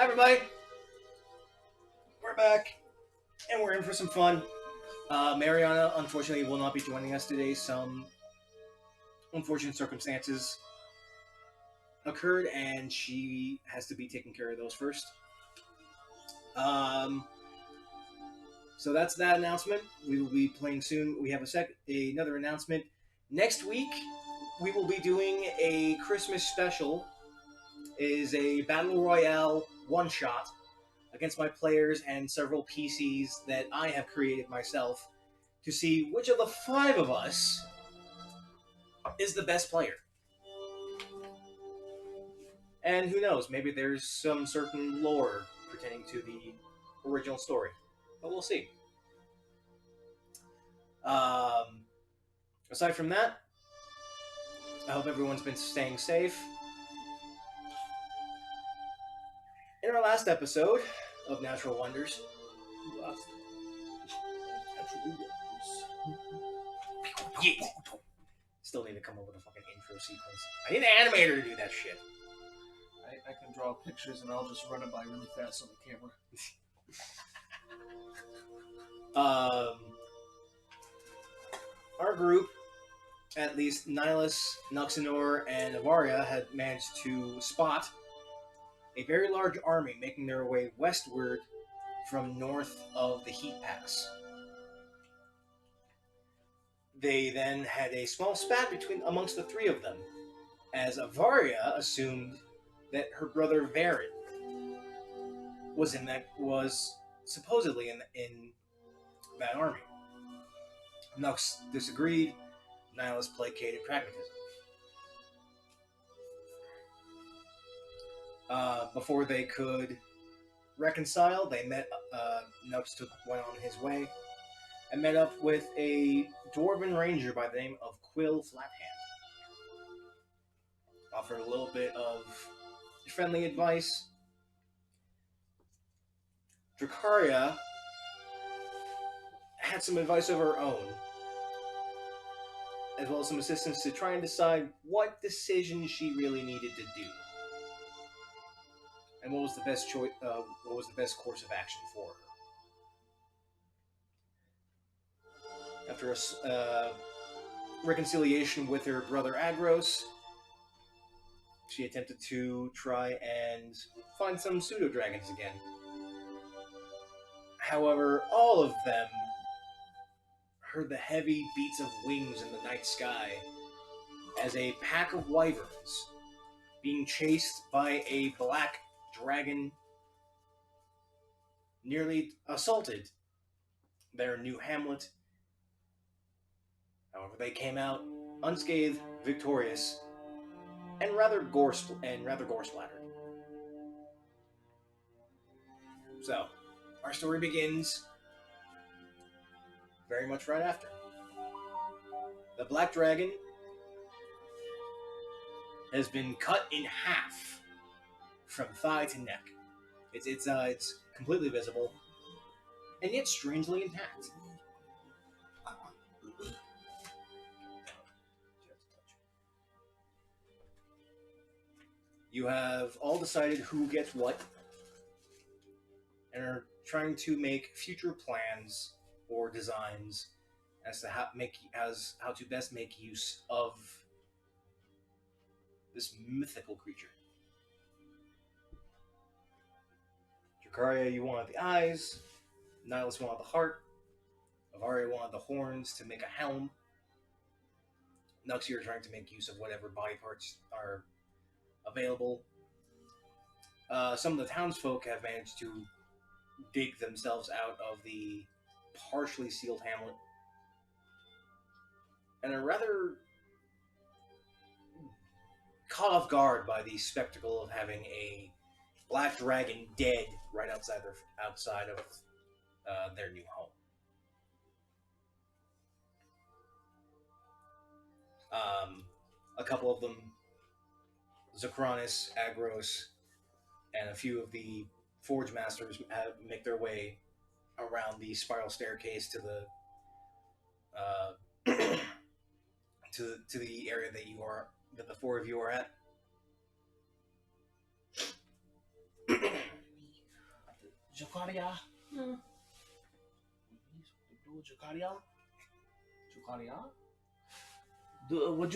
Hi everybody, we're back, and we're in for some fun. Mariana, unfortunately, will not be joining us today. Some unfortunate circumstances occurred, and she has to be taking care of those first. Um, so that's that announcement. We will be playing soon. We have another announcement. Next week, we will be doing a Christmas special. It is a battle royale one shot against my players and several PCs that I have created myself to see which of the five of us is the best player. And who knows, maybe there's some certain lore pertaining to the original story. But we'll see. Um, Aside from that, I hope everyone's been staying safe. In our last episode of Natural Wonders, still need to come up with a fucking intro sequence. I need an animator to do that shit. I can draw pictures and I'll just run it by really fast on the camera. Our group, at least Nihilus, Nuxanor, and Avaria, had managed to spot a very large army making their way westward from north of the Heat Pass. They then had a small spat amongst the three of them, as Avaria assumed that her brother Varen was supposedly in that army. Nux disagreed. Nihilus placated pragmatism. Before they could reconcile, they met. Nux went on his way and met up with a dwarven ranger by the name of Quill Flathand. Offered a little bit of friendly advice. Dracaria had some advice of her own, as well as some assistance to try and decide what decision she really needed to do, and what was the best choice. What was the best course of action for her. After a reconciliation with her brother Agros, she attempted to try and find some pseudo-dragons again. However, all of them heard the heavy beats of wings in the night sky as a pack of wyverns being chased by a black dragon nearly assaulted their new hamlet. However, they came out unscathed, victorious, and rather gore splattered. So, our story begins very much right after. The black dragon has been cut in half from thigh to neck. It's completely visible, and yet strangely intact. You have all decided who gets what, and are trying to make future plans or designs as to how to best make use of this mythical creature. Dracaria, you wanted the eyes. Nihilus wanted the heart. Avaria wanted the horns to make a helm. Nux, you're trying to make use of whatever body parts are available. Some of the townsfolk have managed to dig themselves out of the partially sealed hamlet and are rather caught off guard by the spectacle of having a black dragon dead right outside of their new home. A couple of them, Zakronis, Agros, and a few of the Forge Masters make their way around the spiral staircase to the to the area that the four of you are at. Jokaria. Hmm. Jokaria. Jokaria. Would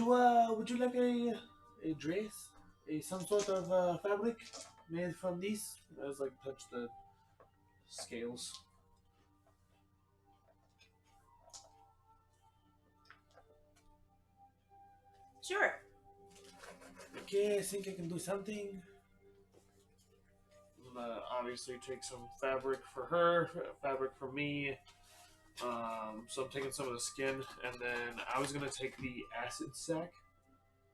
you like a dress, some sort of fabric made from these? I was like touch the scales. Sure. Okay, I think I can do something. Obviously, take some fabric for her, fabric for me. So I'm taking some of the skin, and then I was gonna take the acid sack.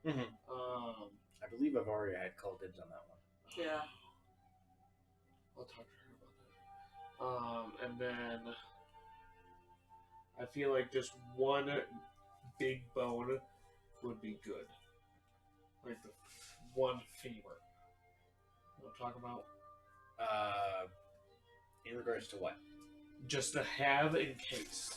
Mm-hmm. I I believe I've already had call dibs on that one. Yeah. I'll talk to her about that. And then I feel like just one big bone would be good, like the one femur. You know what I'm talking about? In regards to what? Just to have in case.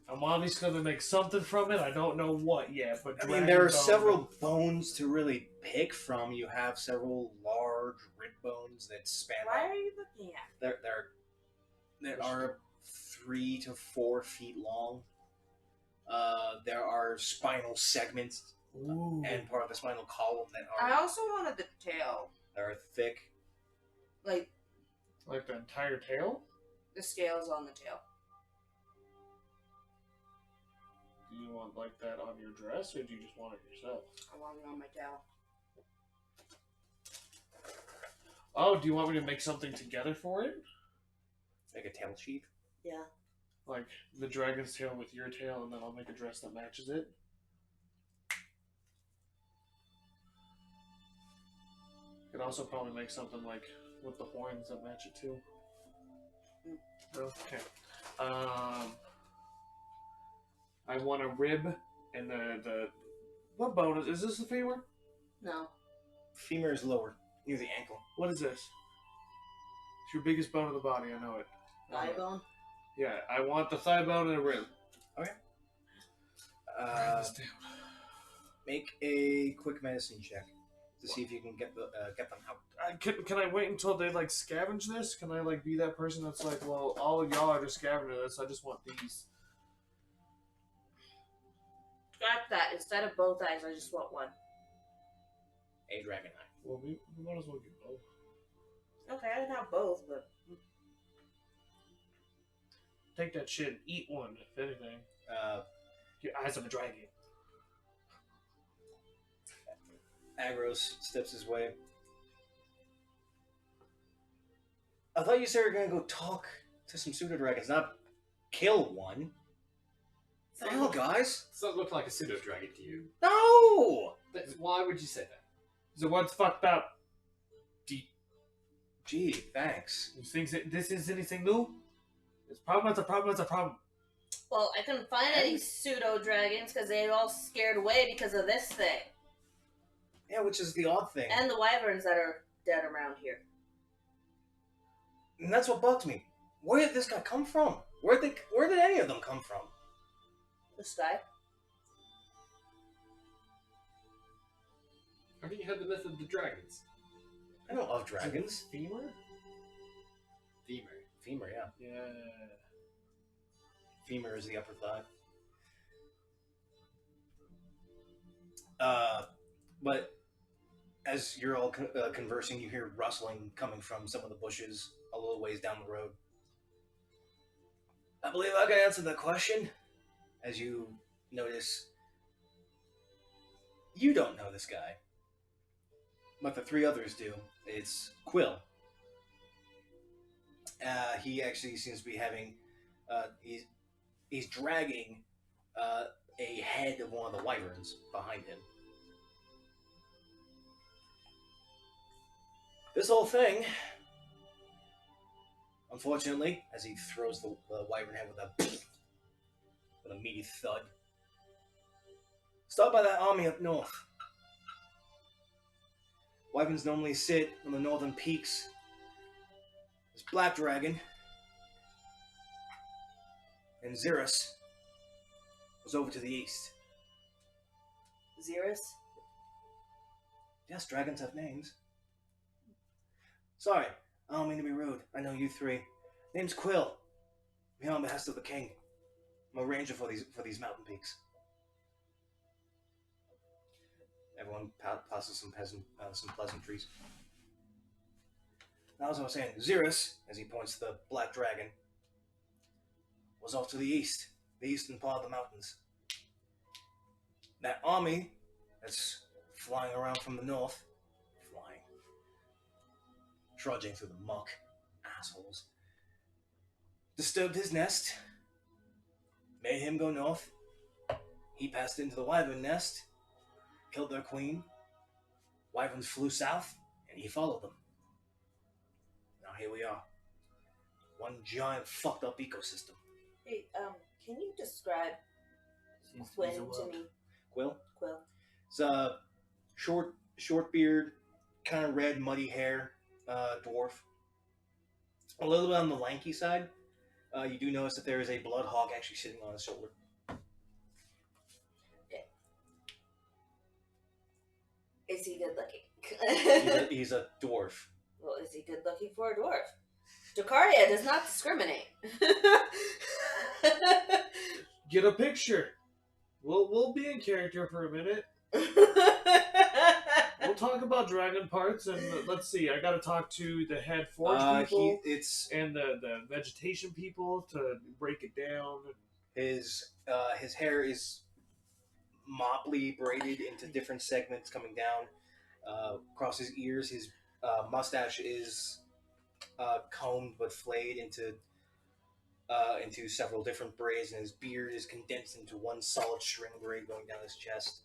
I'm obviously going to make something from it. I don't know what yet, but I mean, there are several bones to really pick from. You have several large rib bones that span. Why are you looking at? That are 3 to 4 feet long. There are spinal segments and part of the spinal column that I are also wanted the tail. that are thick. Like the entire tail? the scales on the tail. Do you want like that on your dress, or do you just want it yourself? I want it on my tail. Oh, do you want me to make something together for it? Like a tail sheath? Yeah. Like the dragon's tail with your tail, and then I'll make a dress that matches it? Could also probably make something like with the horns that match it too. Okay. I want a rib and the what bone is this? The femur? No. Femur is lower, near the ankle. What is this? It's your biggest bone in the body. I know it. Thigh bone? Yeah, I want the thigh bone and a rib. Okay. Write this down. Make a quick medicine check to see if you can get them out. Can I wait until they like scavenge this? Can I like be that person that's like, well, all of y'all are just scavenging this. I just want these. Scrap that. Instead of both eyes, I just want one. A dragon eye. Well, we might as well get both. Okay, I can have both, but Take that shit and eat one, if anything. Your eyes of a dragon. Agros steps his way. I thought you said you were gonna go talk to some pseudo dragons, not kill one. What the hell, guys? Does that look like a pseudo dragon to you? No! Why would you say that? So what's fucked up? Gee, thanks. You think that this is anything new? It's a problem, it's a problem, it's a problem. well, I couldn't find any pseudo dragons because they all scared away because of this thing Yeah, which is the odd thing. and the wyverns that are dead around here. And that's what bugged me. Where did this guy come from? Where did any of them come from? The sky. Haven't you heard the myth of the dragons? I know of dragons. Femur? Femur. Femur, yeah. Yeah. Femur is the upper thigh. But as you're all conversing, you hear rustling coming from some of the bushes a little ways down the road. I believe I can answer that question. As you notice, you don't know this guy, but the 3 others do. It's Quill. He actually seems to be having. He's dragging a head of one of the wyverns behind him. This whole thing, unfortunately, as he throws the wyvern head with a meaty thud, started by that army up north. Wyverns normally sit on the northern peaks. This black dragon and Xerus was over to the east. Xerus? Yes, dragons have names. Sorry, I don't mean to be rude. I know you three. Name's Quill. I'm here on behest of the king. I'm a ranger for these mountain peaks. Everyone passes some pleasantries. Now, as I was saying, Xerus, as he points to the black dragon, was off to the east, the eastern part of the mountains. That army that's flying around from the north, trudging through the muck, assholes, disturbed his nest, made him go north. He passed into the wyvern nest, killed their queen. Wyverns flew south, and he followed them. Now here we are. One giant fucked up ecosystem. Hey, can you describe Quinn to me? Quill? Quill. It's a short beard, kind of red, muddy hair, dwarf. A little bit on the lanky side. You do notice that there is a blood hog actually sitting on his shoulder. Is he good looking? He's a dwarf. Well, is he good looking for a dwarf? Dracaria does not discriminate. Get a picture. We'll be in character for a minute. We'll talk about dragon parts, and let's see. I got to talk to the head forest people and the vegetation people to break it down. His hair is mopply braided into different segments coming down across his ears. His mustache is combed but flayed into several different braids, and his beard is condensed into one solid string braid going down his chest.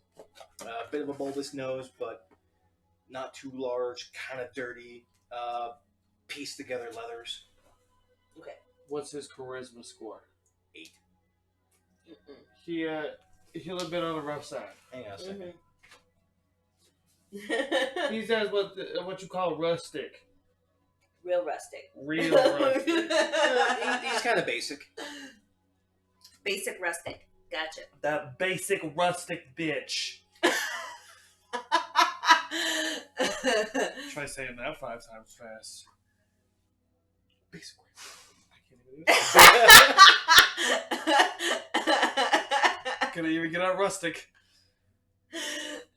A bit of a bulbous nose, but not too large, kind of dirty, pieced together leathers. Okay. What's his charisma score? 8. He'll have been on the rough side. Hang on a second. Mm-hmm. He says what you call rustic. Real rustic. Real rustic. He's kind of basic. Basic rustic. Gotcha. That basic rustic bitch. Try saying that 5 times fast. Basic. I can't even get out rustic.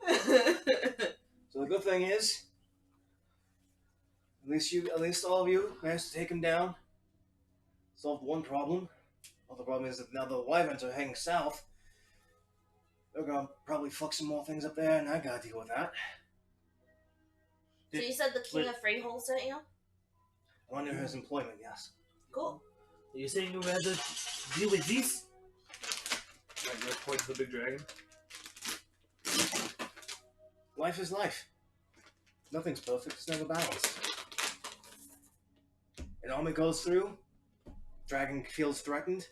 So the good thing is, at least all of you managed to take him down. Solved one problem. Well, the problem is that now the wyverns are heading south. They're gonna probably fuck some more things up there, and I gotta deal with that. So you said the king of Freehold sent you? I'm under his employment, yes. Cool. Are you saying you'd rather deal with this? Like, let's point to the big dragon. Life is life. Nothing's perfect. It's never balanced. An army goes through. Dragon feels threatened.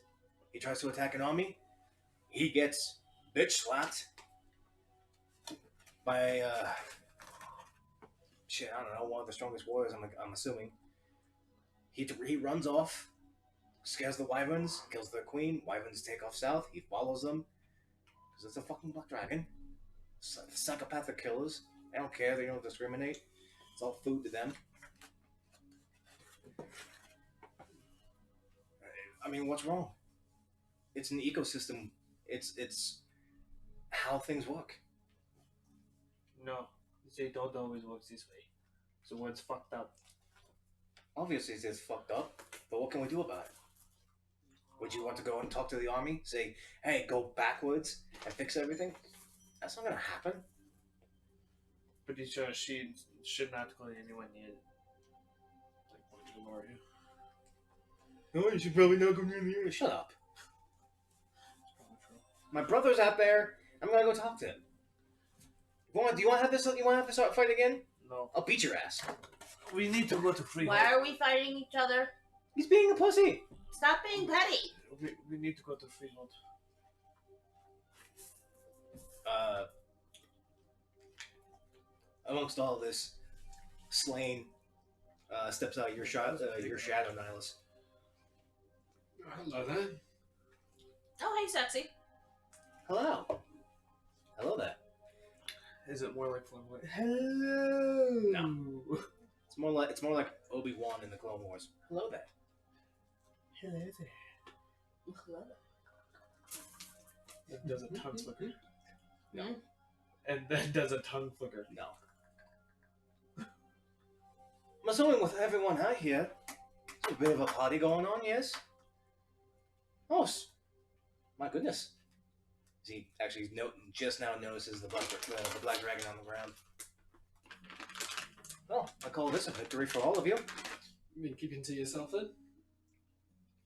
He tries to attack an army. He gets bitch slapped by I don't know, one of the strongest warriors. I'm assuming. He runs off, scares the wyverns, kills their queen. Wyverns take off south. He follows them because it's a fucking black dragon. Psychopathic killers. They don't care. They don't discriminate. It's all food to them. I mean, what's wrong? It's an ecosystem. It's how things work. No, they don't always work this way. So when it's fucked up. Obviously, it's fucked up. But what can we do about it? Would you want to go and talk to the army? Say, hey, go backwards and fix everything? That's not gonna happen. Pretty sure she should not go anywhere near it. Like, point to Mario. Oh, you should probably not go near the area. Shut up. My brother's out there. I'm gonna go talk to him. Do you want to have this? You want to have this fight again? No. I'll beat your ass. We need to go to Freehold. Why are we fighting each other? He's being a pussy. Stop being petty. We need to go to Freehold. Amongst all of this, Slain steps out your shadow, Nihilus. Hello there. Oh, hey, sexy. Hello. Hello there. Is it more like fun? Hello. No. It's It's more like Obi-Wan in the Clone Wars. Hello there. Hello there. It does a tongue flicker. No. And then does a tongue flicker. No. I'm assuming with everyone out here, there's a bit of a party going on, yes? Oh, my goodness. He actually just now notices the black dragon on the ground. Well, I call this a victory for all of you. You mean keeping to yourself then?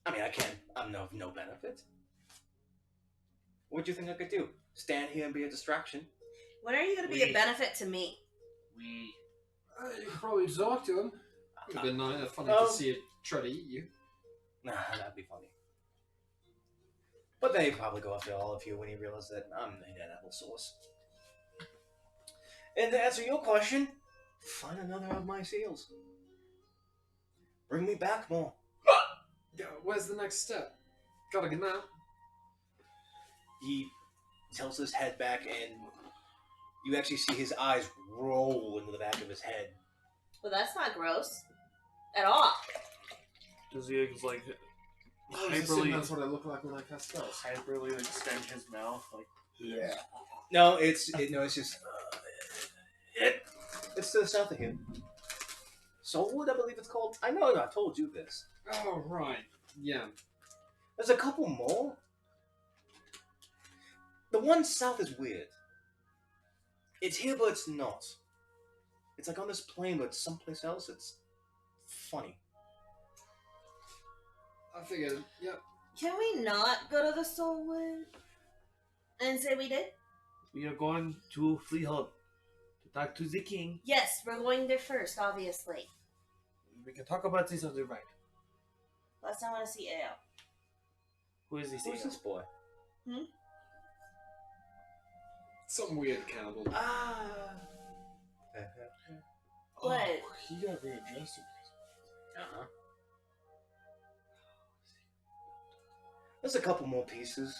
I mean, I can't. I'm of no benefit. What do you think I could do? Stand here and be a distraction? When are you going to be a benefit to me? We. You could probably talk to him. Would have been funny to see it try to eat you. Nah, that'd be funny. But then he'd probably go after all of you when he realizes that I'm an edible source. And to answer your question, find another of my seals. Bring me back more. Yeah, where's the next step? Gotta get out. He tilts his head back, and you actually see his eyes roll into the back of his head. Well, that's not gross. At all. Does he like Hyperly, that's what I look like when I cast spells. hyperly extend his mouth? Like, Yeah. No, it's just it's to the south of here. Soulwood, I believe it's called. I know I told you this. Oh, right. Yeah. There's a couple more. The one south is weird. It's here, but it's not. It's like on this plane, but someplace else. It's funny. I figured, yep. Can we not go to the Soulwood and say we did? we are going to Fleetwood to talk to the king. Yes, we're going there first, obviously. We can talk about this on the right. Last time I want to see AO. Who is this? Who's this boy? Some weird cannibal. Ah. What? Oh, he got readjusted. Uh-huh. There's a couple more pieces.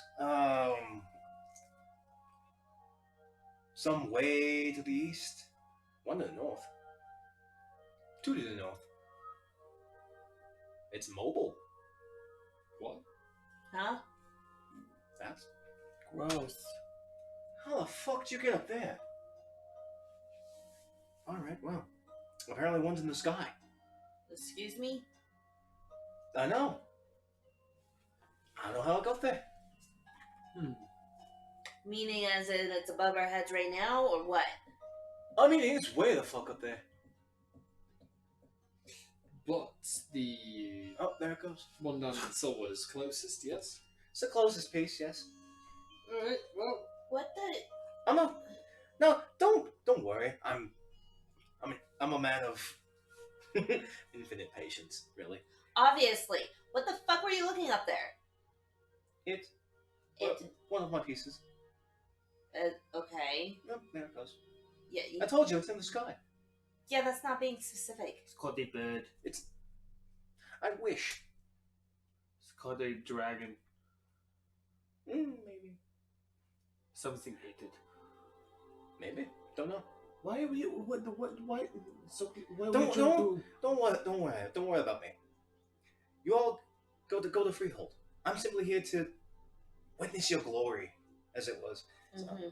Some way to the east. One to the north. Two to the north. It's mobile. What? Huh? That's... Gross. How the fuck did you get up there? Alright, well. Apparently one's in the sky. Excuse me? I know. I don't know how it got there. Meaning as in it's above our heads right now, or what? I mean, it's way the fuck up there. But the Oh, there it goes. one down in Silwood is closest, yes? It's the closest piece, yes. Alright, well, What the? I'm a... No, don't worry. I'm a man of infinite patience, really. Obviously. What the fuck were you looking up there? It... It. One of my pieces. Okay. Yep, there it goes. Yeah, I told you, it's in the sky. yeah, that's not being specific. It's called a bird. It's... I wish. It's called a dragon. Maybe. Something hated. Maybe. Don't know. Why are we? Why? So why Don't- would you don't- Don't worry about me. You all go to Freehold. I'm simply here to witness your glory, as it was. Mm-hmm.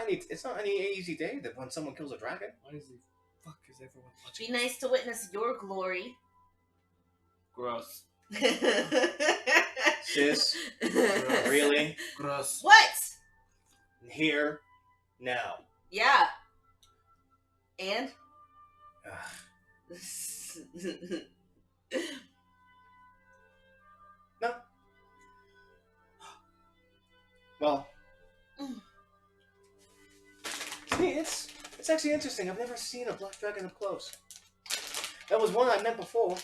It's not any easy day that when someone kills a dragon. Why is the fuck is everyone watching? Be nice to witness your glory. Gross. Sis, really? Gross. What? Here, now. Yeah. And? Ugh. No. Well. See, it's actually interesting. I've never seen a black dragon up close. That was one I met before.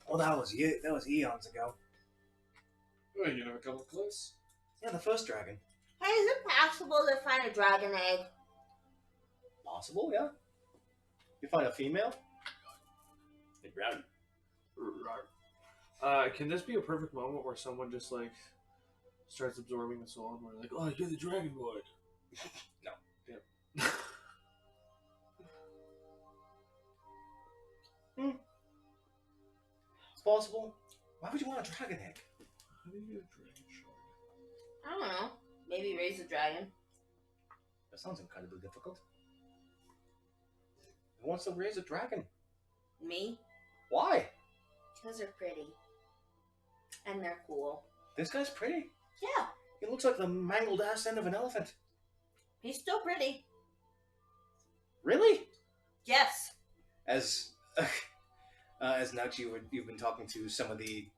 Well, that was eons ago. well, you never come up close. Yeah, the first dragon. Hey, is it possible to find a dragon egg? Possible, yeah. You find a female? A dragon. Can this be a perfect moment where someone just like starts absorbing the soul and we're like, oh, you're the dragon lord? No. Damn. possible, why would you want a dragon egg? How do you get a dragon shard? I don't know. Maybe raise a dragon. That sounds incredibly difficult. Who wants to raise a dragon? Me? Why? Because they're pretty. And they're cool. This guy's pretty. Yeah. He looks like the mangled ass end of an elephant. He's still pretty. Really? Yes. As Nux, you've been talking to some of the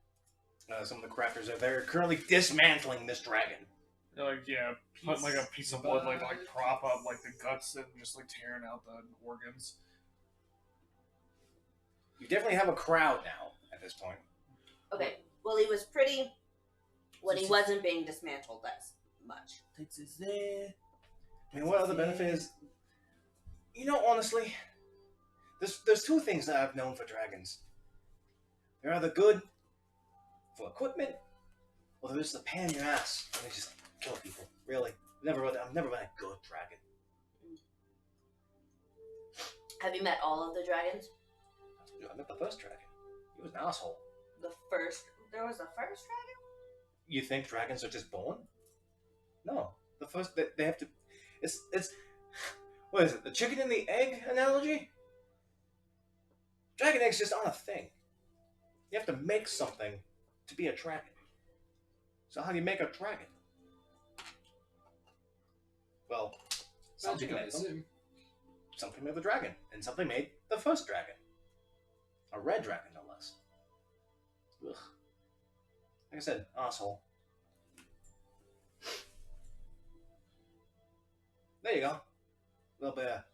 crafters. They're currently dismantling this dragon. They're like, yeah, put like a piece of wood, like prop up like the guts and just like tearing out the organs. You definitely have a crowd now at this point. Okay. Well, he was pretty when he wasn't being dismantled as much. I mean, what other benefit is... You know, honestly, there's two things that I've known for dragons. They're either good for equipment, or they're just a pain in your ass, and they just kill people. Really. I've never been a good dragon. Have you met all of the dragons? I met the first dragon. He was an asshole. There was a first dragon? You think dragons are just born? No. The first, they have to... It's... What is it? The chicken and the egg analogy? Dragon eggs just aren't a thing. You have to make something to be a dragon. So how do you make a dragon? Well, something made them. Something made the dragon. And something made the first dragon. A red dragon, no less. Ugh. Like I said, asshole. There you go. A little bit of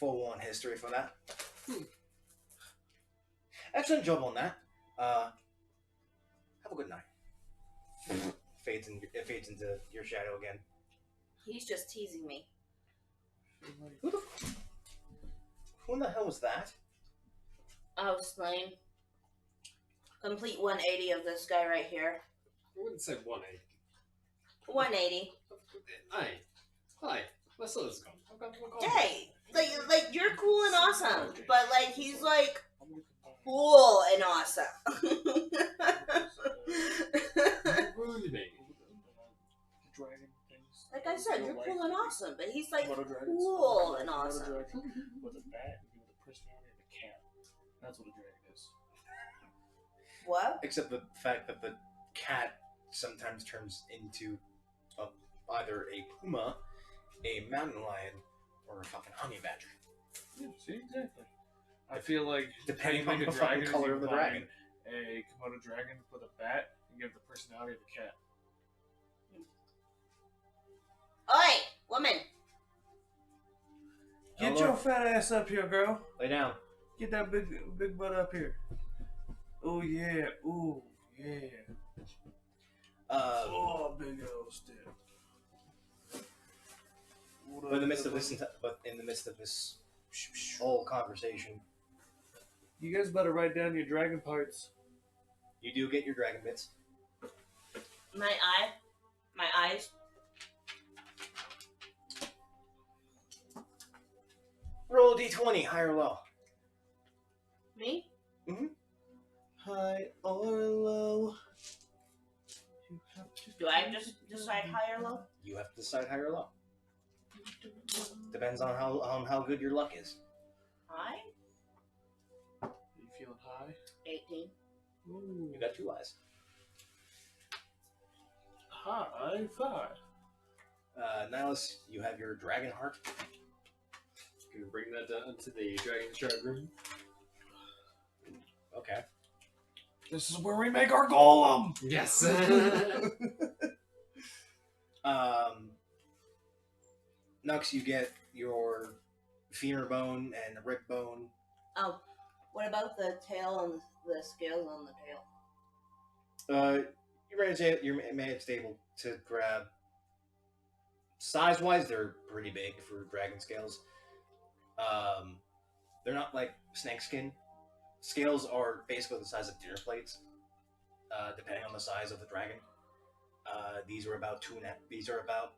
4-1 history for that. Excellent job on that. Have a good night. Fades into your shadow again. He's just teasing me. Who in the hell was that? I was slain. Complete 180 of this guy right here. I wouldn't say 180. 180. Hi. Let's let this go. Hey, like you're cool and awesome, but like he's like cool and awesome. Ruined me. Dragon things. Like I said, you're cool and awesome, but he's like What a dragon. cool and awesome. With a bat and with a personality of a cat. That's what a dragon is. What? Except the fact that the cat sometimes turns into either a puma, a mountain lion, or a fucking honey badger. Yeah, see, exactly. I feel like Depending how on you the make a fucking dragon color is of the you combine dragon. A Komodo dragon with a bat and give the personality of a cat. Oi, woman! Get Hello. your fat ass up here, girl. Lay down. Get that big butt up here. Oh yeah. Ooh yeah. Oh, big old stick. But in the midst of this whole conversation, You guys better write down your dragon parts. you do get your dragon bits. My eyes. Roll a d20, high or low. Me? High or low. Do I just decide high or low? You have to decide high or low. Depends on how good your luck is. High? Are you feeling high? 18. Ooh. You got 2 eyes. High five. Nihilus, you have your dragon heart. Can we bring that down to the dragon shard room? Okay. This is where we make our golem. Yes. Nux, you get your femur bone and rib bone. Oh, what about the tail and the scales on the tail? You're managed able to grab. Size-wise, they're pretty big for dragon scales. They're not like snake skin. Scales are basically the size of dinner plates, depending on the size of the dragon. These are about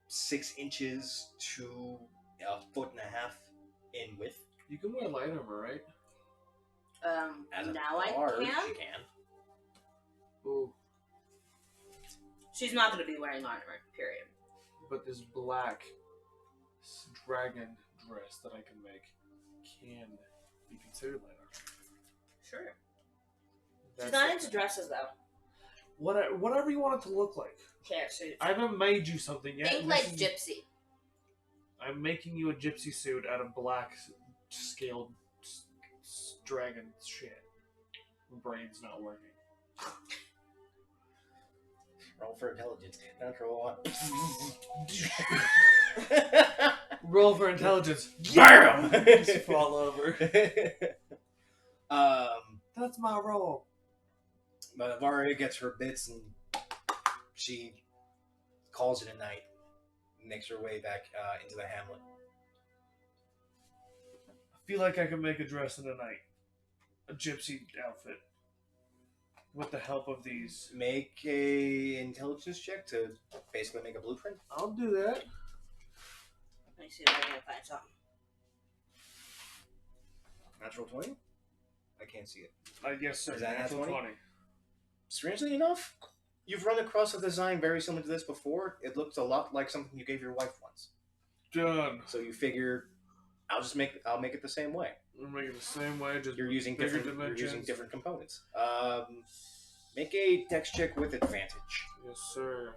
6 inches to 1.5 foot in width. You can wear light armor, right? As a now I bard, can. she can. Ooh, She's not going to be wearing armor. Period. but this black dragon dress that I can make can be considered light armor. Sure. That's She's not the into thing. dresses though. Whatever you want it to look like. Care suit. I haven't made you something yet. Think and like this is- gypsy. I'm making you a gypsy suit out of black scaled dragon shit. My brain's not working. Roll for intelligence. Natural one. Roll for intelligence. Bam! Just fall over. That's my roll. But Varia gets her bits and she calls it a night. Makes her way back into the hamlet. I feel like I can make a dress in a night. A gypsy outfit. With the help of these. Make a intelligence check to basically make a blueprint. I'll do that. Let me see if I can find something. Natural 20? I can't see it. I guess so. Is that Natural 20? 20. Strangely enough, you've run across a design very similar to this before. It looks a lot like something you gave your wife once. Done. So you figure, I'll make it the same way. We'll make it the same way, just You're using bigger different. You're dimensions. using different components. Make a dex check with advantage, Yes, sir.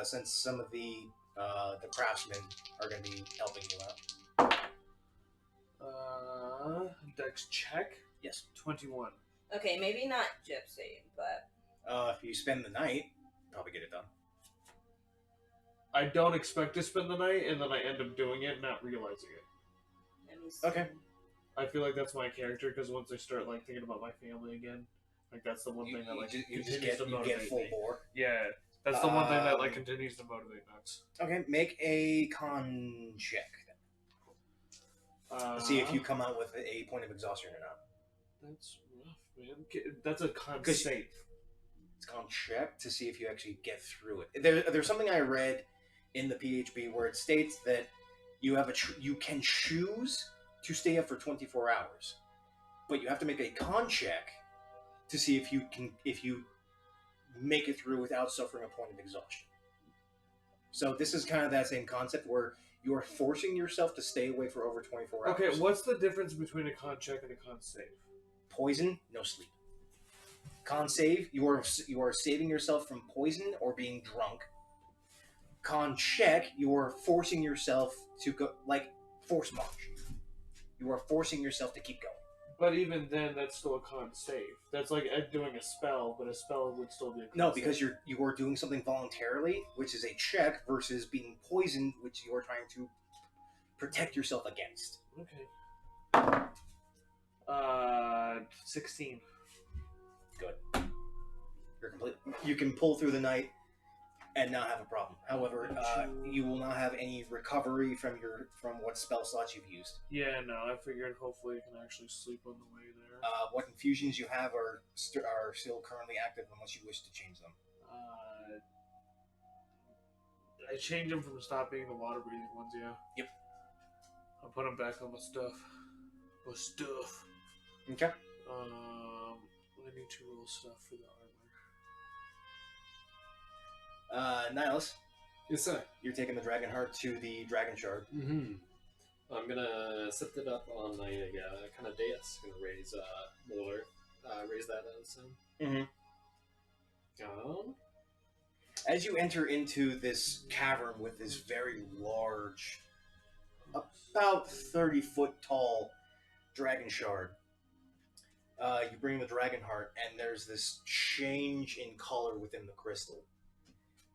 since some of the craftsmen are going to be helping you out. Dex check. Yes. 21. Okay, maybe not gypsy, but If you spend the night, probably get it done. I don't expect to spend the night, and then I end up doing it, not realizing it. let me see. Okay. I feel like that's my character because once I start like thinking about my family again, like that's the one thing that like you continues just to get motivate full me. bore. Yeah, that's the one thing that like Um, continues to motivate nuts. Okay, make a con check. See if you come out with a point of exhaustion or not. That's rough, man. That's a con 'Cause- save. It's con check to see if you actually get through it. There's something I read in the PHB where it states that you have you can choose to stay up for 24 hours, but you have to make a con check to see if you make it through without suffering a point of exhaustion. So this is kind of that same concept where you are forcing yourself to stay awake for over 24 hours. Okay, what's the difference between a con check and a con save? Poison, no sleep. Con save, you are saving yourself from poison or being drunk. Con check, you are forcing yourself to go, like force march. You are forcing yourself to keep going. But even then, that's still a con save. That's like doing a spell, but a spell would still be a con No, save. because you are doing something voluntarily, which is a check, versus being poisoned, which you are trying to protect yourself against. Okay. 16. Good. You're complete. You can pull through the night and not have a problem. However, you will not have any recovery from what spell slots you've used. Yeah, no, I figured hopefully you can actually sleep on the way there. What infusions you have are still currently active unless you wish to change them. I changed them from stop being the water breathing ones, yeah. Yep. I'll put them back on my stuff. Okay. I need to roll stuff for the armor. Nihilus, Yes, sir. you're taking the dragon heart to the dragon shard. Mm-hmm. I'm gonna set it up on a kind of dais. Gonna raise raise that as Mm-hmm. As you enter into this cavern with this very large, about 30-foot tall dragon shard, you bring the dragon heart, and there's this change in color within the crystal.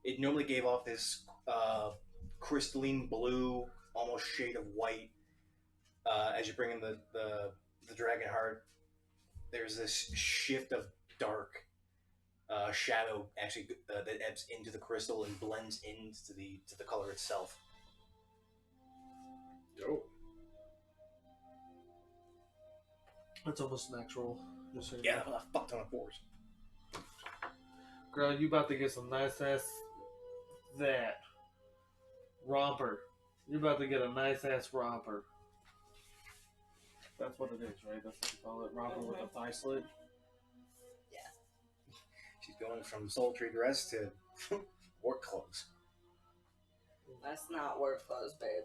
It normally gave off this crystalline blue, almost shade of white. As you bring in the dragon heart, there's this shift of dark shadow actually that ebbs into the crystal and blends into the color itself. Dope. That's almost natural. Just so you Yeah, know. a fuck ton of fours. Girl, you about to get some nice ass that romper. You're about to get a nice ass romper. That's what it is, right? That's what you call it. Robber with a thigh slit. She's going from sultry dress to work clothes. That's not work clothes, babe.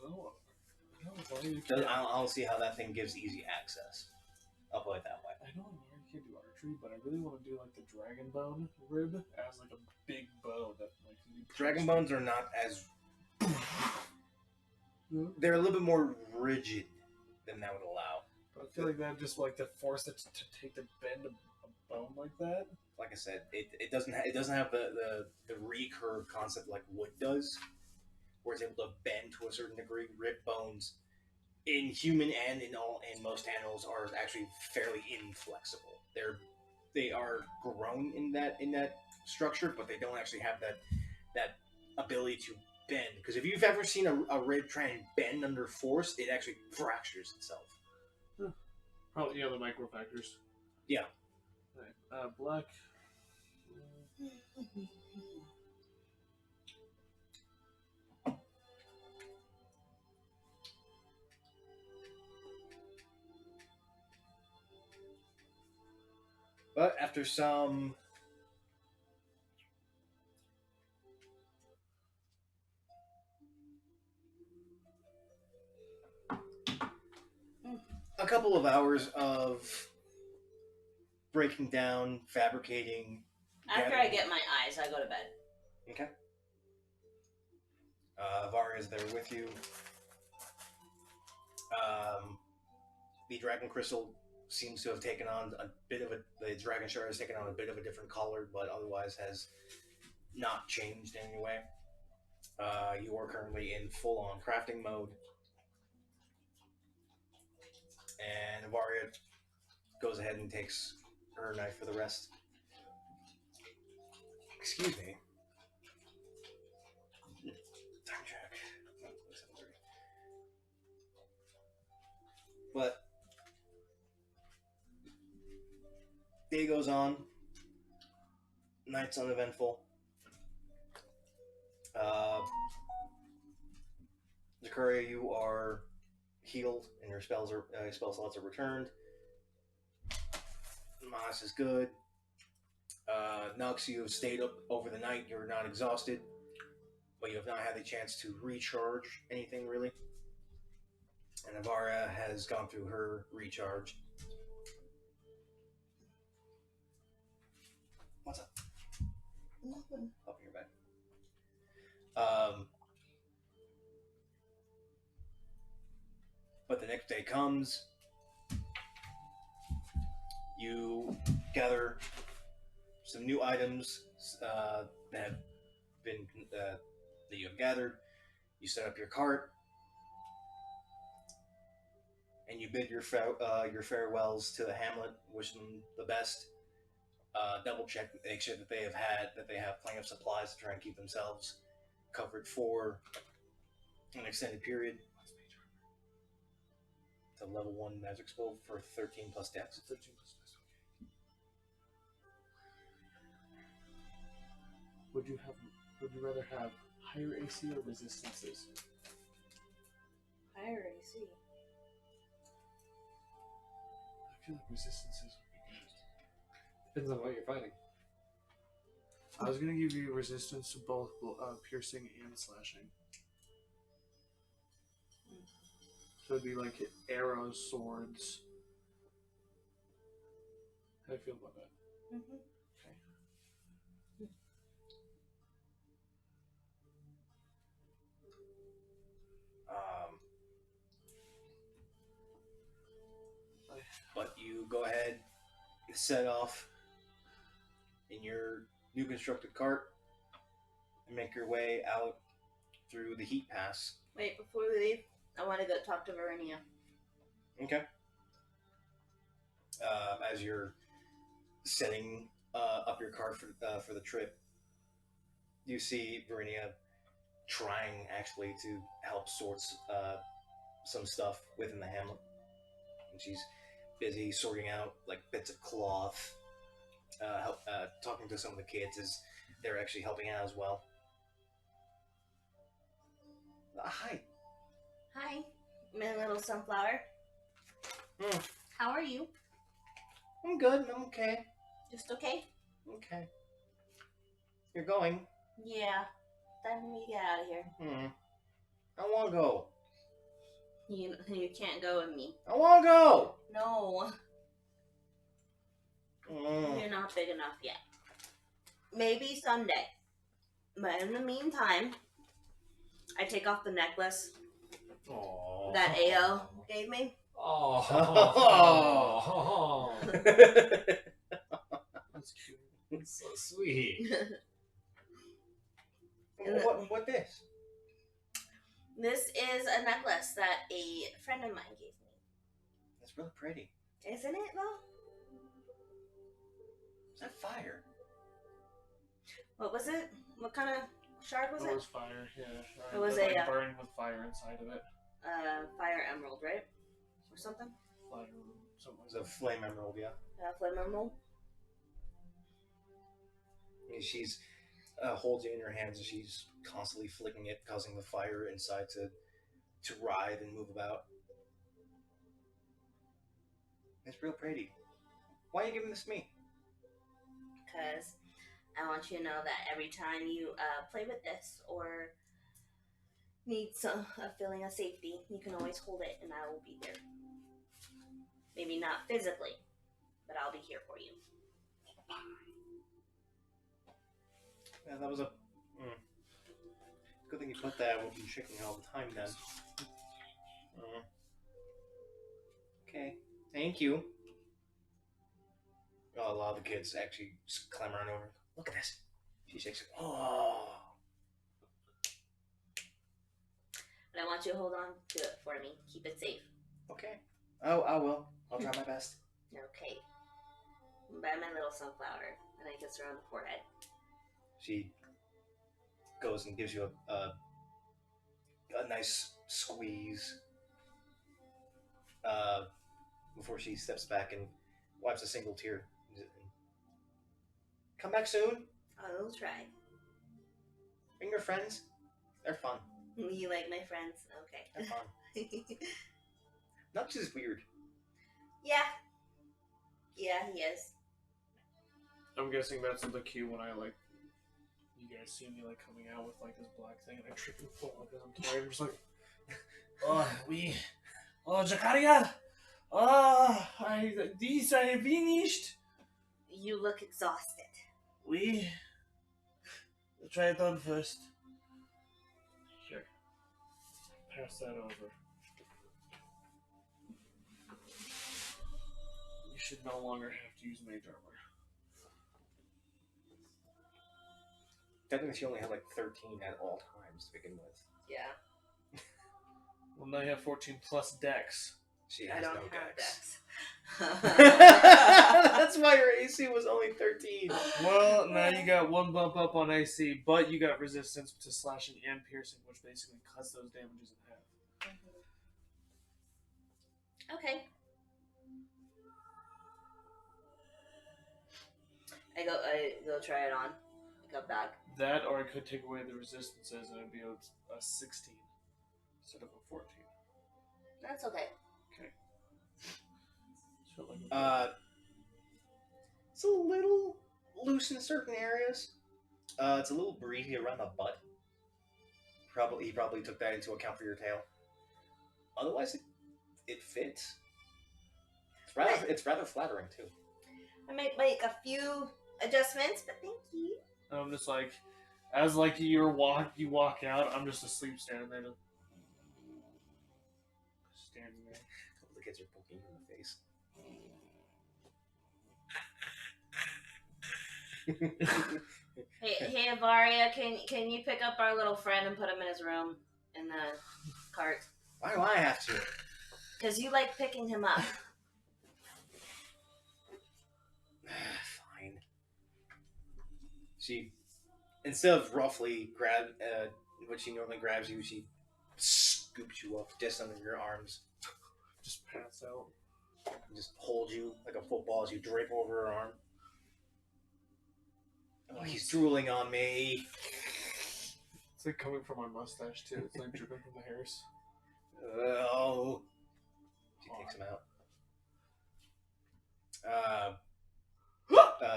Well, I I'll see how that thing gives easy access. I'll put it that way. I know you can't do archery, but I really want to do like the dragon bone rib as like a big bow that like can be Dragon bones are not as. They're a little bit more rigid than that would allow. But I feel like that just like to force it to take the bend of a bone like that. Like I said, it doesn't have the recurve concept like wood does, where it's able to bend to a certain degree. Rib bones in human and in most animals are actually fairly inflexible. They are grown in that structure, but they don't actually have that ability to bend. Because if you've ever seen a rib try and bend under force, it actually fractures itself. Probably the microfactors. Yeah. Right. Black. But after some a couple of hours of breaking down, fabricating. After I get my eyes, I go to bed. Okay. Varya's there with you. The dragon crystal seems to have taken on a bit of the dragon shard has taken on a bit of a different color, but otherwise has not changed in any way. You are currently in full-on crafting mode. And Varya goes ahead and takes her knife for the rest. Excuse me. Time check. But day goes on. Night's uneventful. Zakaria, you are healed, and your spell slots are returned. Mas is good. Nux, you have stayed up over the night. You're not exhausted, but you have not had the chance to recharge anything really. And Avara has gone through her recharge. What's up? Nothing. Up in your bed. But the next day comes. You gather some new items that have been that you have gathered. You set up your cart, and you bid your farewells to the hamlet. Wish them the best. Double check, make sure that they have plenty of supplies to try and keep themselves covered for an extended period. It's a level 1 magic spell for 13 plus dex. 13 plus dex. Okay. Would you rather have higher AC or resistances? Higher AC. I feel like resistances would be good. Depends on what you're fighting. I was gonna give you resistance to both piercing and slashing. So it'd be like arrows, swords. How do you feel about that? Mm-hmm. But you go ahead, set off in your new constructed cart, and make your way out through the heat pass. Wait, before we leave, I want to go talk to Verinia. Okay. As you're setting up your cart for the trip, you see Verinia trying actually to help sort some stuff within the hamlet, and she's busy sorting out like bits of cloth, talking to some of the kids as they're actually helping out as well. Hi. Hi, my little sunflower. How are you? I'm good. I'm okay. Just okay? Okay. You're going? Yeah. Time for me to get out of here. I want to go. You can't go with me. I want to go. No. You're not big enough yet. Maybe someday. But in the meantime, I take off the necklace that AO gave me. Oh. That's cute. It's so sweet. What this? This is a necklace that a friend of mine gave me. It's really pretty. Isn't it, though? Is that fire? What was it? What kind of shard was It it? was fire, yeah. It was like a, burned with fire inside of it. Fire emerald, right? Or something? Fire, something It's a flame emerald, yeah. Flame emerald? And she's holds it in her hands and she's constantly flicking it, causing the fire inside to writhe and move about. It's real pretty. Why are you giving this to me? Because I want you to know that every time you play with this or need a feeling of safety, you can always hold it and I will be there. Maybe not physically, but I'll be here for you. Yeah, that was a... Good thing you put that. I won't be shaking all the time then. Okay. Thank you. Oh, a lot of the kids actually just climb around over. Look at this. She shakes it. Oh. But I want you to hold on to it for me. Keep it safe. Okay. Oh, I will. I'll try my best. Okay. By my little sunflower. And I kiss her on the forehead. She goes and gives you a nice squeeze before she steps back and wipes a single tear. Come back soon. I will try. Bring your friends. They're fun. You like my friends? Okay. They're fun. Not just weird. Yeah. Yeah, he is. I'm guessing that's the cue when I like. You guys see me like coming out with like this black thing and I trip and fall because I'm tired. I'm just like, Jakaria, these are finished. You look exhausted. We try it on first. Here, pass that over. You should no longer have to use mage armor. Technically, she only had like 13 at all times to begin with. Yeah. Well, now you have 14 plus dex. She I has don't no have dex. dex. That's why her AC was only 13. Well, now you got one bump up on AC, but you got resistance to slashing and piercing, which basically cuts those damages in half. Okay. I go try it on. I go back. That, or I could take away the resistances and it'd be a 16 instead of a 14. That's okay. Okay. It's a little loose in certain areas. It's a little breathy around the butt. He probably took that into account for your tail. Otherwise, it fits. It's rather flattering too. I might make a few adjustments, but thank you. I'm just like, as like you walk out, I'm just asleep standing there. Standing there. A couple of kids are poking you in the face. Hey, Avaria, can you pick up our little friend and put him in his room in the cart? Why do I have to? Because you like picking him up. Fine. She, instead of roughly grab what she normally grabs you, she scoops you up just under your arms. Just pass out. And just hold you like a football as you drape over her arm. Oh, he's drooling on me. It's like coming from my mustache too. It's like dripping from the hairs. Oh. She takes him out.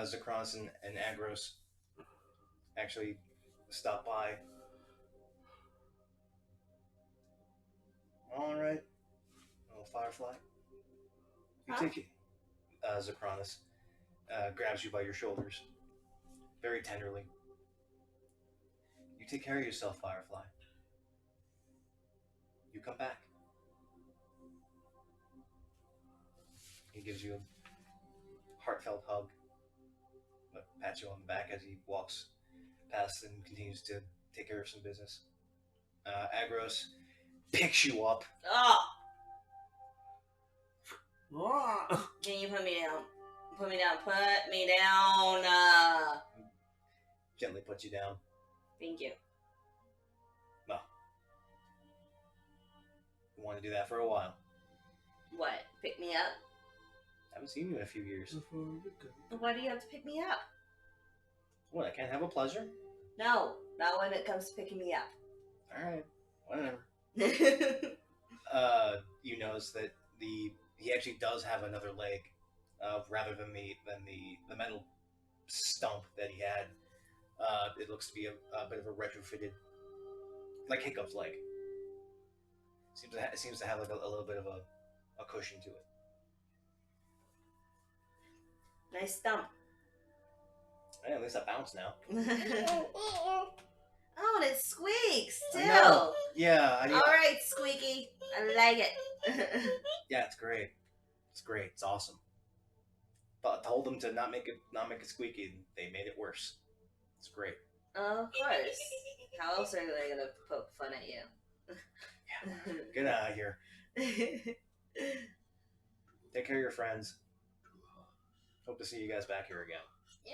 Zakronis and Agros actually stop by. All right, little Firefly. You Huh? take it. Zakronis grabs you by your shoulders, very tenderly. You take care of yourself, Firefly. You come back. He gives you a heartfelt hug, but pats you on the back as he walks past and continues to take care of some business. Agros picks you up. Oh, Ah! can you put me down? Put me down. Put me down. Gently puts you down. Thank you. Well, you want to do that for a while. What? Pick me up? Haven't seen you in a few years. Why do you have to pick me up? What, I can't have a pleasure? No, not when it comes to picking me up. Alright, whatever. You notice that he actually does have another leg, rather than the metal stump that he had. It looks to be a bit of a retrofitted, like Hiccup's leg. Seems to have like a little bit of a cushion to it. Nice stump. Hey, at least I bounce now. Oh, and it squeaks too. I know. Yeah. All right, Squeaky. I like it. Yeah, it's great. It's great. It's awesome. But I told them to not make it squeaky, and they made it worse. It's great. Of course. How else are they gonna poke fun at you? Yeah. Get out of here. Take care of your friends. Hope to see you guys back here again. Yeah.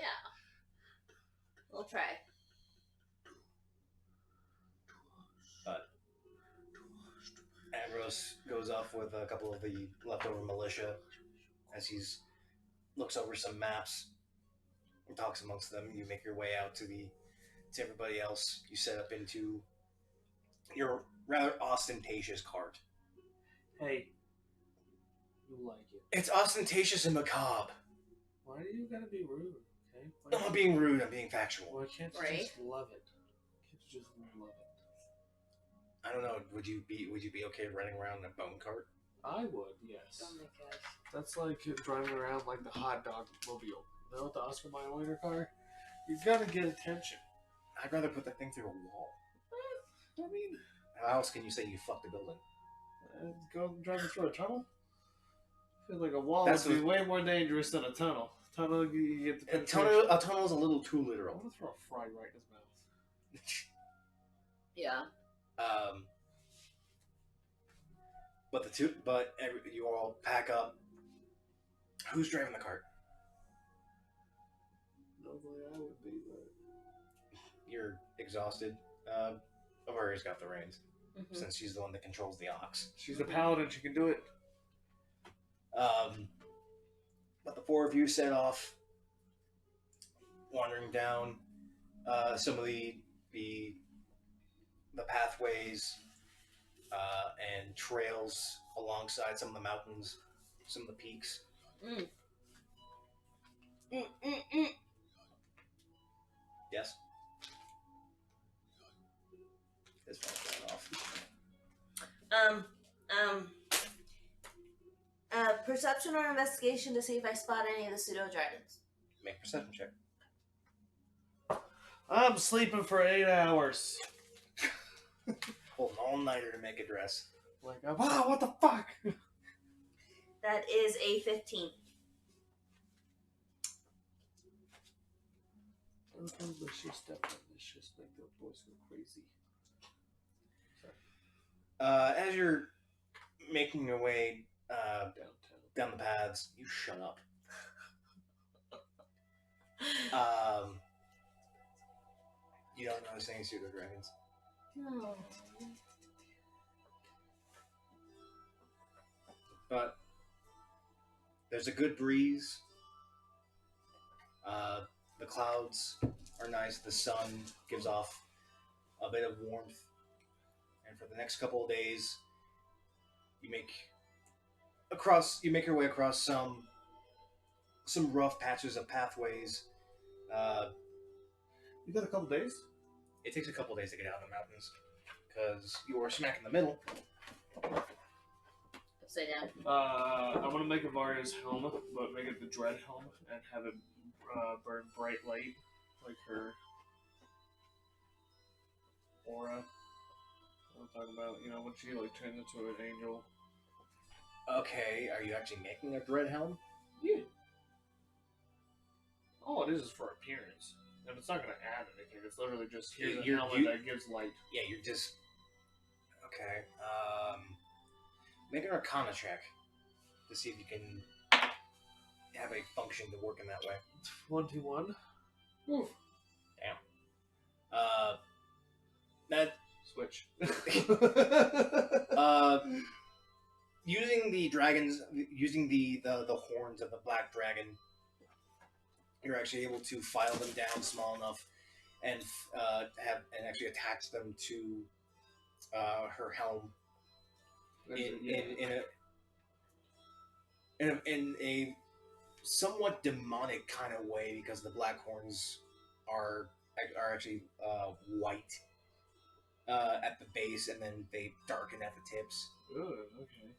We'll try. But Ambrose goes off with a couple of the leftover militia as he looks over some maps and talks amongst them. You make your way out to everybody else. You set up into your rather ostentatious cart. Hey, you like it. It's ostentatious and macabre. Why do you gotta be rude? Okay. I'm not being rude. I'm being factual. Why can't you Right. just love it? Can't you just love it? I don't know. Would you be okay running around in a bone cart? I would, yes. Oh my gosh. That's like driving around like the hot dog mobile. You know, with the Oscar Mayer wiener car. You gotta get attention. I'd rather put that thing through a wall. I mean, How else can you say you fucked a building? go driving through a tunnel. I feel like a wall That's would be way more dangerous than a tunnel. Tunnel, you get the A penetration. tunnel is a little too I literal. want to throw a fry right in his mouth. Yeah. You all pack up. Who's driving the cart? Normally I would be, but You're exhausted. Avaria's got the reins, Mm-hmm. since she's the one that controls the ox. she's a paladin. She can do it. But the four of you set off, wandering down some of the pathways and trails alongside some of the mountains, some of the peaks. Mm. Mm. Yes. This one's going off. Perception or investigation to see if I spot any of the pseudo dragons. Make a perception check. I'm sleeping for 8 hours. Hold an all-nighter to make a dress. Like, wow, what the fuck? That is a 15. Let's just step on this. Just make the boys go crazy. As you're making your way Downtown. down the paths, you shut up. You don't notice any pseudo dragons. Oh. But there's a good breeze. The clouds are nice. The sun gives off a bit of warmth. And for the next couple of days, you make your way across some some rough patches of pathways. You got a couple days? It takes a couple days to get out of the mountains because you are smack in the middle. Upside down. I want to make a Varya's helm, but make it the Dread helm and have it burn bright light, like her aura. I'm talking about, when she like turns into an angel. Okay, are you actually making a dread helm? Yeah. All it is for appearance, and it's not going to add anything. It's literally just here's a helmet that gives light. Yeah, you're just okay. Make an Arcana check to see if you can have a function to work in that way. 21. Oof. Damn. That Switch. Using the dragons, using the horns of the black dragon, you're actually able to file them down small enough and actually attach them to her helm in a somewhat demonic kind of way, because the black horns are actually white at the base, and then they darken at the tips. Oh, okay.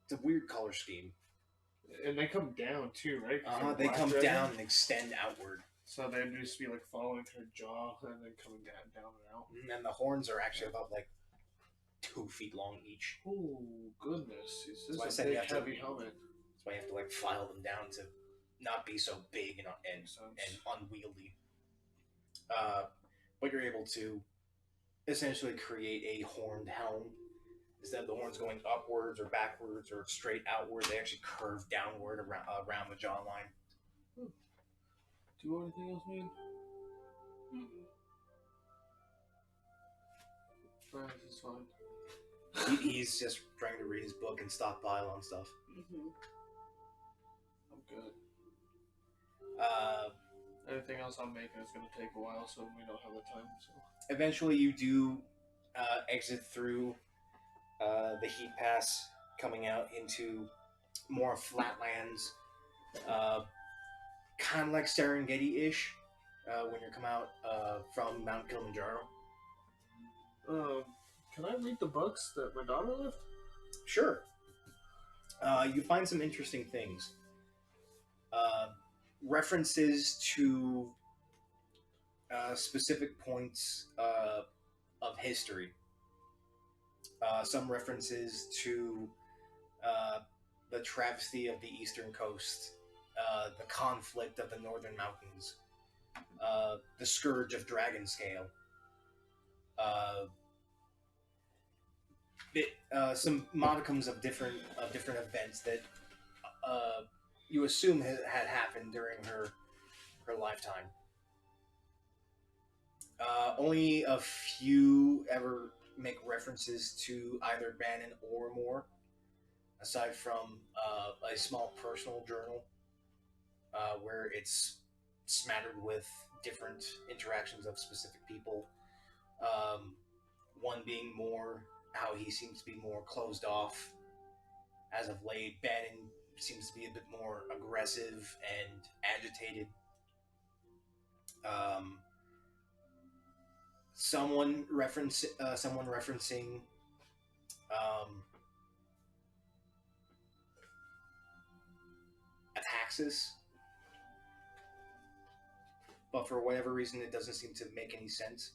It's a weird color scheme. And they come down too, right? They come down and extend outward. So they'd just be like following her jaw and then coming down and out. And the horns are actually about like 2 feet long each. Oh goodness! This That's is a big, heavy helmet. That's why you have to like file them down to not be so big and unwieldy. But you're able to essentially create a horned helm. Instead of the horns going upwards or backwards or straight outward, they actually curve downward around the jawline. Do you want anything else, man? This is fine. He's just trying to read his book and stockpile on stuff. Mm-hmm. I'm good. Uh, Anything else I'm making is going to take a while, so we don't have the time. So eventually, you do exit through the heat pass, coming out into more flatlands, kind of like Serengeti-ish when you come out from Mount Kilimanjaro. Can I read the books that my daughter left? Sure. You find some interesting things. References to specific points of history. Some references to the travesty of the eastern coast, the conflict of the northern mountains, the scourge of Dragonscale. Some modicums of different events that you assume had happened during her lifetime. Only a few ever make references to either Bannon or Moore, aside from a small personal journal where it's smattered with different interactions of specific people. One being Moore, how he seems to be more closed off as of late. Bannon seems to be a bit more aggressive and agitated. Someone referencing Ataxis, but for whatever reason, it doesn't seem to make any sense.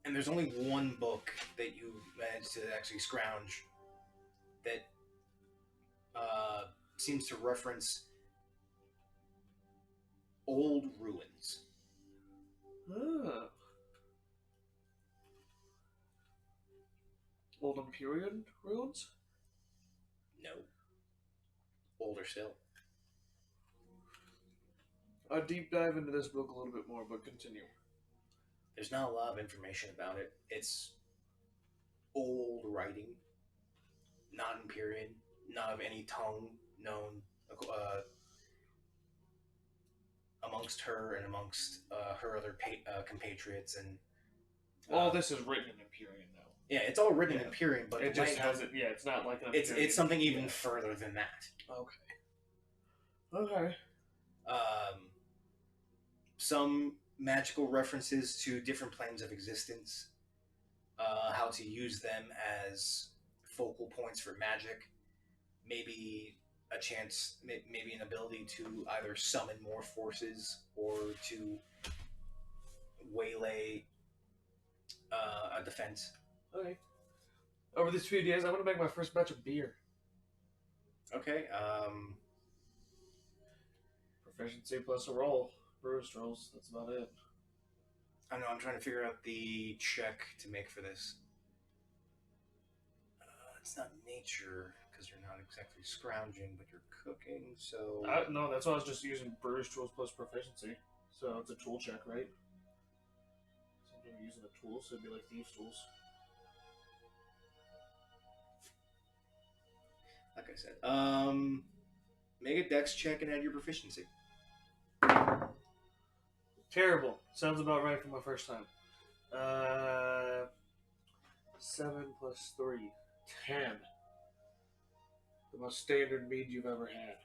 And there's only one book that you managed to actually scrounge that seems to reference old ruins. Ah. Old Empyrean ruins? No. Older still. I'll deep dive into this book a little bit more, but continue. There's not a lot of information about it. It's old writing, not Empyrean, not of any tongue known amongst her and amongst her other compatriots. And all this is written in Empyrean, though. Yeah, it's all written Yeah. in Imperium, but It the just way- has it. Yeah, it's not like an. it's something even Yeah. further than that. Okay. Okay. Some magical references to different planes of existence, how to use them as focal points for magic, maybe a chance, maybe an ability to either summon more forces or to waylay a defense. Okay. Over these few days, I want to make my first batch of beer. Okay. Proficiency plus a roll. Brewer's rolls. That's about it. I know. I'm trying to figure out the check to make for this. It's not nature because you're not exactly scrounging, but you're cooking. So No, that's why I was just using brewer's tools plus proficiency. So it's a tool check, right? So I'm using a tool, so it'd be like thieves' tools. like I said, make a dex check and add your proficiency. Terrible. Sounds about right for my first time. 7 plus 3. 10. The most standard mead you've ever had.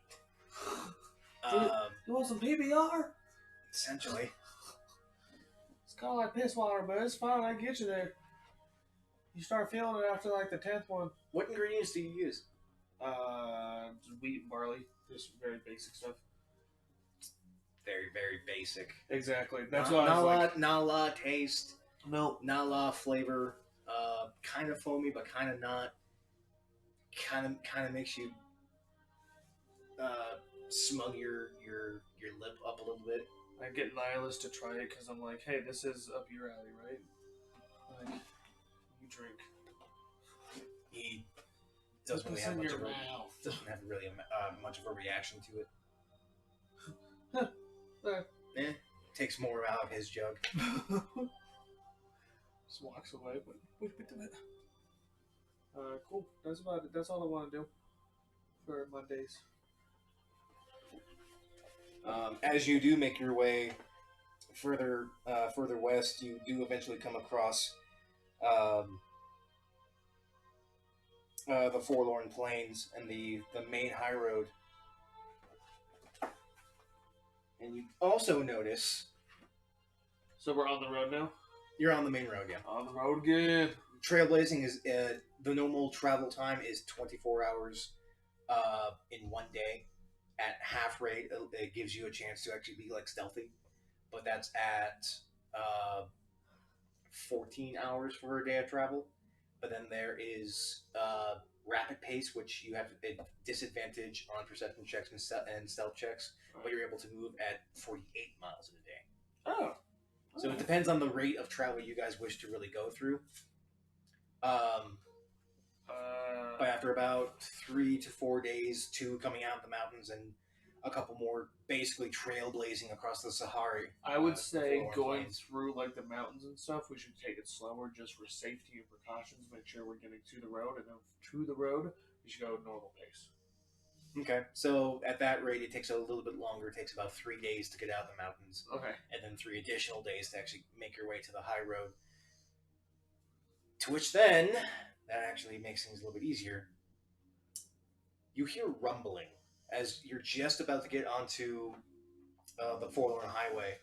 You want some PBR? Essentially. It's kind of like piss water, but it's fine. I can get you there. You start feeling it after like the 10th one. What ingredients do you use? Just wheat and barley. Just very basic stuff. Very, very basic. Exactly. That's not, why I was like... Not a lot of taste. No. Not a lot of flavor. Kind of foamy, but kind of not. Kind of makes you smug your lip up a little bit. I get Nihilus to try it because I'm like, hey, this is up your alley, right? Like, you drink. He doesn't really have much of much of a reaction to it. Takes more out of his jug. Just walks away, but we bit of it. Cool. That's about it. That's all I want to do for Mondays. As you do make your way further west, you do eventually come across the Forlorn Plains and the main high road. And you also notice... So we're on the road now? You're on the main road, yeah. On the road again. Trailblazing is... the normal travel time is 24 hours in one day. At half rate, it gives you a chance to actually be like stealthy. But that's at 14 hours for a day of travel. But then there is rapid pace, which you have a disadvantage on perception checks and stealth checks, but you're able to move at 48 miles in a day. Oh. So it depends on the rate of travel you guys wish to really go through. But after about 3 to 4 days, 2 coming out of the mountains and a couple more basically trailblazing across the Sahara. I would say going plains. through like the mountains and stuff, we should take it slower just for safety and precautions. Make sure we're getting to the road, and then to the road, we should go at normal pace. Okay, so at that rate, it takes a little bit longer. It takes about 3 days to get out of the mountains. Okay. And then 3 additional days to actually make your way to the high road. To which then, that actually makes things a little bit easier. You hear rumbling as you're just about to get onto the Forlorn Highway.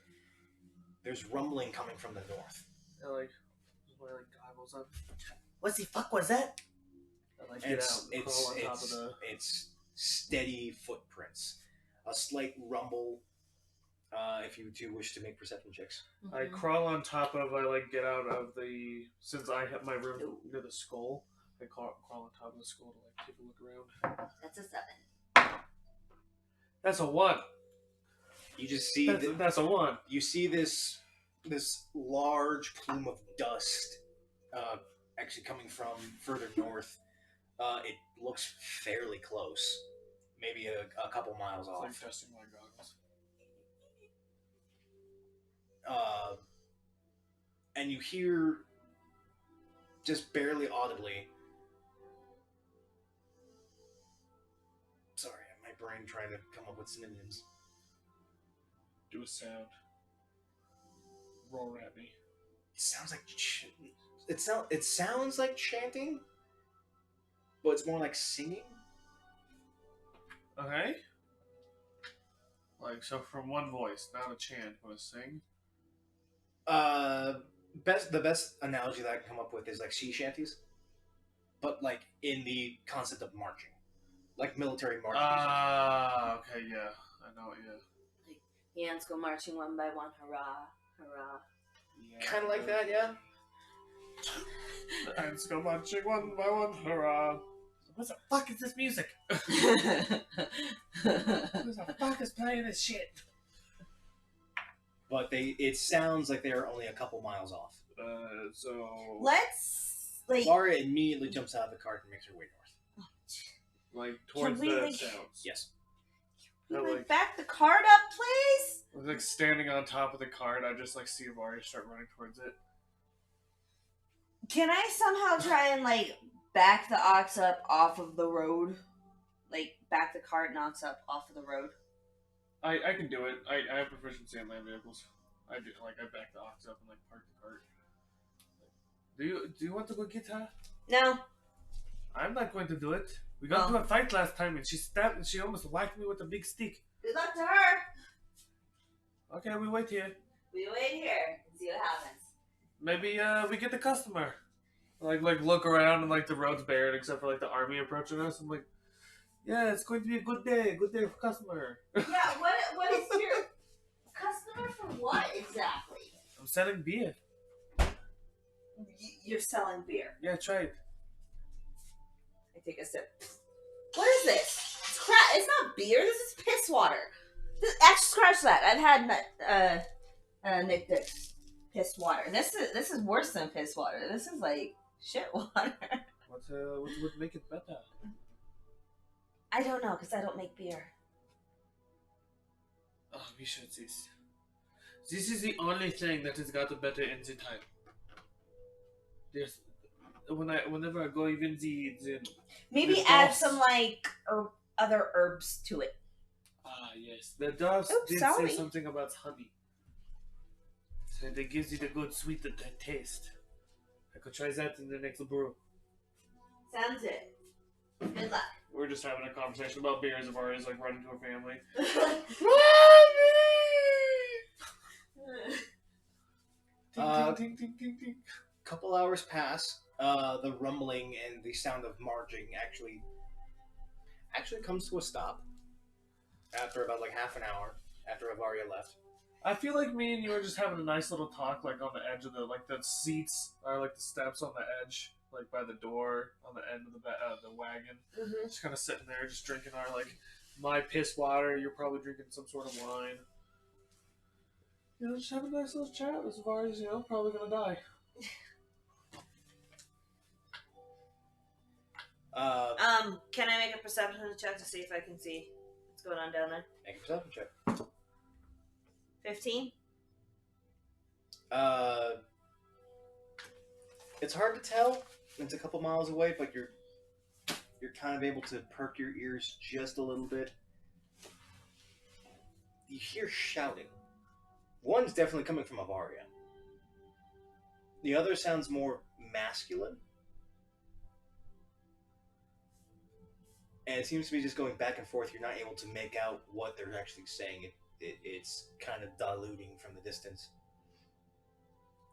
There's rumbling coming from the north. I like goggles on. What the fuck was that? I like get out and crawl on top of the... It's steady footprints. A slight rumble, if you two wish to make perception checks. I crawl on top of, get out of the... Since I have my room near the skull, I crawl on top of the skull to, take a look around. That's a 7. That's a 1. You just see... That's a 1. You see this large plume of dust actually coming from further north. It looks fairly close. Maybe a couple miles off. It's like testing my goggles. And you hear, just barely audibly... Sorry, my brain trying to come up with synonyms. Do a sound. Roar at me. sounds like it sounds like chanting, but it's more like singing. Okay. Like, so from one voice, not a chant, but a sing. The best analogy that I can come up with is like sea shanties, but like in the concept of marching, like military marching. Ah, okay, yeah. I know, yeah. Like, the ants go marching one by one, hurrah, hurrah. Yeah. Kind of like that, yeah. The ants go marching one by one, hurrah. What the fuck is this music? Who the fuck is playing this shit? But it sounds like they're only a couple miles off. So... Let's, like... Laura immediately jumps out of the cart and makes her way north. Like, towards we, the like- sounds. Yes. You I would like- back the cart up, please? I was like standing on top of the cart. I just like see Varya start running towards it. Can I somehow try and, like, back the ox up off of the road? Like, back the cart and ox up off of the road? I can do it. I have proficiency in land vehicles. I do I back the ox up and like park the cart. Do you want to go get her? No. I'm not going to do it. We got into a fight last time and she almost whacked me with a big stick. Good luck to her. Okay, we wait here. We wait here and see what happens. Maybe we get the customer. Like look around and like the road's barren except for like the army approaching us. I'm like, yeah, it's going to be a good day for customer. Yeah, what is your customer for what exactly? I'm selling beer. You're selling beer. Yeah, try it. I take a sip. What is this? It's crap. It's not beer. This is piss water. Actually, scratch that. I've had Nick Dick's piss water. This is worse than piss water. This is like shit water. What would make it better? I don't know because I don't make beer. Oh, we should this. This is the only thing that has gotten better in the time. There's whenever I go even the Maybe the add dogs- some like other herbs to it. yes, the doves Oops, did sorry. say something about honey. So it gives you the good sweet taste. I could try that in the next brew. Sounds it. Good luck. We're just having a conversation about beers of ours, like running to a family. Ting, ting, ting, ting, ting. Couple hours pass. The rumbling and the sound of marching actually comes to a stop after about like half an hour after Avaria left. I feel like me and you are just having a nice little talk, like on the edge of the seats are like the steps on the edge, like by the door on the end of the wagon. Mm-hmm. Just kind of sitting there, just drinking our my piss water. You're probably drinking some sort of wine. Just have a nice little chat as far as probably gonna die. Can I make a perception check to see if I can see what's going on down there? Make a perception check. 15? It's hard to tell. It's a couple miles away, but you're kind of able to perk your ears just a little bit. You hear shouting. One's definitely coming from Avaria. The other sounds more masculine. And it seems to be just going back and forth. You're not able to make out what they're actually saying. It's kind of diluting from the distance.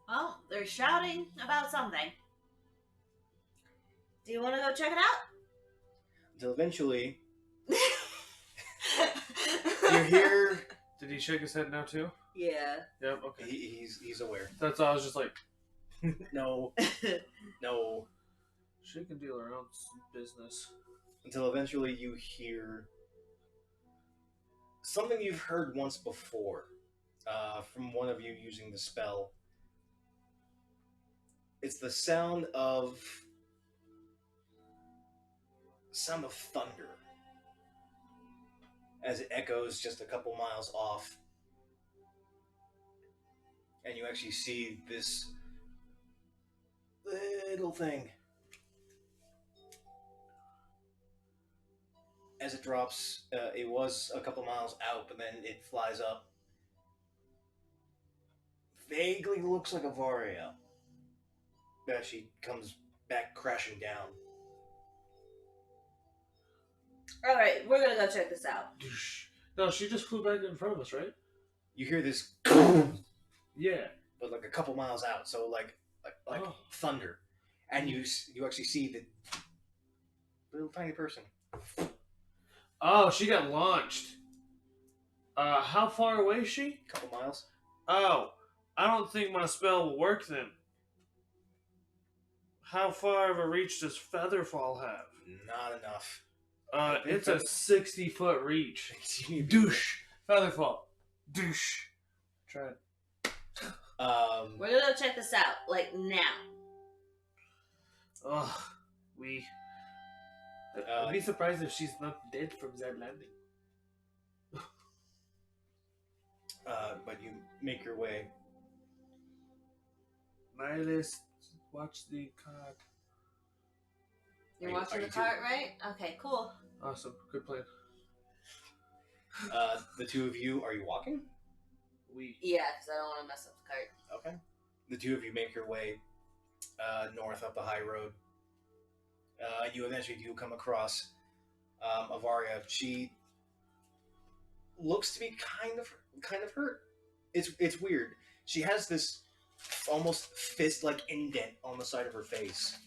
Well, they're shouting about something. Do you want to go check it out? Until eventually, you hear... Did he shake his head now too? Yeah. Yep. Okay. He's aware. That's all. I was just like, No. No. she can deal her own business. Until eventually you hear something you've heard once before from one of you using the spell. It's the sound of thunder as it echoes just a couple miles off. And you actually see this little thing as it drops. It was a couple miles out, but then it flies up vaguely looks like a Varia. As she comes back crashing down. Alright, we're gonna go check this out. No, she just flew back in front of us, right? You hear this, Yeah. but like a couple miles out, so like Oh. thunder, and you actually see the little tiny person. Oh, she got launched. How far away is she? A couple miles. Oh, I don't think my spell will work then. How far of a reach does Featherfall have? Not enough. It's a 60-foot reach. Douche. Featherfall. Douche. Try it. We're gonna go check this out, like now. Ugh. I'd be surprised if she's not dead from that landing. But you make your way. Nihilist, watch the card. You're Are watching you the cart, right? Okay, cool. Awesome. Good plan. The two of you, are you walking? Yeah, because I don't want to mess up the cart. Okay. The two of you make your way north up the high road. You eventually do come across Avaria. She looks to be kind of hurt. It's weird. She has this almost fist-like indent on the side of her face.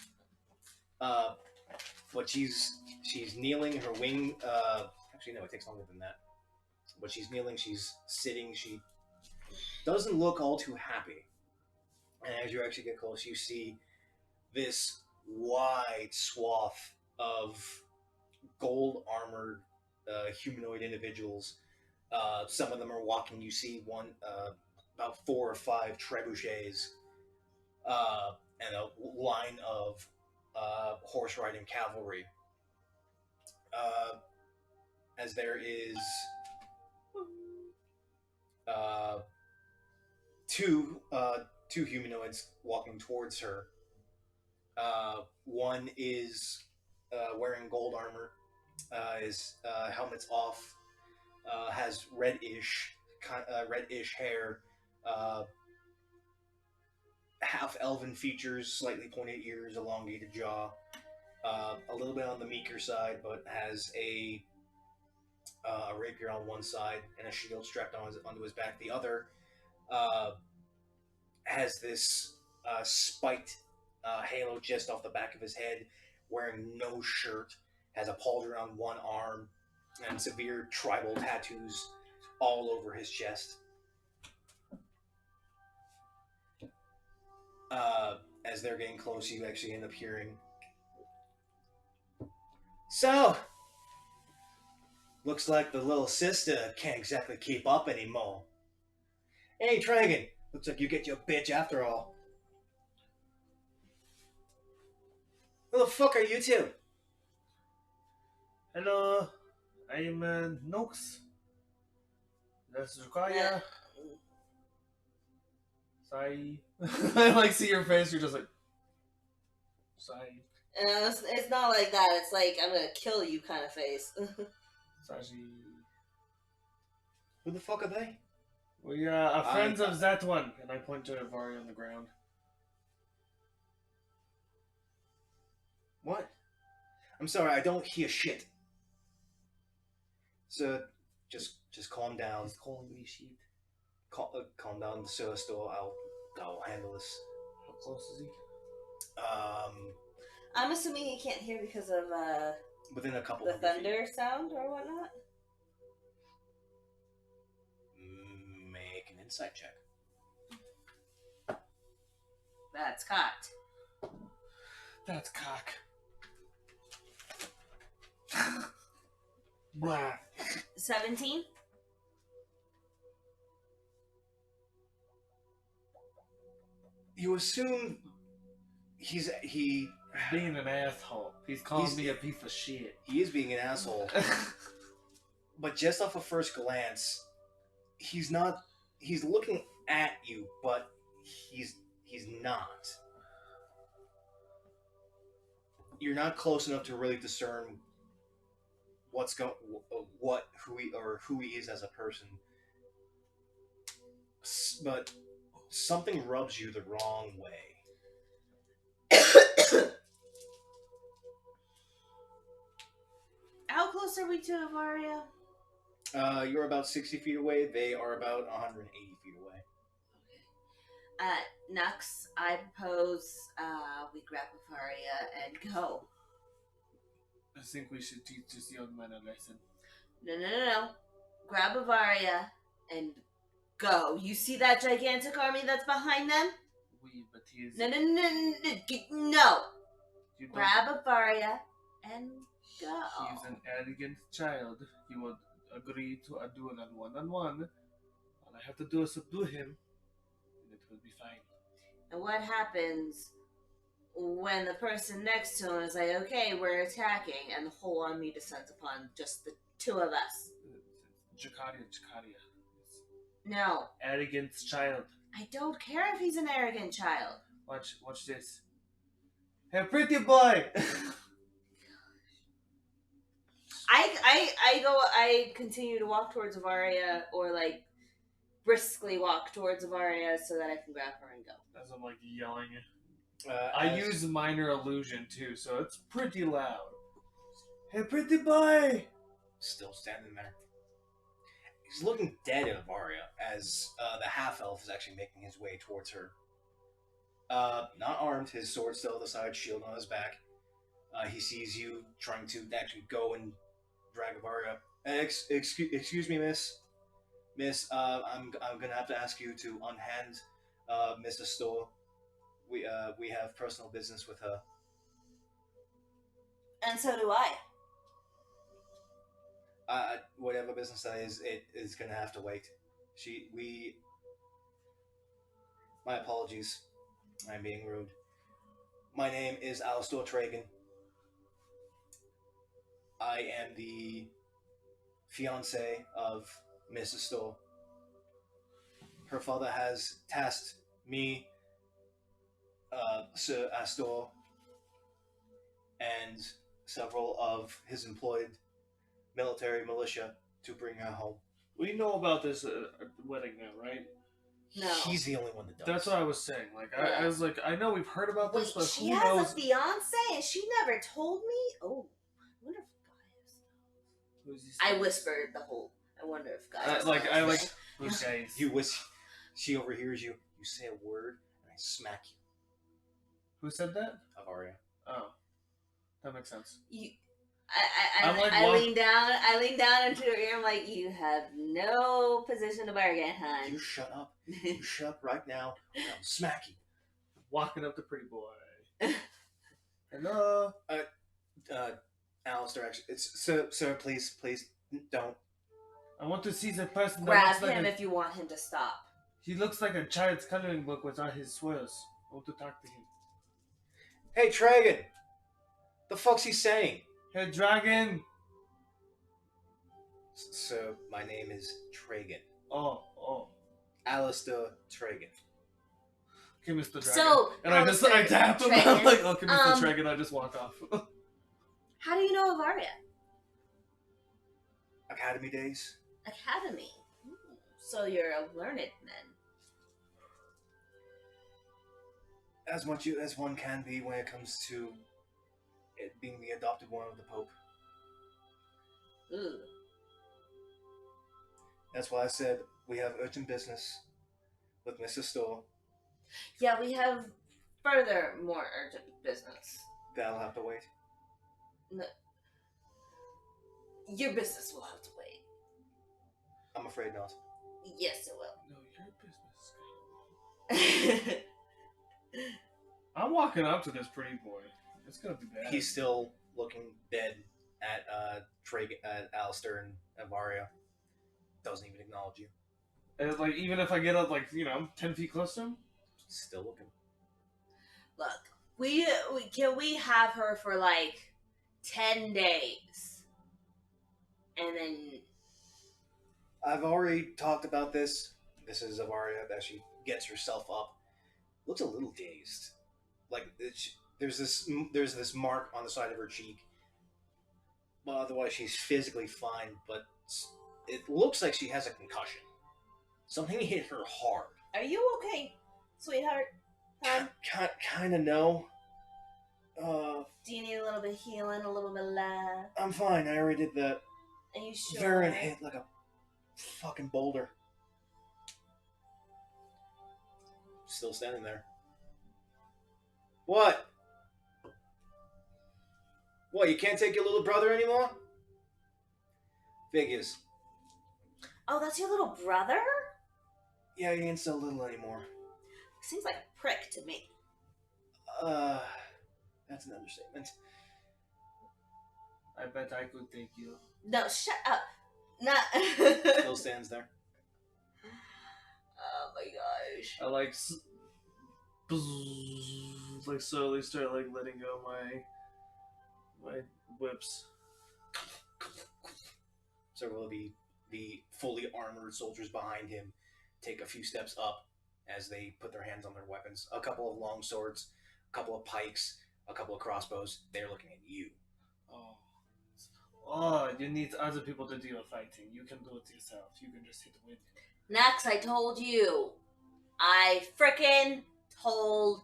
But she's kneeling. Her wing. Actually, no, it takes longer than that. But she's kneeling. She's sitting. She doesn't look all too happy. And as you actually get close, you see this wide swath of gold armored humanoid individuals. Some of them are walking. You see one about 4 or 5 trebuchets and a line of horse riding cavalry. As there is two humanoids walking towards her. One is wearing gold armor, his helmet's off, has reddish hair, half elven features, slightly pointed ears, elongated jaw, a little bit on the meeker side, but has a rapier on one side and a shield strapped onto his back. The other has this spiked halo just off the back of his head, wearing no shirt, has a pauldron on one arm, and severe tribal tattoos all over his chest. As they're getting close, you actually end up hearing, "So, looks like the little sister can't exactly keep up anymore. Hey, Dragon, looks like you get your bitch after all. Who the fuck are you two?" Hello, I'm Nox. That's Rukaya. Sai. I like see your face. You're just like Sai. It's not like that. It's like, I'm gonna kill you kind of face. Saji. Who the fuck are they? We are friends of that one, and I point to Vari on the ground. What? I'm sorry, I don't hear shit. So, just calm down. He's calling me shit. Calm down, Sir Store. I'll handle this. How close is he? I'm assuming he can't hear because of Within a couple the hundred thunder sound or whatnot. feet. Make an insight check. That's cocked. That's cock. Blah. 17? You assume he Being an asshole. He's calling me a piece of shit. He is being an asshole. But just off a first glance, he's not. He's looking at you, but he's not. You're not close enough to really discern who he is as a person. But something rubs you the wrong way. How close are we to Avaria? You're about 60 feet away. They are about 180 feet away. Nux, I propose we grab Avaria and go. I think we should teach this young man a lesson. No. Grab Avaria and go. You see that gigantic army that's behind them? Oui, but he is... No. You don't- Grab Avaria and go. He is an arrogant child. He would agree to a duel on one-on-one. All I have to do is subdue him, and it will be fine. And what happens when the person next to him is like, okay, we're attacking, and the whole army descends upon just the two of us? Jakaria. No. Arrogant child. I don't care if he's an arrogant child. Watch this. Hey, pretty boy! I continue to walk towards Avaria, or like briskly walk towards Avaria so that I can grab her and go. As I'm like yelling. I use minor illusion too, so it's pretty loud. Hey, pretty boy! Still standing there. He's looking dead at Avaria as the half-elf is actually making his way towards her. Not armed, his sword still at the side, shield on his back. He sees you trying to actually go and drag Avaria. Excuse me, miss. Miss, I'm gonna have to ask you to unhand Mr. Stoll. We have personal business with her. And so do I. Whatever business that is, it is gonna have to wait. My apologies. I'm being rude. My name is Alistair Tragan. I am the fiance of Mrs. Stoll. Her father has tasked me, Sir Astor, and several of his employed military militia to bring her home. We know about this wedding now, right? No. He's the only one that does. That's what I was saying. Like, I was like, I know we've heard about this, but she who has knows? a fiance and she never told me? Oh, I wonder if Gaius knows. Who's this? I whispered the whole, I wonder if Gaius knows. Who's Gaius? She overhears you. You say a word, and I smack you. Who said that? Avaria. Oh, that makes sense. I lean down into her ear. I'm like, you have no position to bargain, hon. You shut up. You shut up right now, or I'll smack you. Walking up to pretty boy. Hello. Alistair, actually, sir, please, don't. I want to see the person. Grab him if you want him to stop. He looks like a child's coloring book without his swirls. I want to talk to him. Hey, Tragan! The fuck's he saying? Hey, dragon! So, my name is Tragan. Oh. Alistair Tragan. Okay, Mr. Dragon. So, and I tap him. I'm like, okay, Mr. Dragon. I just walk off. How do you know of Arya? Academy days? Academy. So you're a learned man. As much as one can be when it comes to it being the adopted one of the Pope. Ooh. That's why I said we have urgent business with Mrs. Stoll. Yeah, we have further more urgent business. That'll have to wait. No. Your business will have to wait. I'm afraid not. Yes, it will. No, your business. I'm walking up to this pretty boy. It's gonna be bad. He's still looking dead at Alistair and Avaria. Doesn't even acknowledge you. And like, even if I get up, 10 feet close to him? Still looking. Look, we have her for 10 days, and then I've already talked about this. This is Avaria as she gets herself up. Looks a little dazed. There's this mark on the side of her cheek. But otherwise, she's physically fine. But it looks like she has a concussion. Something hit her hard. Are you okay, sweetheart? Kind of no. Do you need a little bit of healing, a little bit of love? I'm fine. I already did that. Are you sure? Varen hit like a fucking boulder. Still standing there. What? What, you can't take your little brother anymore? Figures. Oh, that's your little brother? Yeah, he ain't so little anymore. Seems like a prick to me. That's an understatement. I bet I could take you. No, shut up. Not. Still stands there. Oh my gosh. I like like slowly start like letting go my whips. Several of the fully armored soldiers behind him take a few steps up as they put their hands on their weapons. A couple of long swords, a couple of pikes, a couple of crossbows. They're looking at you. Oh, you need other people to do your fighting. You can do it yourself. You can just hit the wind. Next, I told you. I frickin' told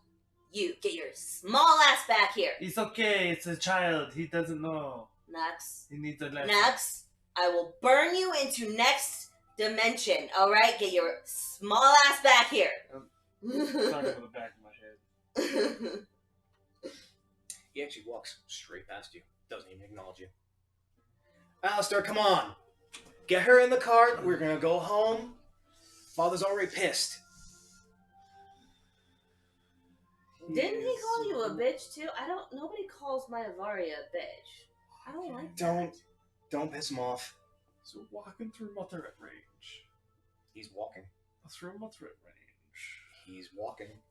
you. Get your small ass back here. It's okay. It's a child. He doesn't know. Next. He needs a lesson. Next, I will burn you into next dimension. Alright? Get your small ass back here. Talking with the back of my head. He actually walks straight past you. Doesn't even acknowledge you. Alistair, come on. Get her in the cart. We're gonna go home. Father's already pissed. Didn't he call you a bitch too? Nobody calls my Avaria a bitch. I don't like that. Don't piss him off. So walking through my threat range. He's walking. Through my threat range. He's walking.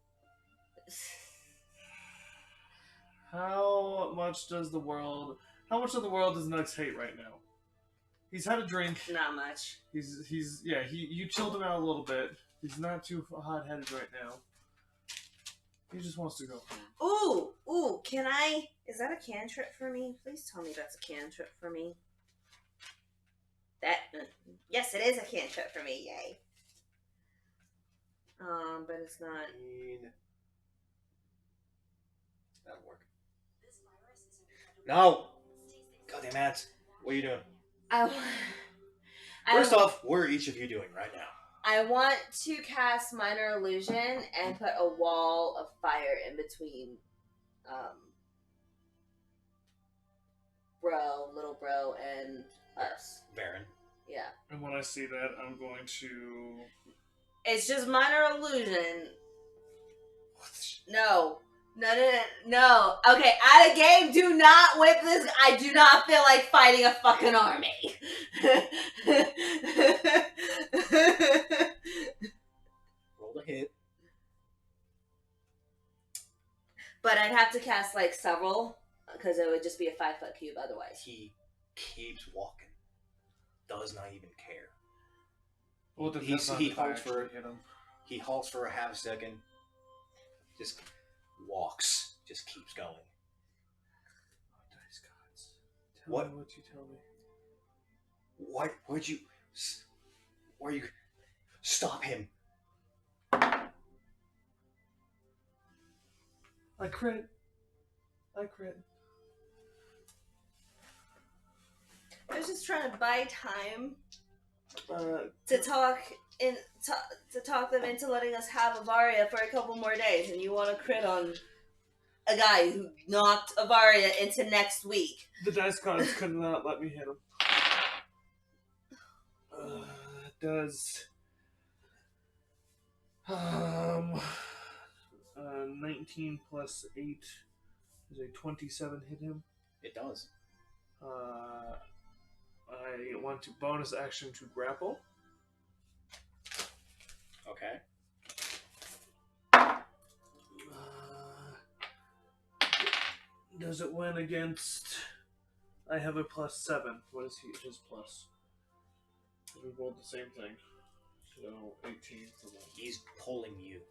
How much of the world does Nux hate right now? He's had a drink. Not much. You chilled him out a little bit. He's not too hot-headed right now. He just wants to go home. Ooh, can I... Is that a cantrip for me? Please tell me that's a cantrip for me. Yes, it is a cantrip for me, yay. But it's not... That'll work. No! Goddamn ads. What are you doing? First off, what are each of you doing right now? I want to cast Minor Illusion and put a wall of fire in between little bro, and us. Baron. Yeah. And when I see that, I'm going to... It's just Minor Illusion. No. Okay, at a game, do not whip this. I do not feel like fighting a fucking army. Roll the hit. But I'd have to cast like several, because it would just be a 5-foot cube otherwise. He keeps walking. Does not even care. Well, then He hit him. He halts for a half second. Just walks. Just keeps going. Oh, dice gods. What? Tell me what you tell me. Where'd you stop him? I crit. I was just trying to buy time Uh, to talk them into letting us have Avaria for a couple more days, and you want to crit on a guy who knocked Avaria into next week. the dice gods could not let me hit him. Does 19 plus 8 is a 27 hit him? It does. I want to bonus action to grapple. Okay. Does it win against... I have a +7. What is his plus? We rolled the same thing. So 18 for that. He's pulling you.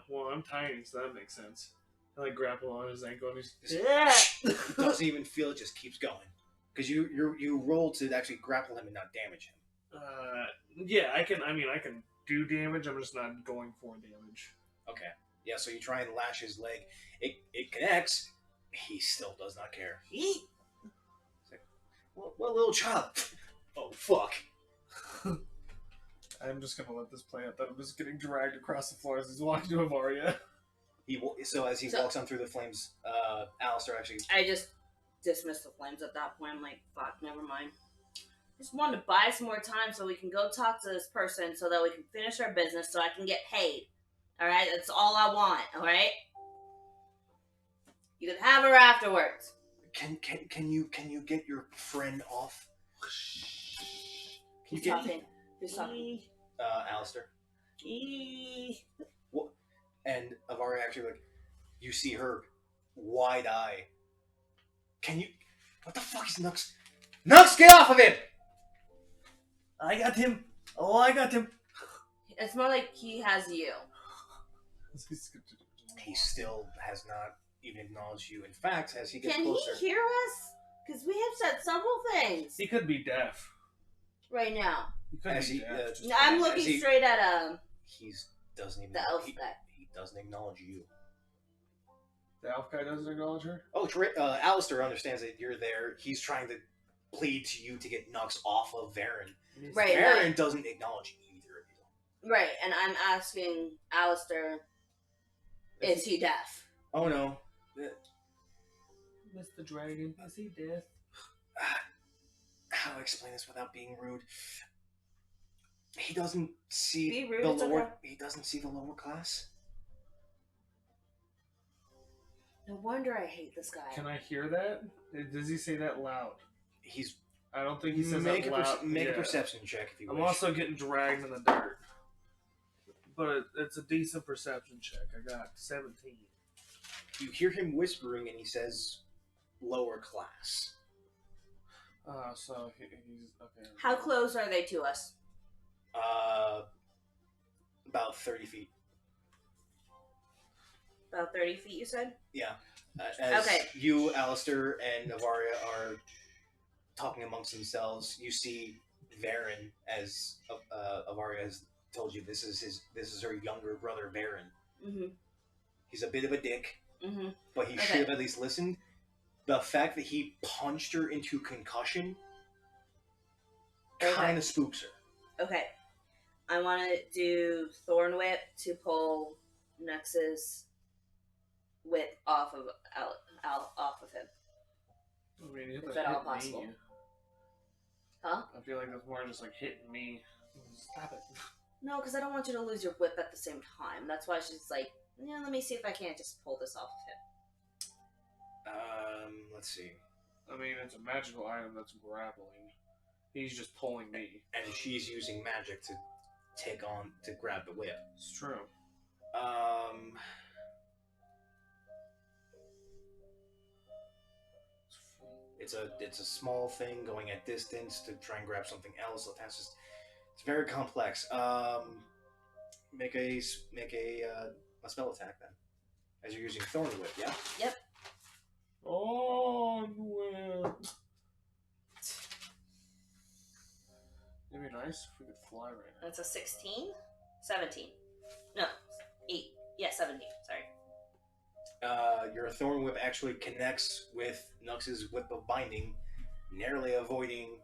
Well, I'm tiny, so that makes sense. I like grapple on his ankle and he's... Doesn't even feel it, just keeps going. Because you roll to actually grapple him and not damage him. Yeah, I can do damage. I'm just not going for damage. Okay. Yeah, so you try and lash his leg. It connects. He still does not care. It's like, what little child? Oh, fuck. I'm just gonna let this play out. That I'm just getting dragged across the floor as he's walking to Avaria. So as he walks on through the flames, Alistair actually... I just dismissed the flames at that point. I'm like, fuck, never mind. Just wanted to buy some more time so we can go talk to this person so that we can finish our business so I can get paid. Alright? That's all I want, alright? You can have her afterwards. Can you get your friend off? Who's talking? Who's talking? Alistair. What? And Avaria actually, like, you see her wide eye. Can you... What the fuck is Nux? Nux, get off of him! I got him. Oh, I got him. It's more like he has you. He still has not even acknowledged you. In fact, as he gets Can closer... he hear us? Because we have said several things He could be deaf. right now. He could As be he, deaf. I'm looking straight at He doesn't even... the elf he, guy. he doesn't acknowledge you. The elf guy doesn't acknowledge her? Oh, Alistair understands that you're there. He's trying to plead to you to get Nux off of Varen. Right. Varen doesn't acknowledge either of you. Right, and I'm asking Alistair, is he deaf? Oh no. Mr. Dragon, is he deaf? How do I explain this without being rude? He doesn't see Be rude, the it's lower. okay. He doesn't see the lower class. No wonder I hate this guy. Can I hear that? Does he say that loud? He's I don't think he says make that a loud. make a Yeah. perception check if you wish. I'm also getting dragged in the dirt. But it's a decent perception check. I got 17. You hear him whispering, and he says, "Lower class." So he's okay. How close are they to us? About 30 feet. About 30 feet, you said? Yeah. As Okay. you, Alistair, and Navaria are talking amongst themselves, you see Varen, as Avaria has told you, this is her younger brother, Varen. Mm-hmm. He's a bit of a dick, Mm-hmm. but he should have at least listened. The fact that he punched her into concussion kind of spooks her. Okay. I want to do Thorn Whip to pull Nux's whip off of him. I mean, Is that all possible? Me. Huh? I feel like that's more just like hitting me. Stop it. No, because I don't want you to lose your whip at the same time. That's why she's like, yeah, let me see if I can't just pull this off of him. Let's see. I mean, it's a magical item that's grappling. He's just pulling me. And she's using magic to grab the whip. It's true. It's a small thing going at distance to try and grab something else. It's very complex. Make a spell attack then, as you're using Thorn Whip. Yeah. Yep. Oh, well. It'd be nice if we could fly right now. That's a 16? 17. No, 8. Yeah, 17. Sorry. Your Thorn Whip actually connects with Nux's Whip of Binding, narrowly avoiding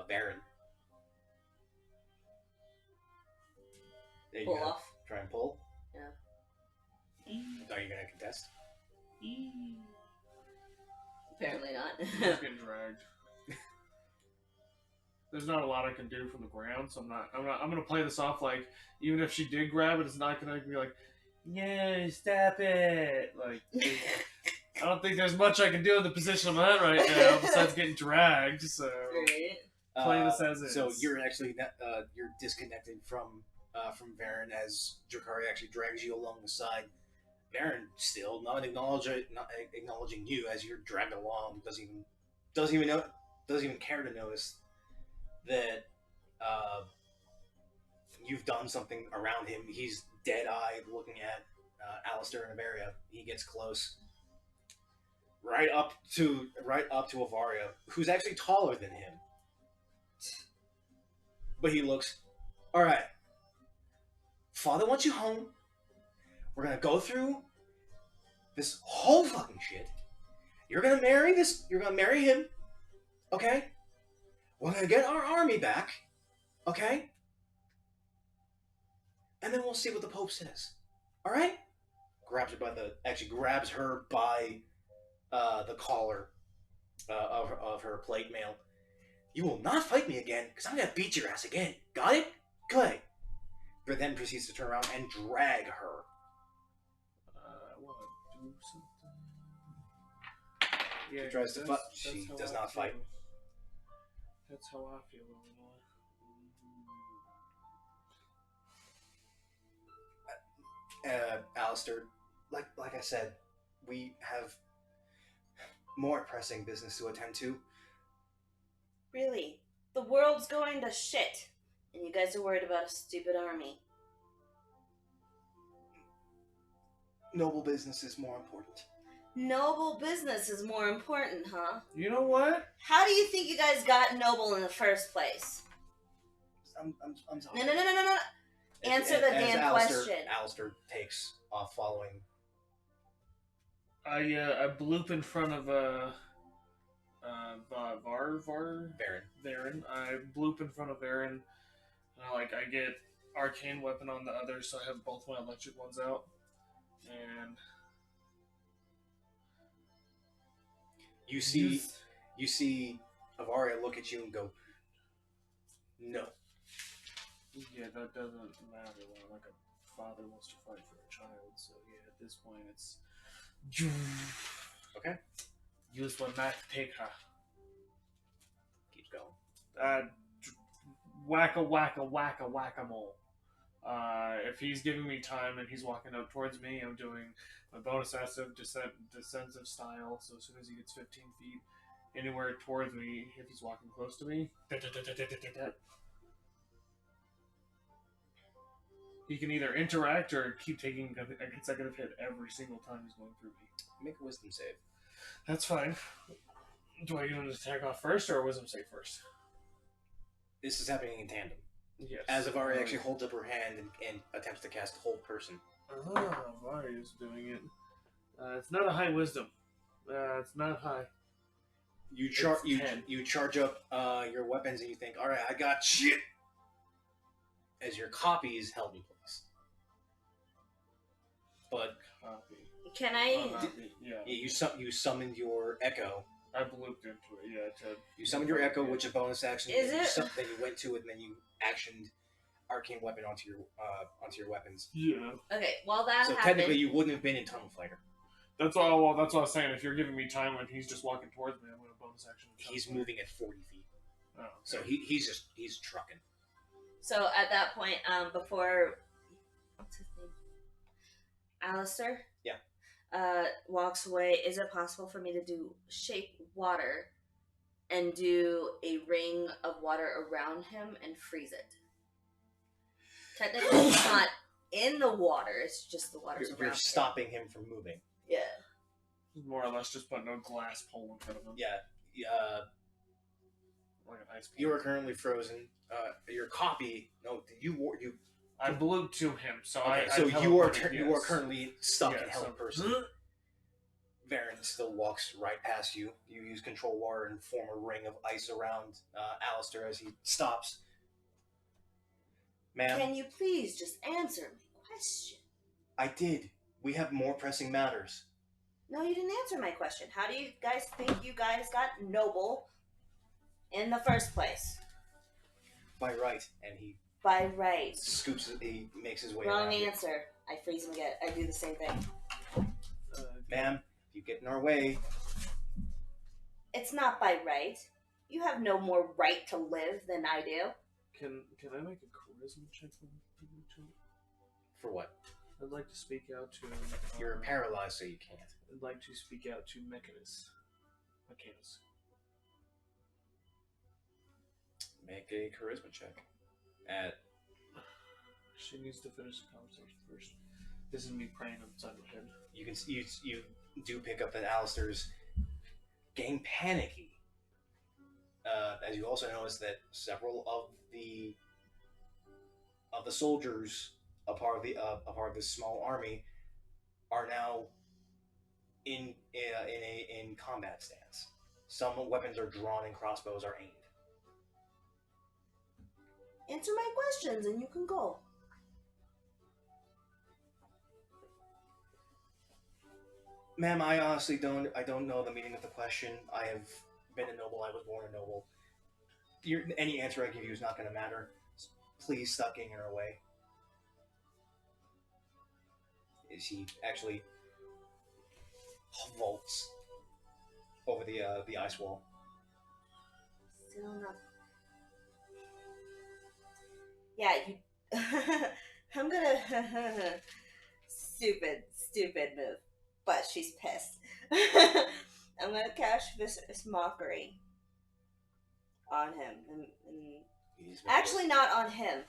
Baron. There you Pull go. off. Try and pull. Yeah. Are you gonna contest? Apparently not. I'm just getting dragged. There's not a lot I can do from the ground, so I'm gonna play this off like, even if she did grab it, it's not gonna be like, yeah, stop it. Like, I don't think there's much I can do in the position I'm at right now besides getting dragged. So play this as is. So you're actually you're disconnected from Varen as Drakari actually drags you along the side. Varen still not acknowledging you as you're dragged along. Doesn't even care to notice that you've done something around him. He's dead-eyed looking at Alistair and Avaria. He gets close, right up to Avaria, who's actually taller than him. But he looks, all right. Father wants you home. We're gonna go through this whole fucking shit. You're gonna marry this. You're gonna marry him. Okay. We're gonna get our army back. Okay. And then we'll see what the Pope says. All right. Grabs her by the collar of her plate mail. You will not fight me again, because I'm gonna beat your ass again. Got it? Good. But then proceeds to turn around and drag her. I want to do something. She tries to fight. She does not fight. That's how I feel, Illinois. Alistair, like I said, we have more pressing business to attend to. Really? The world's going to shit, and you guys are worried about a stupid army. Noble business is more important. Noble business is more important, huh? You know what? How do you think you guys got noble in the first place? I'm sorry. No. Answer the damn question. Alistair takes off following. I bloop in front of Varen. I bloop in front of Varen, and I get arcane weapon on the other, so I have both my electric ones out, and you see Avaria look at you and go, no. Yeah, that doesn't matter when a father wants to fight for a child. So yeah, at this point it's okay. Use my knife to take her. Keeps going. Whack-a-mole. If he's giving me time and he's walking up towards me, I'm doing my bonus active descensive style. So as soon as he gets 15 feet anywhere towards me, if he's walking close to me, he can either interact or keep taking a consecutive hit every single time he's going through me. Make a wisdom save. That's fine. Do I get him to attack off first or a wisdom save first? This is happening in tandem. Yes. As Avaria actually holds up her hand and attempts to cast Hold Person. Avaria is doing it. It's not a high wisdom. It's not high. You charge up your weapons and you think, all right, I got shit. As your copy is held in place. But Copy. Can I? Yeah. You summoned your echo. I blooped into it. Yeah. You summoned your echo, which is a bonus action. Is it? Then you went to it, and then you actioned arcane weapon onto your weapons. Yeah. Okay. While that So happened, technically, you wouldn't have been in Tunnel Fighter. That's all. Well, that's what I was saying. If you're giving me time when he's just walking towards me, I'm going to bonus action. He's moving at 40 feet. Oh. Okay. So he's trucking. so at that point, before what's his name, Alistair, walks away. Is it possible for me to do shape water and do a ring of water around him and freeze it? Technically, it's not in the water. It's just the water's around You're him. stopping him from moving. Yeah. More or less just putting a glass pole in front of him. Yeah. Like an ice pole. You are currently frozen. Your copy. No, you. I blew to him, so Okay, I so you are teleported, currently stuck in Yeah, held so- person. Varen still walks right past you. You use control water and form a ring of ice around Alistair as he stops. Ma'am, Can you please just answer my question? I did. We have more pressing matters. No, you didn't answer my question. How do you guys think you guys got noble in the first place? By right, and he By right. he makes his way Wrong around you. answer. I freeze him again. I do the same thing. Ma'am, if you get in our way, It's not by right. You have no more right to live than I do. Can I make a charisma check on him? for what? I'd like to speak out to. You're paralyzed, so you can't. I'd like to speak out to Mechanus. Make a charisma check. At She needs to finish the conversation first. This is me praying inside my head. you do pick up that Alistair's getting panicky. As you also notice that several of the of the soldiers, a part of this small army, are now in combat stance. Some weapons are drawn and crossbows are aimed. Answer my questions and you can go. Ma'am, I honestly don't know the meaning of the question. I have been a noble. I was born a noble. Any answer I give you is not going to matter. Please stop getting in our way. Is he actually vaults over the ice wall? Still not. Yeah, you. I'm gonna. Stupid move. But she's pissed. I'm gonna cast this mockery on him. And actually, not on him.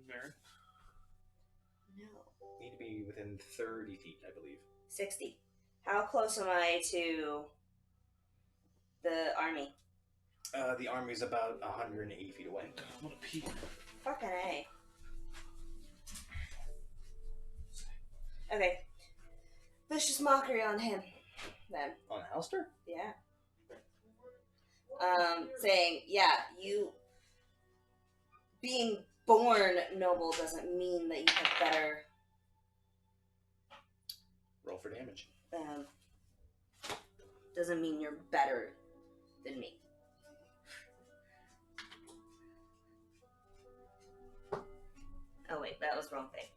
There. No. Need to be within 30 feet, I believe. 60. How close am I to the army? The army's about 180 feet away. I'm gonna pee. Fucking A. Okay. Vicious mockery on him, then. On Halster? Yeah. Saying, yeah, you being born noble doesn't mean that you have better. Roll for damage. Doesn't mean you're better than me. Oh wait, that was the wrong thing.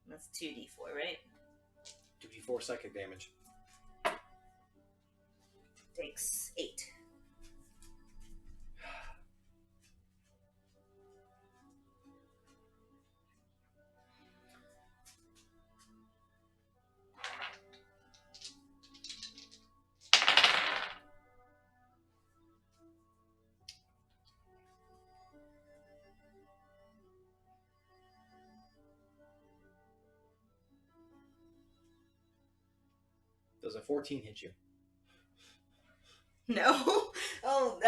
That's 2d4, right? 2d4 psychic damage. Takes 8. Does a 14 hit you? No. Oh,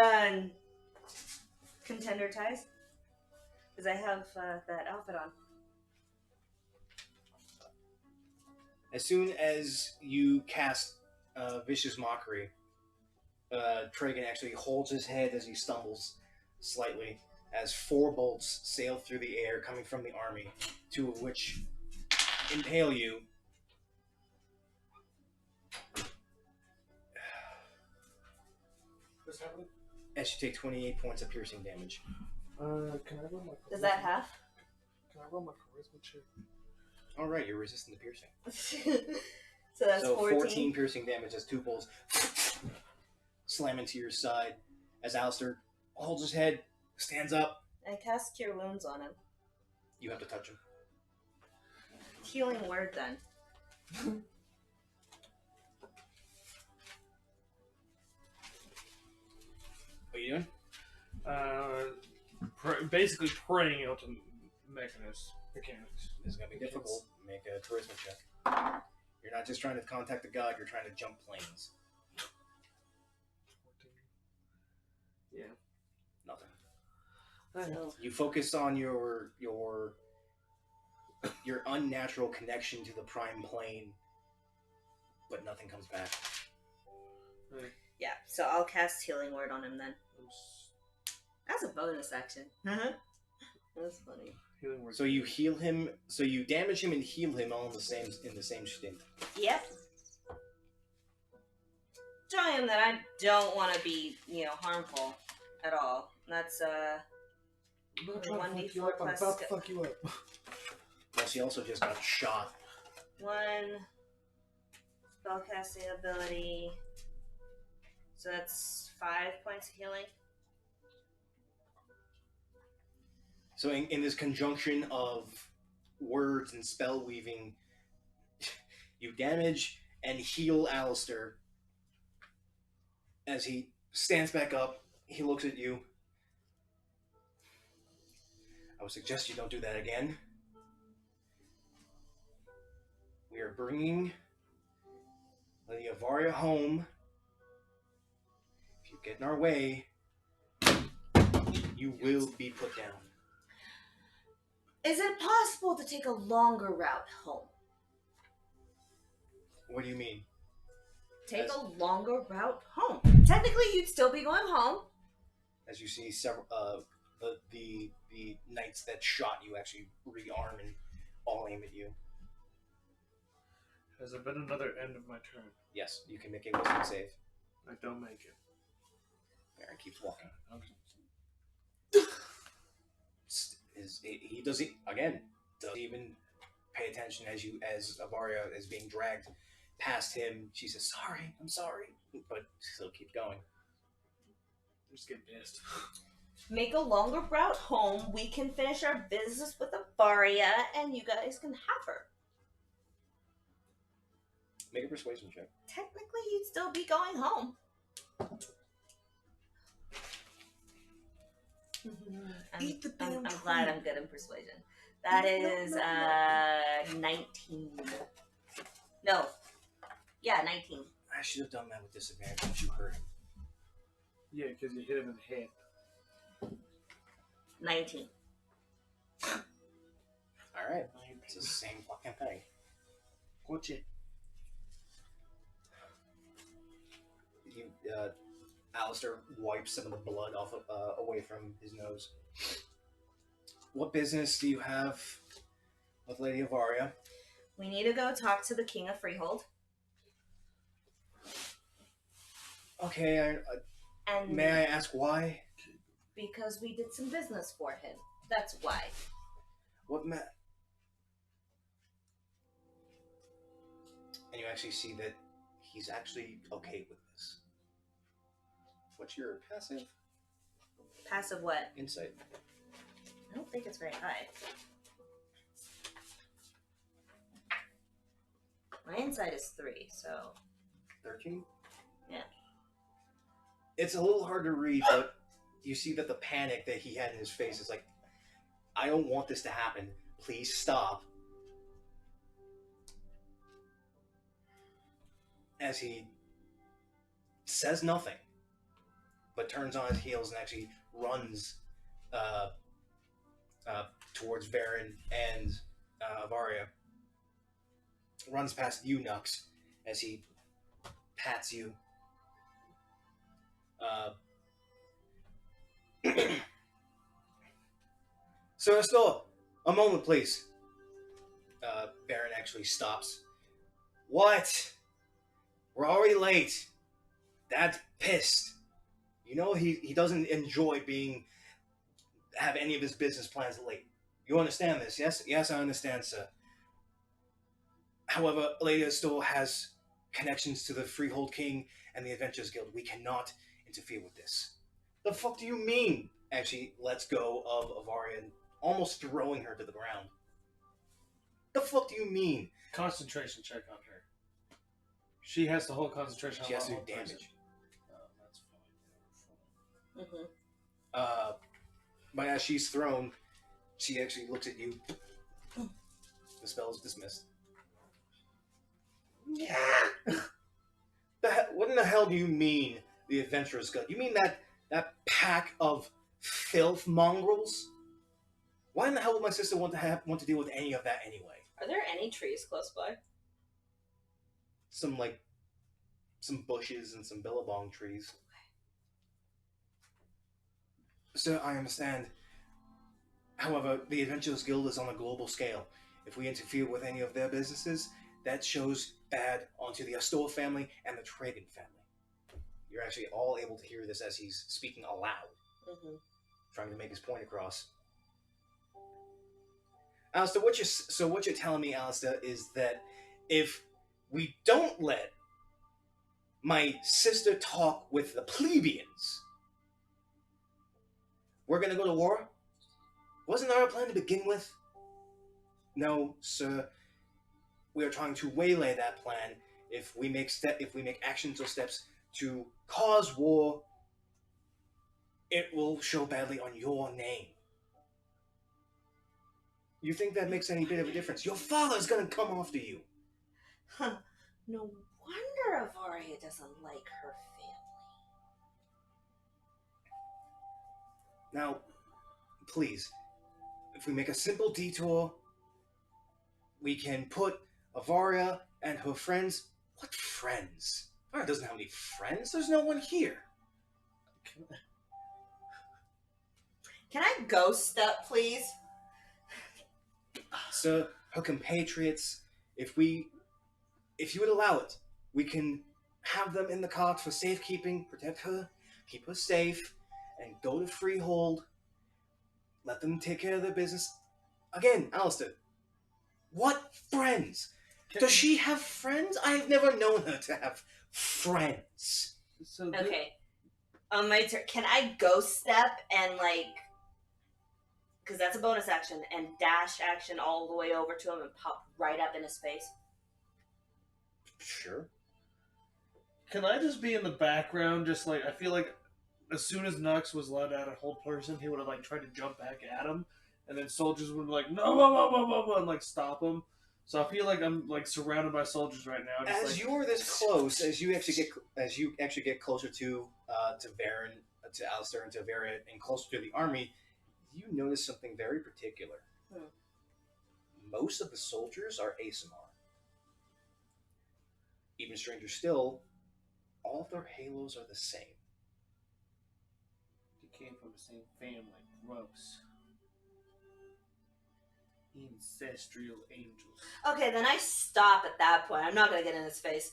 contender ties. Because I have that outfit on. As soon as you cast Vicious Mockery, Tragan actually holds his head as he stumbles slightly, as 4 bolts sail through the air coming from the army, 2 of which impale you. What's happening? As you take 28 points of piercing damage. Can I roll my? Does that half? Can I roll my charisma check? All right, you're resistant to piercing. So that's So 14. piercing damage as 2 bolts slam into your side. As Alistair holds his head, stands up. I cast Cure Wounds on him. You have to touch him. Healing word then. What are you doing? Basically praying out the mechanics. This is going to be difficult. Make a charisma check. You're not just trying to contact the god, you're trying to jump planes. 14. Yeah. Nothing. So, You focus on your unnatural connection to the prime plane, but nothing comes back. yeah, so I'll cast Healing Word on him then. That's a bonus action. That's funny. Healing word. So you heal him. So you damage him and heal him all in the same stint. Yep. Showing him that I don't want to be, harmful at all. That's I'm not trying to fuck you up. I'm plus about to fuck you up. Plus, he also just got shot. 1 spellcasting ability. So that's 5 points of healing. So in this conjunction of words and spell weaving, you damage and heal Alistair. As he stands back up, he looks at you. I would suggest you don't do that again. We are bringing Lady Avaria home. If you get in our way, You will be put down. Is it possible to take a longer route home? What do you mean? Take a longer route home. Technically, you'd still be going home. As you see, several the knights that shot you actually rearm and all aim at you. Has there been another end of my turn? Yes, you can make a wisdom save. I don't make it. Baron keeps walking. Okay. He doesn't even pay attention as Avaria is being dragged past him. She says, "Sorry, I'm sorry," but still keeps going. I'm just getting pissed. Make a longer route home. We can finish our business with Avaria, and you guys can have her. Make a persuasion check. Technically, you'd still be going home. Eat the damn I'm glad I'm good in persuasion. That is 19. No. Yeah, 19. I should have done that with disadvantage once you hurt him. Yeah, because you hit him in the head. 19. Alright. It's the same fucking thing. Gotcha. Alistair wipes some of the blood off away from his nose. What business do you have with Lady Avaria? We need to go talk to the King of Freehold. Okay, And may I ask why? because we did some business for him. That's why. And you actually see that he's actually okay with this. What's your passive? Passive what? Insight. I don't think it's very high. My insight is 3, so 13? Yeah. It's a little hard to read, but you see that the panic that he had in his face is like, I don't want this to happen. Please stop. As he says nothing, but turns on his heels and actually runs towards Varen and Avaria. Runs past you, Nux, as he pats you. Sir Estor, a moment, please. Baron actually stops. What? We're already late. Dad's pissed. You know he doesn't enjoy have any of his business plans late. You understand this, yes? Yes, I understand, sir. However, Lady Estor has connections to the Freehold King and the Adventurers Guild. We cannot interfere with this. The fuck do you mean? Actually lets go of Avaria, almost throwing her to the ground. The fuck do you mean? Concentration check on her. She has to hold concentration on She has to one do person. damage. Oh, that's fine. Mm-hmm. But as she's thrown, she actually looks at you. The spell is dismissed. What in the hell do you mean, the Adventurers Guild? You mean that pack of filth mongrels? Why in the hell would my sister want to deal with any of that anyway? Are there any trees close by? Some bushes and some billabong trees. Sir, I understand. However, the Adventurers Guild is on a global scale. If we interfere with any of their businesses, that shows bad onto the Astor family and the Tragan family. You're actually all able to hear this as he's speaking aloud, trying to make his point across. Alistair, what you're telling me, Alistair, is that if we don't let my sister talk with the plebeians, we're gonna go to war? Wasn't our plan to begin with? No, sir. We are trying to waylay that plan. If we make actions or steps to cause war, it will show badly on your name. You think that makes any bit of a difference? Your father's gonna come after you. Huh. No wonder Avaria doesn't like her family. Now, please, if we make a simple detour, we can put Avaria and her friends. What friends? Avaria doesn't have any friends. There's no one here. Can I ghost step, please? So her compatriots, if you would allow it, we can have them in the cart for safekeeping, protect her, keep her safe, and go to Freehold. Let them take care of their business. Again, Alistair, what friends? Does she have friends? I have never known her to have friends. So Okay. On my turn, can I ghost step and because that's a bonus action, and dash action all the way over to him and pop right up in his face? Sure. Can I just be in the background? Just I feel like as soon as Nux was let out a whole person, he would have tried to jump back at him, and then soldiers would be like, no, blah, blah, blah, blah, and stop him. So I feel like I'm surrounded by soldiers right now. Just, As you're this close, as you actually get closer to Varen, to Alistair, and to Varia, and closer to the army, you notice something very particular. Most of the soldiers are ASMR. Even stranger still, all of their halos are the same. They came from the same family. Gross. Ancestral angels. Okay, then I stop at that point. I'm not gonna get in his face.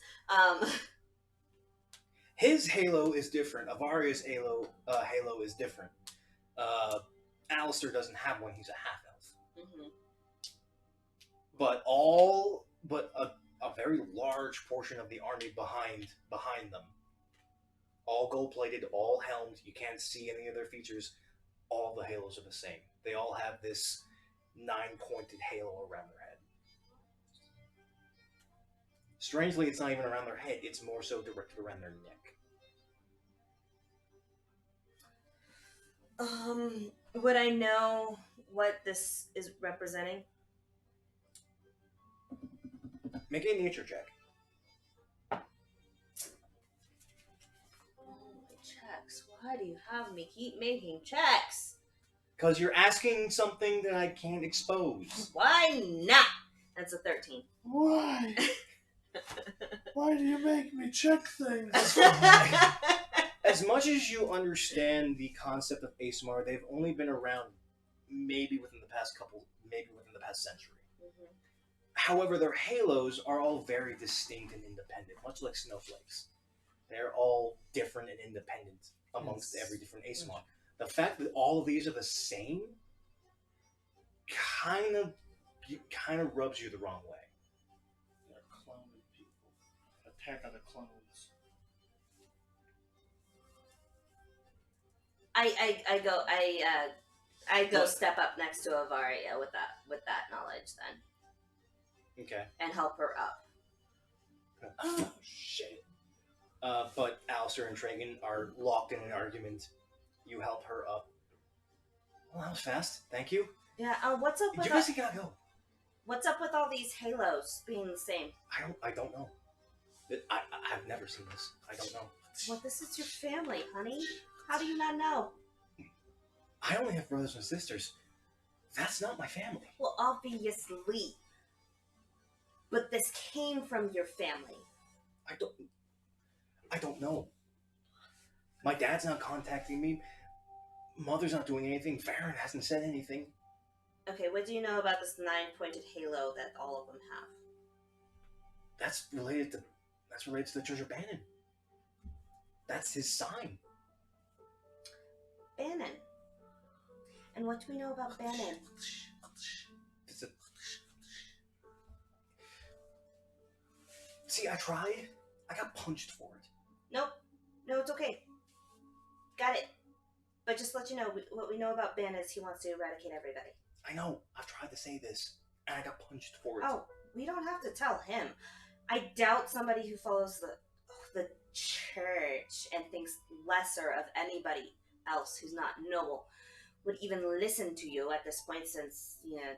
His halo is different. Avaria's halo is different. Alistair doesn't have one. He's a half elf. Mm-hmm. But a very large portion of the army behind them, all gold plated, all helmed. You can't see any of their features. All the halos are the same. They all have this 9-pointed halo around their head. Strangely, it's not even around their head. It's more so directed around their neck. Would I know what this is representing? Make a nature check. Checks. Why do you have me keep making checks? Because you're asking something that I can't expose. Why not? That's a 13. Why? Why do you make me check things? As much as you understand the concept of ASMR, they've only been around maybe within the past century. Mm-hmm. However, their halos are all very distinct and independent, much like snowflakes. They're all different and independent amongst every different ASMR. The fact that all of these are the same kind of rubs you the wrong way. They're cloning people. Attack of the Clones. I go step up next to Avaria with that knowledge then. Okay. And help her up. Oh shit. But Alistair and Tragan are locked in an argument. You help her up. Well, that was fast. Thank you. Yeah. What's up with You basically gotta go. What's up with all these halos being the same? I don't know. I've never seen this. I don't know. Well, this is your family, honey. How do you not know? I only have brothers and sisters. That's not my family. Well, obviously. But this came from your family. I don't know. My dad's not contacting me. Mother's not doing anything. Varen hasn't said anything. Okay, what do you know about this 9-pointed halo that all of them have? That's related to the Church of Bannon. That's his sign. Bannon. And what do we know about Bannon? See, I tried. I got punched for it. Nope. No, it's okay. Got it. But just to let you know, what we know about Bannon is he wants to eradicate everybody. I know. I've tried to say this, and I got punched for it. Oh, we don't have to tell him. I doubt somebody who follows the church and thinks lesser of anybody else who's not noble would even listen to you at this point, since your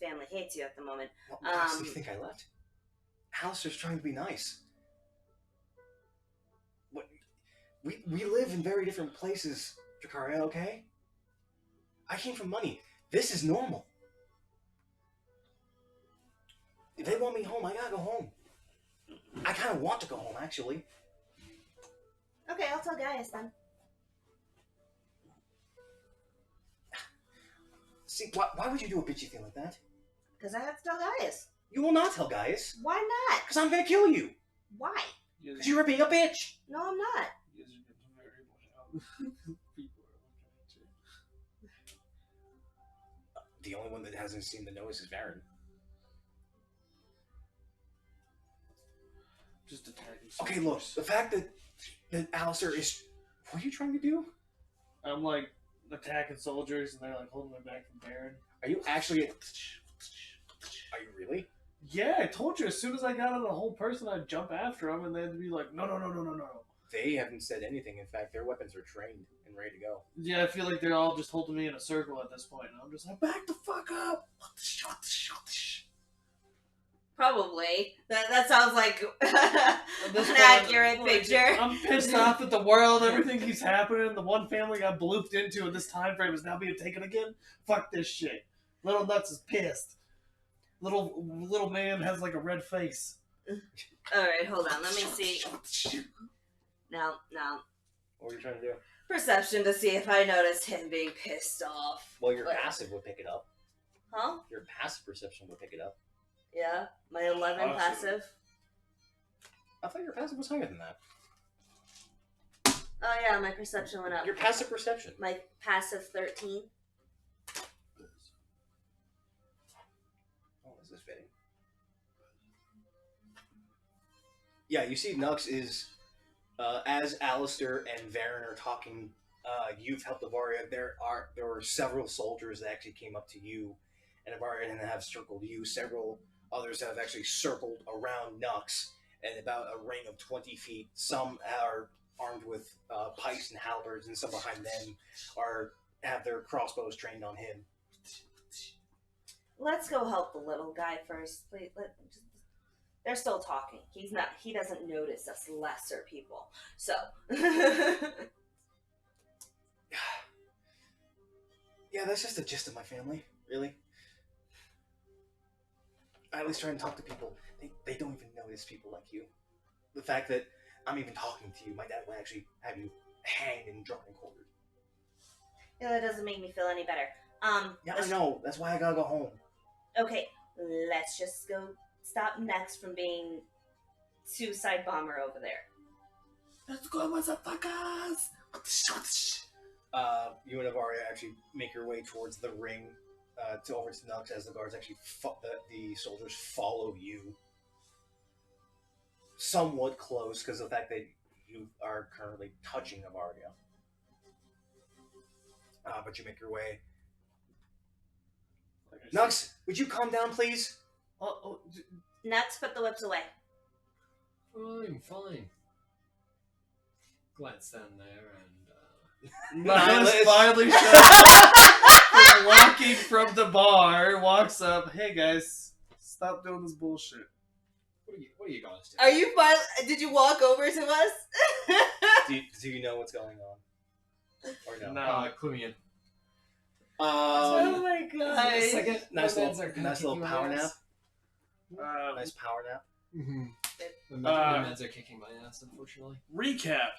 family hates you at the moment. What do you think I left? Alistair's trying to be nice. What? We live in very different places, Dracaria, okay? I came from money. This is normal. If they want me home, I gotta go home. I kind of want to go home, actually. Okay, I'll tell Gaius then. See, why would you do a bitchy thing like that? Because I have to tell Gaius. You will not tell Gaius. Why not? Because I'm gonna kill you. Why? Because you were being a bitch. No, I'm not. You guys are getting very loud. People are looking at you. The only one that hasn't seen the notice is Varen. Just attacking. Okay, look, the fact that Alistair is... What are you trying to do? I'm like attacking soldiers and they're like holding me back from Baron. Are you actually... Are you really? Yeah, I told you. As soon as I got on the whole person, I'd jump after them and they'd be like, no. They haven't said anything. In fact, their weapons are trained and ready to go. Yeah, I feel like they're all just holding me in a circle at this point. And I'm just like, back the fuck up. Probably. That sounds like This an one, accurate like, picture. I'm pissed off at the world. Everything keeps happening. The one family got blooped into in this time frame is now being taken again. Fuck this shit. Little Nuts is pissed. Little man has like a red face. Alright, hold on. Let me see. Now. What are you trying to do? Perception to see if I noticed him being pissed off. Well, your But- passive would pick it up. Huh? Your passive perception would pick it up. Yeah. My 11 Awesome. passive. I thought your passive was higher than that. Oh yeah, my perception went up. Your passive perception. My passive 13. Oh, this is fitting. Yeah, you see Nux is, as Alistair and Varen are talking, you've helped Avaria. There were several soldiers that actually came up to you, and Avaria and have circled you. Several others have actually circled around Nux, and about a ring of 20 feet. Some are armed with pikes and halberds, and some behind them have their crossbows trained on him. Let's go help the little guy first. Please, they're still talking. He doesn't notice us lesser people. So. Yeah, that's just the gist of my family, really. I always try and talk to people. They don't even notice people like you. The fact that I'm even talking to you, my dad would actually have you hanged and drawn and quartered. Yeah, that doesn't make me feel any better. Yeah, I know. That's why I gotta go home. Okay, let's just go stop Nex from being suicide bomber over there. Let's go, motherfuckers! You and Avaria actually make your way towards the ring, over to Nux as the guards actually, the soldiers follow you. Somewhat close, because of the fact that you are currently touching Avaria. But you make your way. Nux, would you calm down, please? Nex, put the whips away. Fine. Glad stand there and. Nihilus Nihilus. finally shows up, walking from the bar, walks up. Hey guys, stop doing this bullshit. What are you guys doing? Are you fine? Did you walk over to us? Do you know what's going on? Or no? No. Clue me in. Oh my god. Second, Nice my little, meds are kinda nice little kicking my power nap. ass. Nice power nap. Mm-hmm. The Uh, meds are kicking my ass, unfortunately. Recap.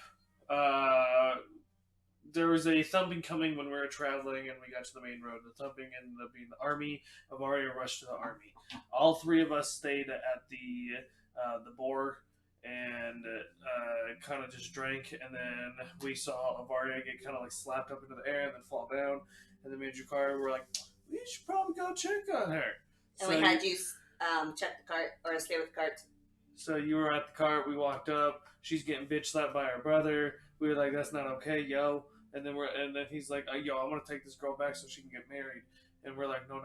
There was a thumping coming when we were traveling and we got to the main road. The thumping ended up being the army. Avaria rushed to the army. All three of us stayed at the boar and kind of just drank. And then we saw Avaria get kind of like slapped up into the air and then fall down. And then me and Jakar were like, we should probably go check on her. And we had you check the cart or stay with the cart. So you were at the cart, we walked up, she's getting bitch slapped by her brother. We were like, that's not okay, yo. And then he's like, yo, I want to take this girl back so she can get married. And we're like, no.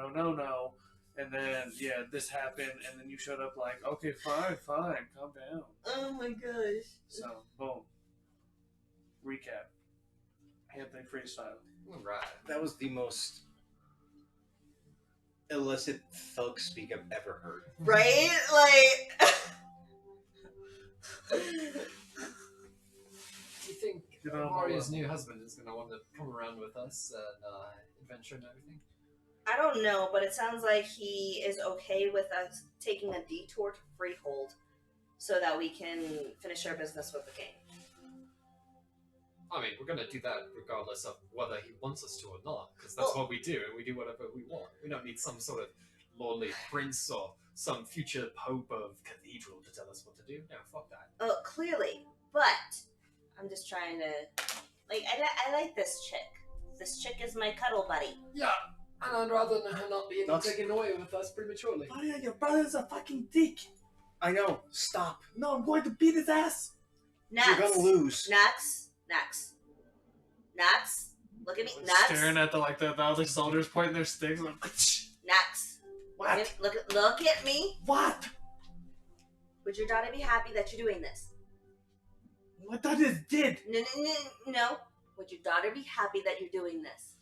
And then, yeah, this happened, and then you showed up like, okay, fine, calm down. Oh my gosh. So, boom. Recap. Anthony freestyle. Alright. That was the most illicit thug speak I've ever heard. Right? Like. Do you think Get on my Maria's level. new husband is going to want to come around with us and adventure and everything. I don't know, but it sounds like he is okay with us taking a detour to Freehold so that we can finish our business with the king. I mean, we're going to do that regardless of whether he wants us to or not, because that's what we do, and we do whatever we want. We don't need some sort of lordly prince or some future pope of cathedral to tell us what to do. No, fuck that. Oh, clearly. But I'm just trying to... Like, I like this chick. This chick is my cuddle buddy. Yeah, and I'd rather her not be That's- taken away with us prematurely. Maria, your brother's a fucking dick. I know. Stop. No, I'm going to beat his ass. Nux. You're gonna lose. Nux. Look at me. Staring at the other soldiers pointing their sticks. Like, Nux. What? Look at me. What? Would your daughter be happy that you're doing this? My daughter is dead. No. Would your daughter be happy that you're doing this?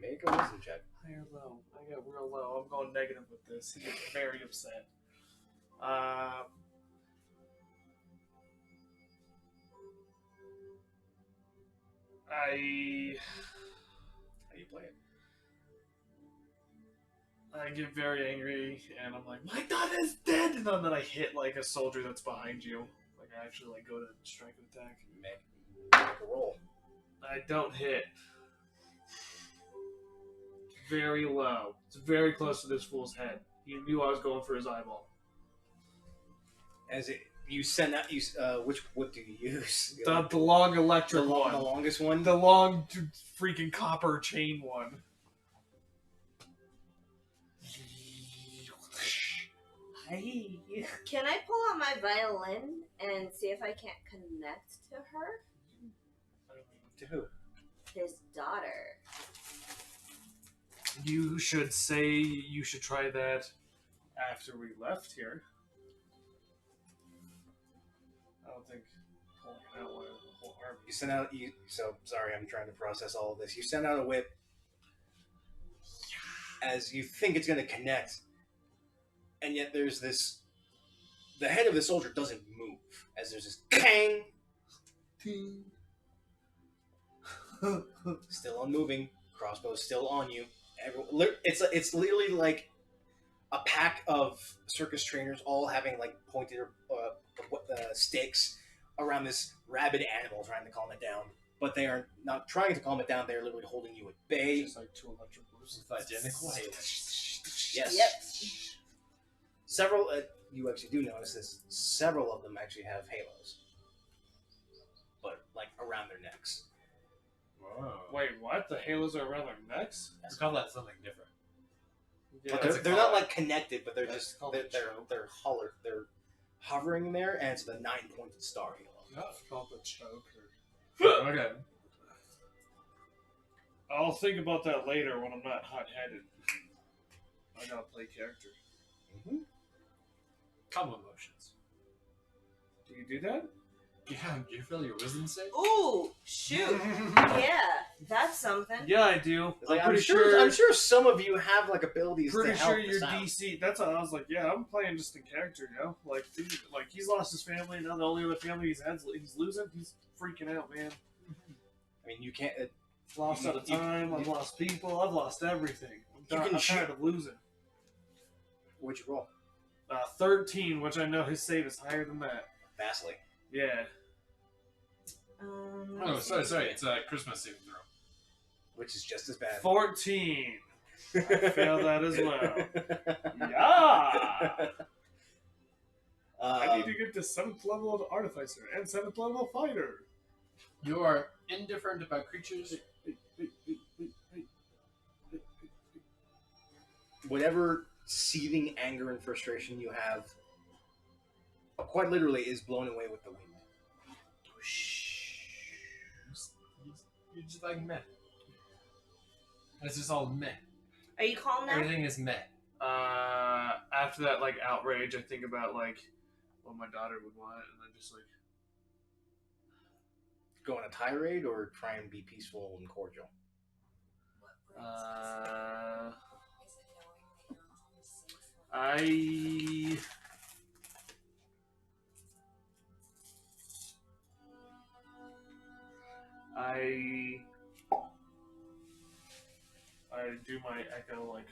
Make a wisdom check. high or low? I got real low. I'm going negative with this. He gets very upset. How you play it? I get very angry, and I'm like, my daughter's dead! And then I hit, like, a soldier that's behind you. Like, I actually, like, go to strike an attack. Make a roll. I don't hit. Very low. It's very close to this fool's head. He knew I was going for his eyeball. As you send out, which wood do you use? The long electric the one. longest one. The long freaking copper chain one. Hey. Can I pull out my violin and see if I can't connect to her? To who? His daughter. You should try that after we left here. I don't think pulling it out with the whole army. You send out. So sorry, I'm trying to process all of this. You send out a whip as you think it's going to connect, and yet there's this. The head of the soldier doesn't move as there's this bang. Still unmoving. Crossbow's still on you. It's literally like a pack of circus trainers all having like pointed sticks around this rabid animal trying to calm it down. But they are not trying to calm it down. They're literally holding you at bay. Just like two electric blues. Identical halos. Yes. Yep. Several. You actually do notice this. Several of them actually have halos, but like around their necks. Whoa. Wait, what? The halos are around their necks? Let's call that something different. Yeah. But That's a they're not collar. like connected, but they're That's just called they're a choke. they're holler. They're hovering there, and it's the 9-pointed star halo. It's called a choker. Okay. I'll think about that later when I'm not hot-headed. I gotta play character. Mm-hmm. Calm emotions. Do you do that? Yeah, do you feel your wisdom save? Ooh, shoot. Yeah, that's something. Yeah, I do. Like, I'm pretty sure. I'm sure some of you have like abilities Pretty to help sure your this out. DC. That's what I was like. Yeah, I'm playing just in character, yo. Like, dude, like he's lost his family. Now the only other family he's losing. He's freaking out, man. I mean, you can't. Lost You- out of you- time. I've lost people. I've lost everything. I'm tired of losing. What'd you roll? 13, which I know his save is higher than that. Vastly. Yeah. Oh, sorry. It's a Christmas saving throw. Which is just as bad. 14. I failed that as well. Yeah. I need to get to 7th level of Artificer and 7th level Fighter. You are indifferent about creatures. Whatever seething anger and frustration you have, quite literally, is blown away with the wind. You're just like meh. It's just all meh. Are you calm now? Everything is meh. After that, like, outrage, I think about, like, what my daughter would want, and I'm just like, Go on a tirade or try and be peaceful and cordial? I do my echo like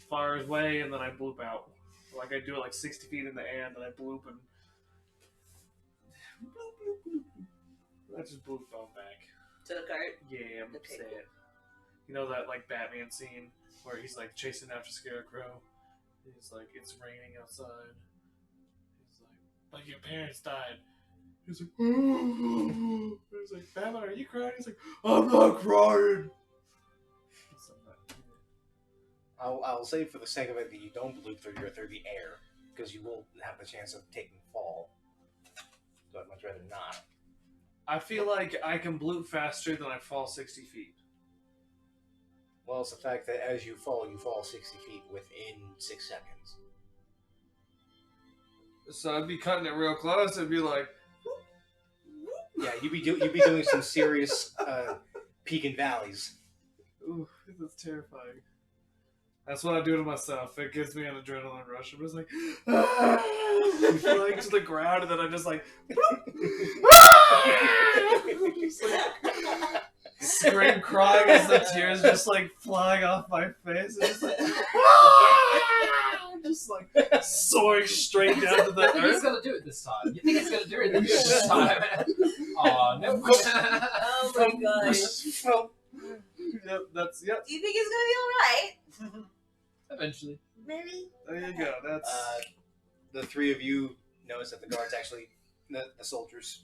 far away, and then I bloop out. Like I do it like 60 feet in the air, and then I bloop and I just bloop on back. To the cart. Yeah, I'm Okay, sad. cool. You know that like Batman scene where he's like chasing after Scarecrow. He's like, it's raining outside. He's like, but your parents died. He's like, he's like, Batman, are you crying? He's like, I'm not crying. I'll say for the sake of it that you don't bloop through the air, because you will have the chance of taking fall. So I'd much rather not. I feel like I can bloop faster than I fall 60 feet. Well, it's the fact that as you fall 60 feet within 6 seconds. So I'd be cutting it real close. I'd be like, Yeah, you'd be doing some serious peak and valleys. ooh, that's terrifying. That's what I do to myself. It gives me an adrenaline rush. I'm just like, flying to the ground, and then I'm just like, just like scream, crying as the tears just like flying off my face. And just like soaring straight down to the I think he's earth. gonna do it this time. You think he's gonna do it this time? Aw, no. Oh my god. Yep, that's yep. Do you think it's gonna be alright? Eventually. Maybe? There you go. That's The three of you notice that the guards actually, the soldiers,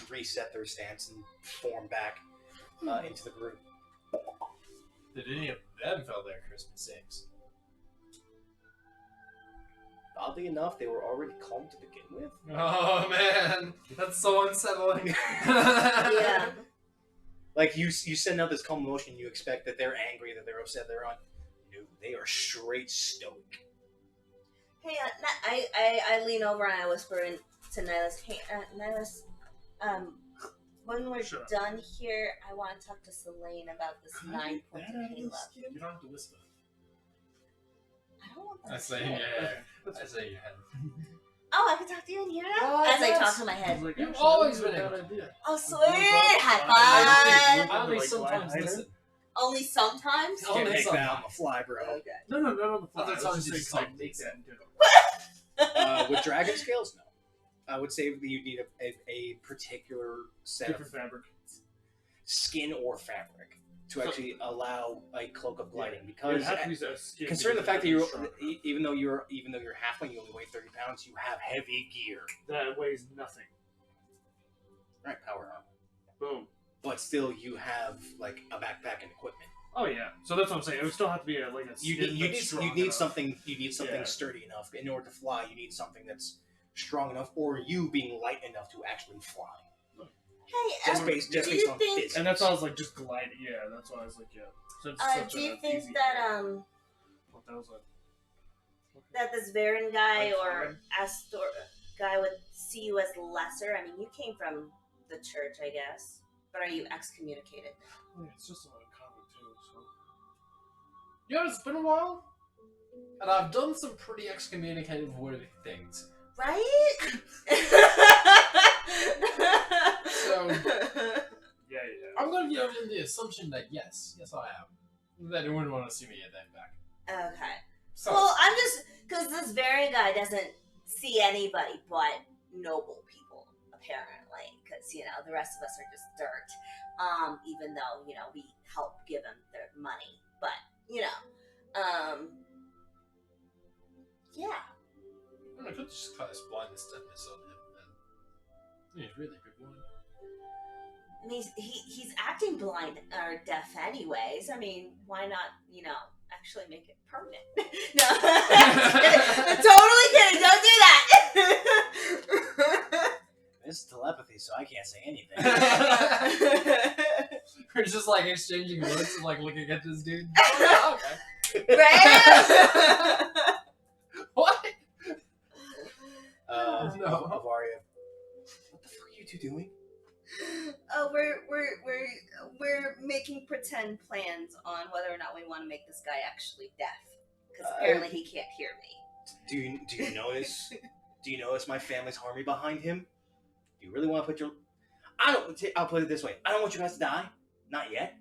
reset their stance and form back into the group. Did any of them fail their Christmas saves? Oddly enough, they were already calm to begin with. Oh man, that's so unsettling. Yeah. Like you send out this calm emotion, you expect that they're angry, that they're upset, they're on. No, they are straight stoic. Hey, I lean over and I whisper in to Nihilus. Hey, Nihilus, when we're Sure. done here, I want to talk to Selene about this 9 points of halo. You don't have to whisper. I don't want that. I say to in your hear. head. I say in your head. Oh, I can talk to you in here now? Oh, As I yes. talk to my head. like, You've actually, always that's a been bad able to. idea. Oh, sweet! I High don't five! I only Like, sometimes blind listen. Only sometimes? Oh, Can't that's make not that bad. on the fly, bro. Okay. No, no, no, no. Other Let's times just you say just 'cause I like make that and do it. With dragon scales, no. I would say that you need a particular set Different of fabric. skin or fabric to actually allow a cloak of gliding. It Because has to be a skin. considering the because fact that it you're has to be strong. even though you're halfling, you only weigh 30 pounds. You have heavy gear, That weighs nothing. right? Power armor, Boom. but still you have like a backpack and equipment. Oh yeah. So that's what I'm saying. It would still have to be a You skin need that's strong you need enough. something Yeah. sturdy enough in order to fly. You need something that's strong enough, or you being light enough to actually fly. Hey, Just based do based you on think- physics. And that's why I was like just gliding. Yeah, that's why I was like, yeah. So it's such do you a think easy that, What that was like. that this Varen guy Like or Karen? Astor guy would see you as lesser? I mean, you came from the church, I guess. But are you excommunicated? Yeah, it's just a comic too. So. You know, it's been a while, and I've done some pretty excommunicated worthy things. Right? So- Yeah, yeah. I'm going to be under the assumption that yes, I am. That you wouldn't want to see me at that back. Okay. So, Well, I'm just because this Varen guy doesn't see anybody but noble people, apparently. Because the rest of us are just dirt. Even though we help give them their money, but yeah. I could just cast blindness deafness on him, and he's really good one. And he's acting blind or deaf anyways. I mean, why not, actually make it permanent? No. I'm totally kidding. Don't do that. This is telepathy, so I can't say anything. We're just like exchanging looks and like looking at this dude. Oh, yeah, okay. Right? What? No. No. Avaria. What the fuck are you two doing? Oh, we're making pretend plans on whether or not we want to make this guy actually deaf. Because apparently he can't hear me. Do you notice? Do you notice my family's army behind him? Do you really want to put your? I'll put it this way. I don't want you guys to die. Not yet.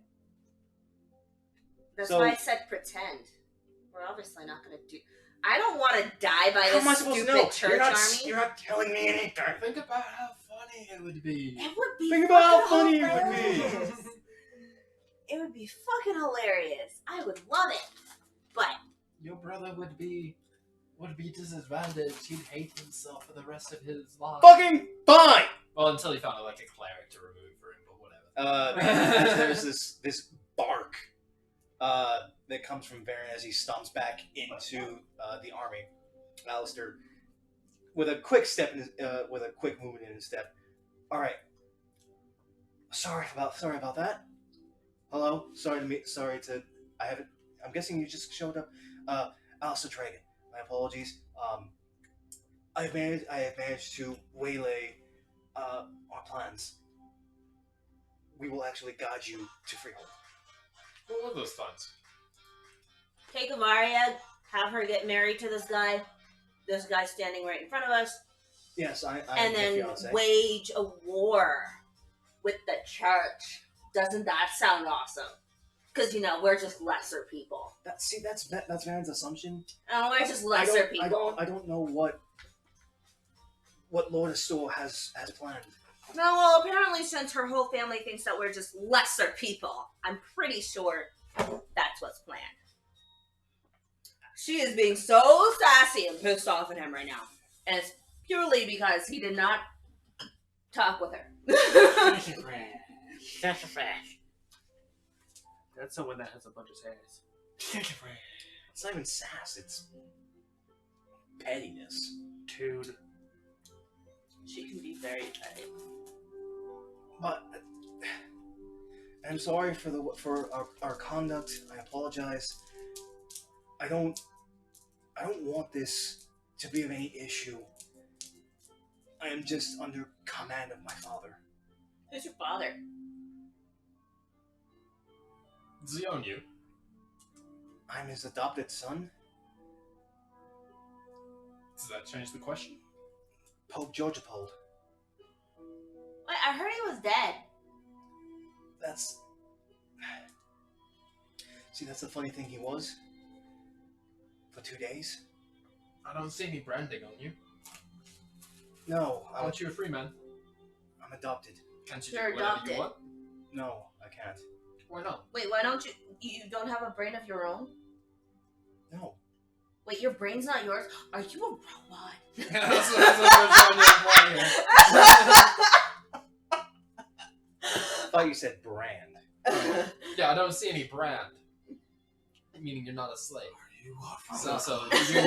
That's So- why I said pretend. We're obviously not going to do... I don't want to die by How am I this supposed to stupid know? church You're army. you're not telling me anything. Think about how funny it would be. It would be Think about how fucking funny it would be. hilarious. It would be fucking hilarious. I would love it. But Your brother would be disadvantaged. He'd hate himself for the rest of his life. Fucking fine. Well, until he found like a cleric to remove for him, but whatever. There's this bark that comes from Varen as he stomps back into the army. Alistair, with a quick with a quick movement in his step. All right. Sorry about that. Hello. I'm guessing you just showed up. Alistair Dragon. My apologies. I have managed to waylay our plans. We will actually guide you to Freehold. What were those funds? take Avaria, have her get married to this guy standing right in front of us, Yes, I and then wage a war with the church. Doesn't that sound awesome? Because, we're just lesser people. That's Varen's assumption. Oh, we're just lesser people. I don't know what Lord Astor has planned. No, well, apparently since her whole family thinks that we're just lesser people, I'm pretty sure that's what's planned. She is being so sassy and pissed off at him right now. And it's purely because he did not talk with her. That's someone that has a bunch of sass. It's not even sass, it's pettiness. Dude. She can be very petty. But I'm sorry for our conduct. I apologize. I don't want this to be of any issue. I am just under command of my father. Who's your father? Zionu. I'm his adopted son, Does that change the question? Pope Georgipald. Wait, I heard he was dead. That's the funny thing, he was. For 2 days. I don't see any branding on you. No, Aren't you a free man? I'm adopted. Can't you You're do whatever adopted. you want? No, I can't. Why not? Wait, why don't you don't have a brain of your own? No. Wait, your brain's not yours? Are you a robot? That's what I'm trying to imply here. I thought you said brand. Yeah, I don't see any brand. Meaning you're not a slave. So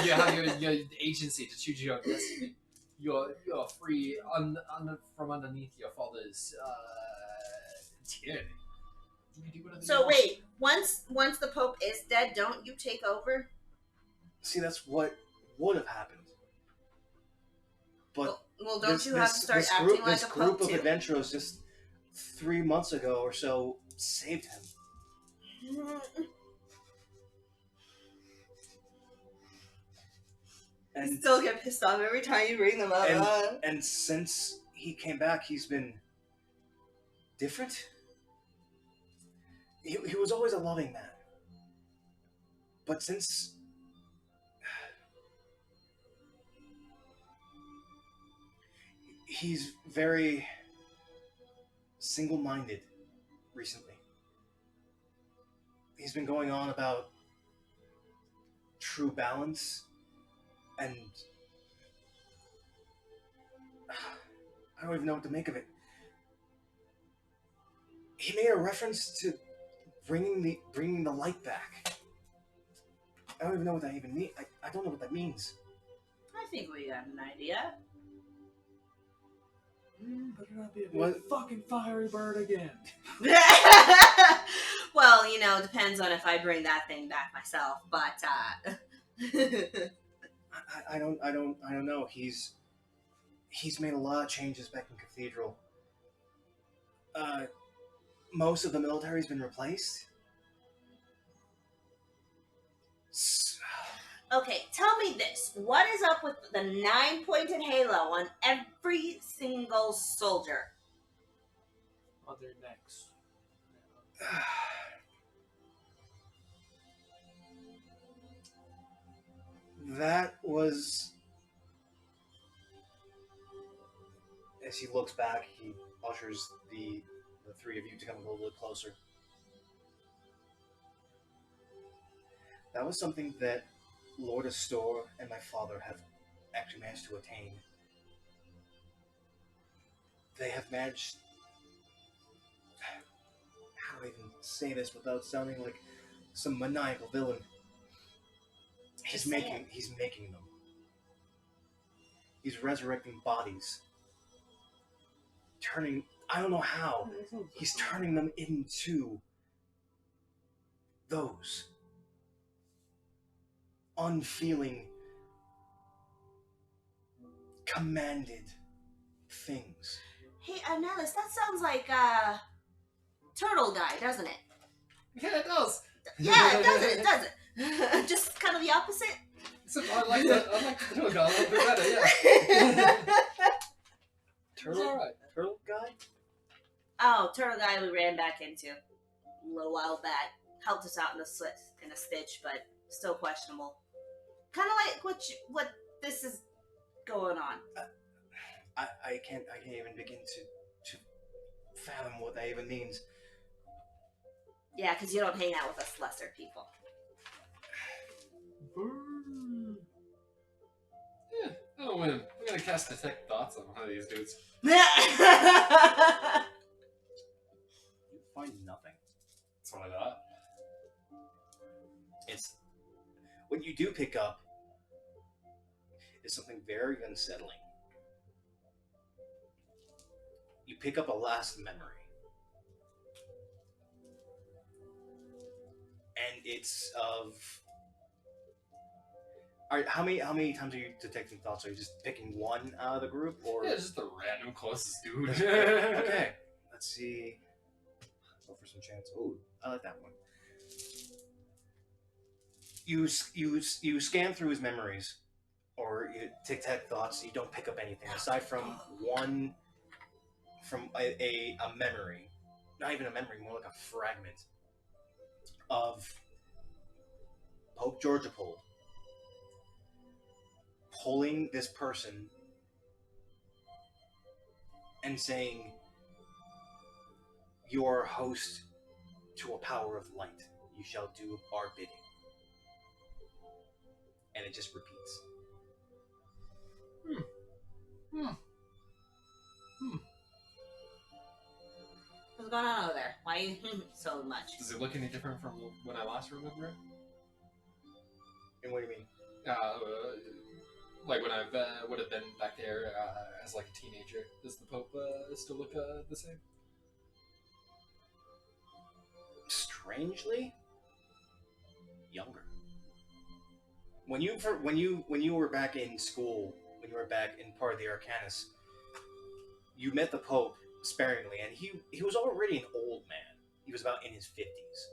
you have your agency to choose your own destiny. You're free from underneath your father's tyranny. You can do whatever you So want. wait, once the Pope is dead, don't you take over? See, that's what would have happened. But Well, don't you have to start acting like this a group Pope of too? adventurers just 3 months ago or so saved him. You And still get pissed off every time you bring them up. and since he came back, he's been different. He was always a loving man. But since he's very single-minded recently. He's been going on about true balance, and I don't even know what to make of it. He made a reference to bringing the light back. I don't even know what that even means. I don't know what that means. I think we got an idea. Better not be a What? big fucking fiery bird again. Well, depends on if I bring that thing back myself. But I don't know. He's made a lot of changes back in Cathedral. Most of the military's been replaced. okay, tell me this: what is up with the 9-pointed halo on every single soldier? on their necks. That was. As he looks back, he ushers the three of you to come a little bit closer. That was something that Lord Astor and my father have actually managed to attain. They have managed. How do I even say this without sounding like some maniacal villain? He's making them. He's resurrecting bodies. Turning, I don't know how. He's turning them into those unfeeling, commanded things. Hey, Nellis, that sounds like Turtle Guy, doesn't it? Yeah, it does. Yeah, it does. It does it. Just kind of the opposite. Except I like the turtle guy a little bit better. Yeah. Turtle, All right. turtle guy. Oh, Turtle Guy we ran back into a little while back. Helped us out in a stitch, but still questionable. Kind of like what this is going on. I can't even begin to fathom what that even means. Yeah, because you don't hang out with us lesser people. Yeah. Oh man, I'm gonna cast detect thoughts on one of these dudes. You find nothing. That's what I thought. It's what you do pick up is something very unsettling. You pick up a last memory. And it's of. Alright, how many times are you detecting thoughts? Are you just picking one out of the group, or Yeah, just the random closest dude. okay? Let's see. Go for some chance. Oh, I like that one. You scan through his memories, or you detect thoughts. You don't pick up anything aside from one, from a memory, not even a memory, more like a fragment of Pope Georgopol pulling this person and saying, "You are a host to a power of light. You shall do our bidding." And it just repeats. What's going on over there? Why you so much? Does it look any different from when I last remember it? And what do you mean? Like when I would have been back there as like a teenager. Does the Pope still look the same? Strangely, younger. When you were back in school, when you were back in part of the Arcanus, you met the Pope sparingly, and he was already an old man. He was about in his 50s.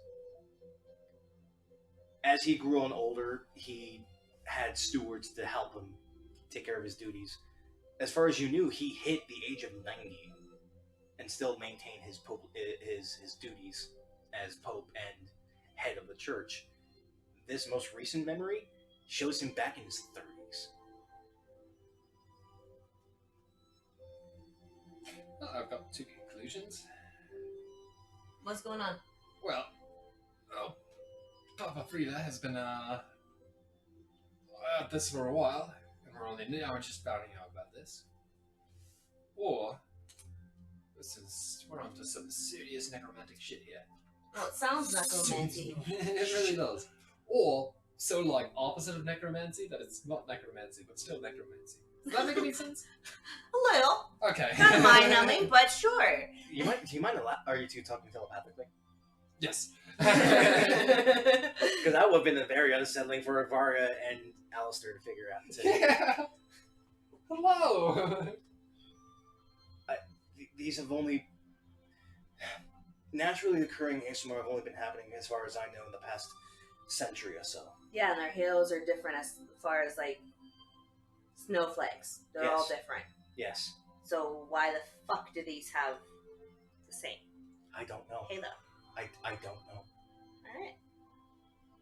As he grew on older, he had stewards to help him take care of his duties. As far as you knew, he hit the age of 90 and still maintained his duties as Pope and head of the church. This most recent memory shows him back in his 30s. Well, I've got two conclusions. What's going on? Well, Papa Frida has been at this for a while, and we're only now just finding out about this. Or we're onto some serious necromantic shit here. Well, it sounds necromancy. It really does. Or so like opposite of necromancy that it's not necromancy, but still necromancy. Does that make any sense? A little. Okay. Not mind-numbing, but sure. Do you mind are you two talking telepathically? Yes. Because that would have been very unsettling for Varga and Alistair to figure out. Yeah. Hello. These have only naturally occurring ASMR have only been happening, as far as I know, in the past century or so. Yeah, and their halos are different as far as like snowflakes. They're all Yes. different. Yes. So why the fuck do these have the same? I don't know. Halo. I don't know. Alright.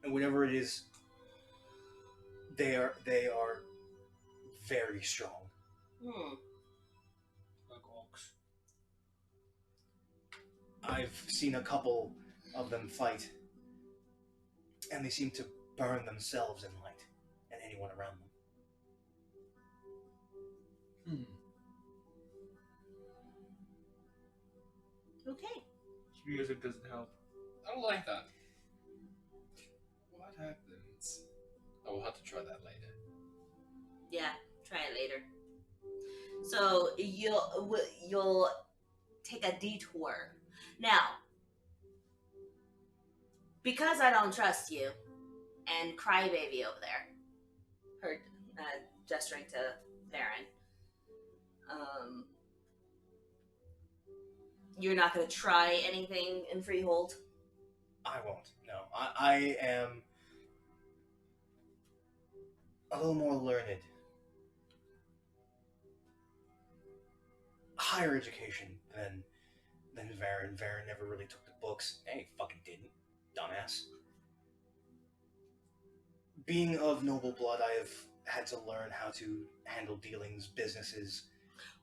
And whatever it is, they are very strong. Like orcs. I've seen a couple of them fight, and they seem to burn themselves in light, and anyone around them. Okay. Music doesn't help. I don't like that. What happens? I will have to try that later. Yeah, try it later. So you'll take a detour. Now, because I don't trust you, and Crybaby over there, her gesturing to Varen, you're not going to try anything in Freehold? I won't. No, I am a little more learned. Higher education than Varen. Varen never really took the books. Hey, fucking didn't. Dumbass. Being of noble blood, I have had to learn how to handle dealings, businesses.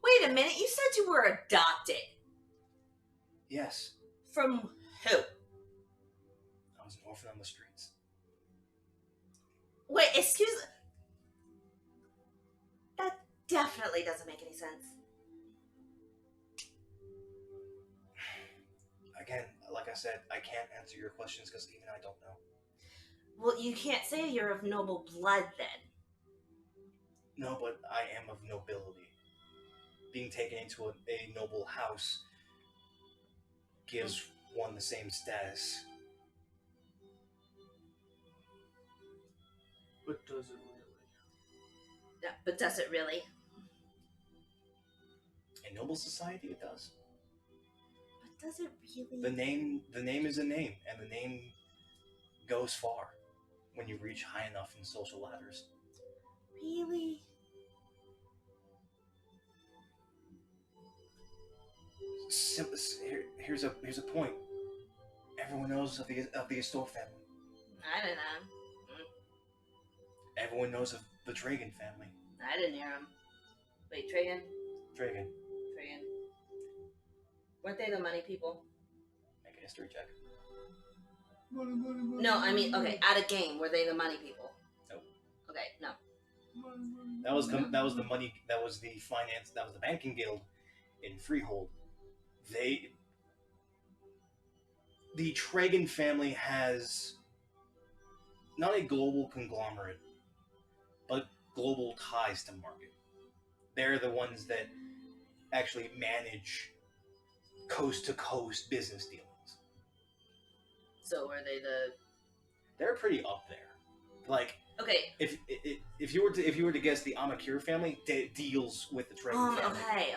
Wait a minute, you said you were adopted. Yes, From who? I was an orphan on the streets. Wait, excuse me. That definitely doesn't make any sense. Again, like I said, I can't answer your questions because even I don't know. Well, you can't say you're of noble blood then. No, but I am of nobility. Being taken into a noble house gives one the same status. But does it really? Yeah, but does it really? In noble society, it does. But does it really? The name is a name, and the name goes far when you reach high enough in social ladders. Really? Here's a point. Everyone knows of the Astor family. I don't know. Everyone knows of the Dragon family. I didn't hear him. Wait, Dragon? Dragon. Dragon. Weren't they the money people? Make a history check. No, I mean, okay, at a game, were they the money people? Nope. Okay, no. That was the money. That was the finance. That was the banking guild in Freehold. The Tragan family has not a global conglomerate, but global ties to market. They're the ones that actually manage coast-to-coast business dealings. So were they the? They're pretty up there. Like, Okay. if you were to guess, the Amakir family deals with the Tragan family. Okay.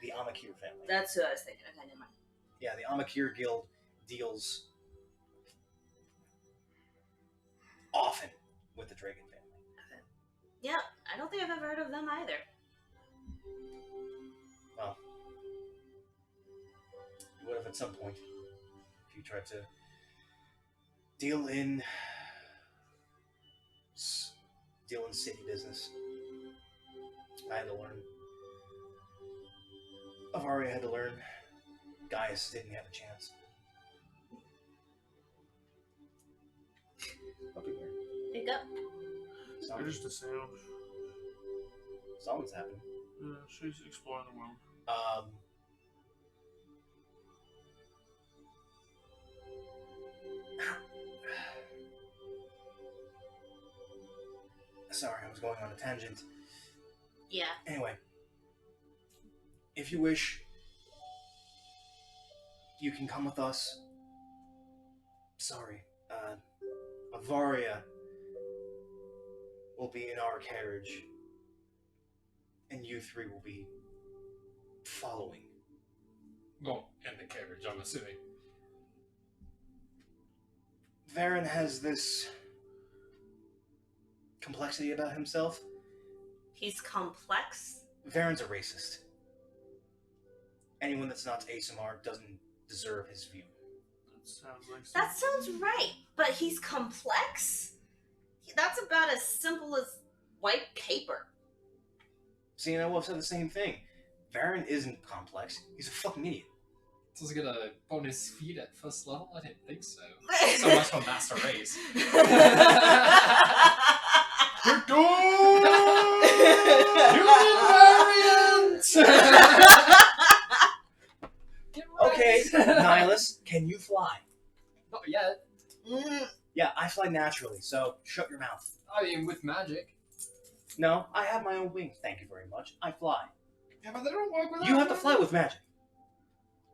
The Amakir family. That's who I was thinking. Okay, never mind. Yeah, the Amakir Guild deals often with the Dragon family. Yeah, I don't think I've ever heard of them either. Well, you would have at some point if you tried to deal in city business. I had to learn. Avaria had to learn. Gaius didn't have a chance. Up in here. Pick up. They're just a sound. Something's happening. Yeah, she's exploring the world. Sorry, I was going on a tangent. Yeah. Anyway, if you wish, you can come with us. Sorry, Avaria will be in our carriage, and you three will be following. Well, in the carriage, I'm assuming. Varen has this complexity about himself. He's complex. Varen's a racist. Anyone that's not ASMR doesn't deserve his view. That sounds right, but he's complex? That's about as simple as white paper. See, and I will have said the same thing. Varen isn't complex. He's a fucking idiot. Does he get a bonus feat at first level? I didn't think so. So much for Master Race. Okay, Nihilus, can you fly? Not yet. Yeah, I fly naturally, so shut your mouth. I mean, with magic. No, I have my own wings, thank you very much. I fly. Yeah, but they don't work without You have to fly with magic.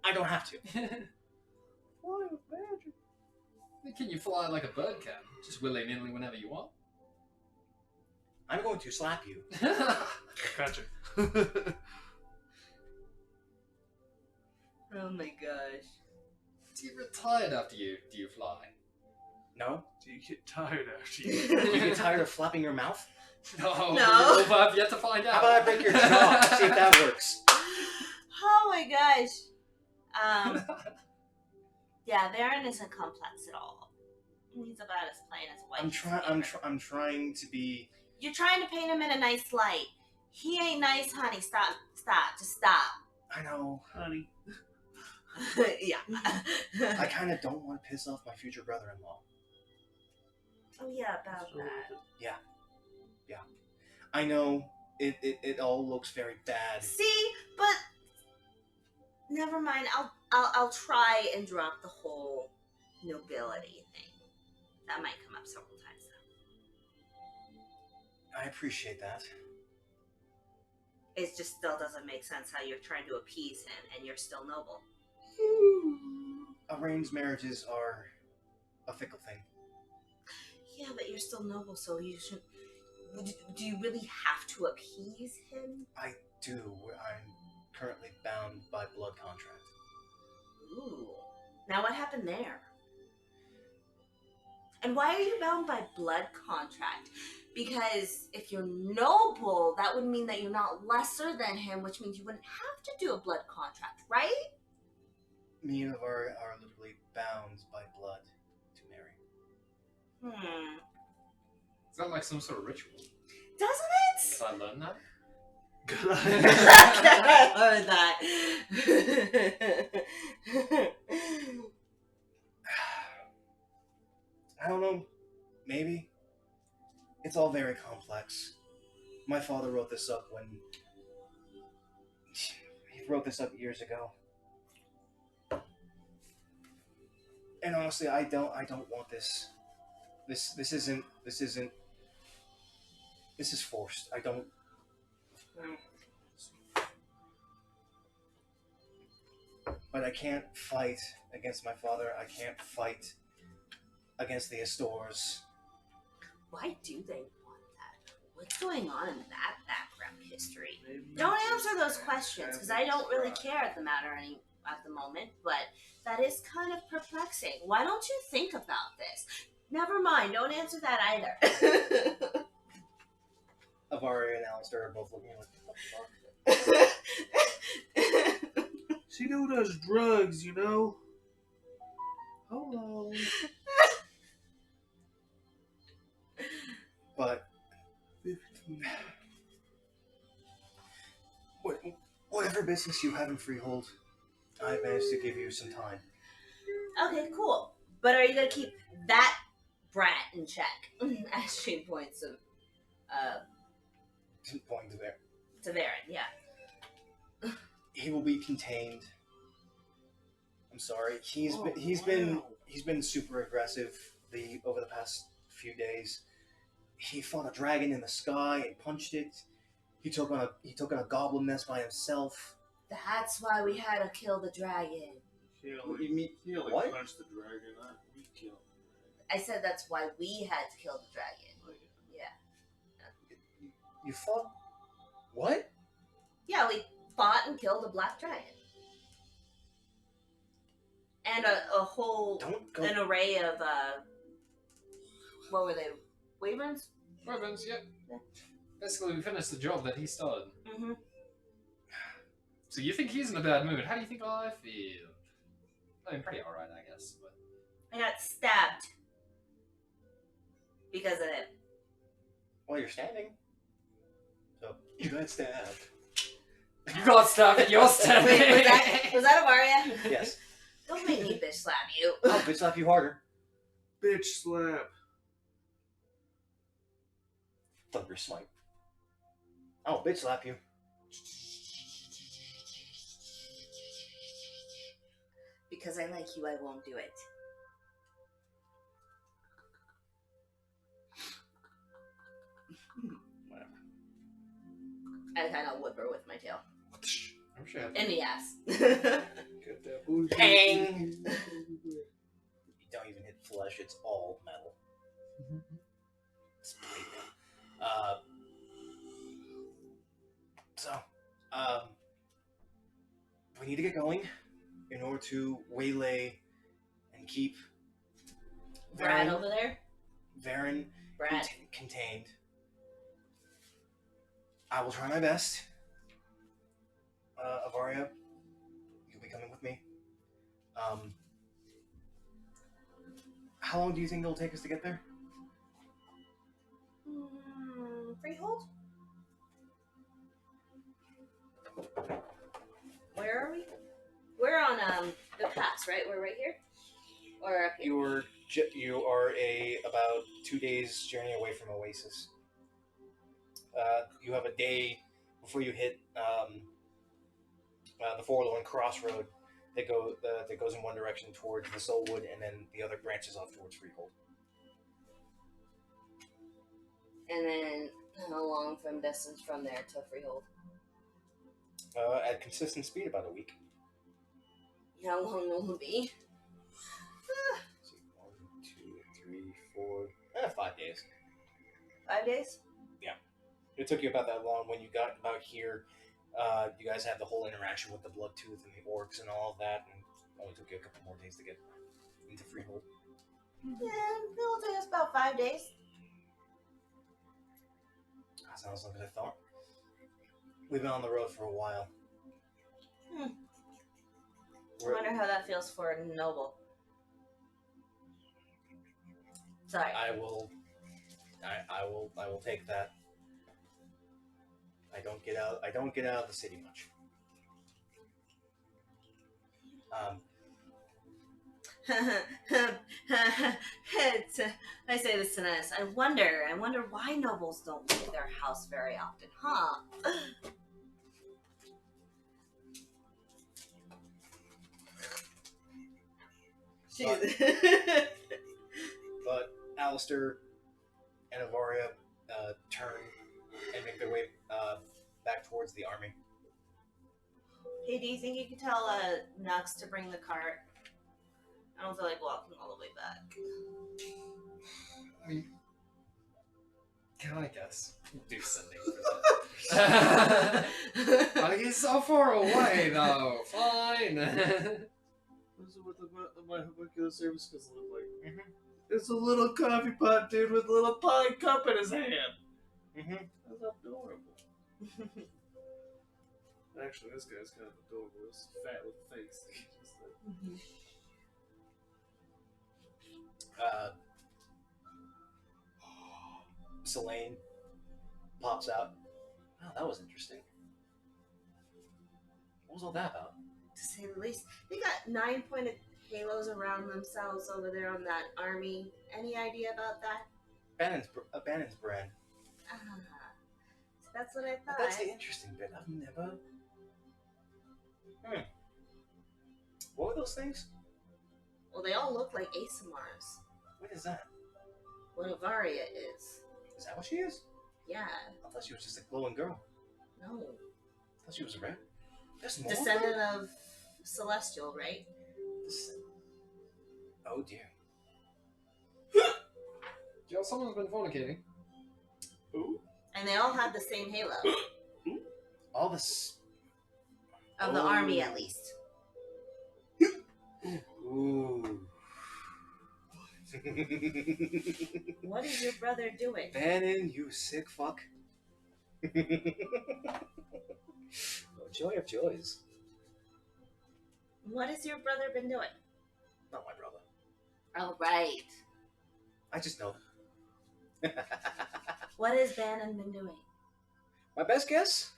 I don't have to. Fly with magic. Can you fly like a bird can? Just willy-nilly whenever you want? I'm going to slap you. Gotcha. Oh my gosh. Do you retire after you? Do you fly? No? Do you get tired after You you? get tired of flapping your mouth? No. No. But I've yet to find out. How about I break your jaw? See if that works. Oh my gosh. Yeah, Varen isn't complex at all. He's about as plain as white. I'm trying to be. You're trying to paint him in a nice light. He ain't nice, honey. Stop. Just stop. I know. Honey. Yeah. I kind of don't want to piss off my future brother-in-law. Oh yeah, about that. I know it all looks very bad. See, but never mind. I'll try and drop the whole nobility thing. That might come up several times though. I appreciate that. It just still doesn't make sense how you're trying to appease him and you're still noble. Arranged marriages are a fickle thing. Yeah, but you're still noble, so you should. Do you really have to appease him? I do. I'm currently bound by blood contract. Ooh. Now what happened there? And why are you bound by blood contract? Because if you're noble, that would mean that you're not lesser than him, which means you wouldn't have to do a blood contract, right? Me and Avar are literally bound by blood to marry. Is that like some sort of ritual? Doesn't Did I learn that? it? I heard that. I don't know. Maybe. It's all very complex. My father wrote this up when... He wrote this up years ago. And honestly, I don't want this. This isn't... This is forced. I don't... But I can't fight against my father. I can't fight against the Astors. Why do they want that? What's going on in that background history? Don't answer those questions, because I don't really care at the matter at the moment, but that is kind of perplexing. Why don't you think about this? Never mind, don't answer that either. Avari and Alistair are both looking like, what the fuck? She does drugs, you know? Hello. But... Whatever business you have in Freehold, I managed to give you some time. Okay, cool. But are you going to keep that brat in check? As she points Pointing to there. to Varen, yeah. He will be contained. I'm sorry. He's been super aggressive over the past few days. He fought a dragon in the sky and punched it. He took on a goblin nest by himself. That's why we had to kill the dragon. He only What? punched the dragon. We killed I said that's why we had to kill the dragon. the dragon. Yeah. You fought? What? Yeah, we fought and killed a black dragon. And a whole Don't go. an array of what were they? Wyverns? Weapons, yeah. Yeah. Basically, we finished the job that he started. Mm-hmm. So you think he's in a bad mood? How do you think I feel? I mean, pretty alright, I guess. But I got stabbed because of it. Well, you're standing. So you got stabbed. you got stabbed and you're standing. Wait, was that Avaria? Yes. Don't make me bitch slap you. I'll bitch slap you harder. Bitch slap. Thunder smite. I'll bitch slap you. Because I like you, I won't do it. Whatever. I kind of whip her with my tail. I'm sure. In the ass. Get that bougie. Bang! You don't even hit flesh, it's all metal. It's plate now. We need to get going in order to waylay and keep Brad over there? Varen Brad. contained. I will try my best. Avaria, you'll be coming with me. How long do you think it'll take us to get there? Freehold? Where are we? We're on the pass, right? We're right here? Or up here? You are about 2 days journey away from Oasis. You have a day before you hit the forlorn crossroad that goes in one direction towards the Soulwood, and then the other branches off towards Freehold. And then how long from distance from there to Freehold? At consistent speed, about a week. How long will it be? Let's see, 1, 2, 3, 4, 5 days. 5 days? It took you about that long. When you got about here, you guys had the whole interaction with the Bloodtooth and the orcs and all of that, and it only took you a couple more days to get into Freehold. Yeah, it'll take us about 5 days. That sounds like I thought. We've been on the road for a while. I wonder how that feels for a noble. Sorry. I will take that. I don't get out of the city much. I say this to Ness. I wonder why nobles don't leave their house very often, huh? But Alistair and Avaria turn and make their way back towards the army. Hey, do you think you could tell Nux to bring the cart? I don't feel like walking all the way back. I mean, can I guess? Do something for that. Like, he's so far away, though. Fine. What's it with my homunculus service skills look like? It's a little coffee pot dude with a little pie cup in his hand. That's adorable. Actually, this guy's kind of adorable. This fat little face. Just like... Selene pops out. Oh, that was interesting. What was all that about? To say the least. They got 9-pointed halos around themselves over there on that army. Any idea about that? Bannon's brand. So that's what I thought. That's the interesting bit. I've never... What were those things? Well, they all look like ASMRs. What is that? What Avaria is. Is that what she is? Yeah. I thought she was just a glowing girl. No. I thought she was a rat. There's more Descendant of Celestial, right? Oh dear. Joe, someone's been fornicating. Ooh. And they all had the same halo. All this. Of the army, at least. Ooh. What is your brother doing? Bannon, you sick fuck. Oh, joy of joys. What has your brother been doing? Not my brother. Oh, right. I just know. What has Bannon been doing? My best guess?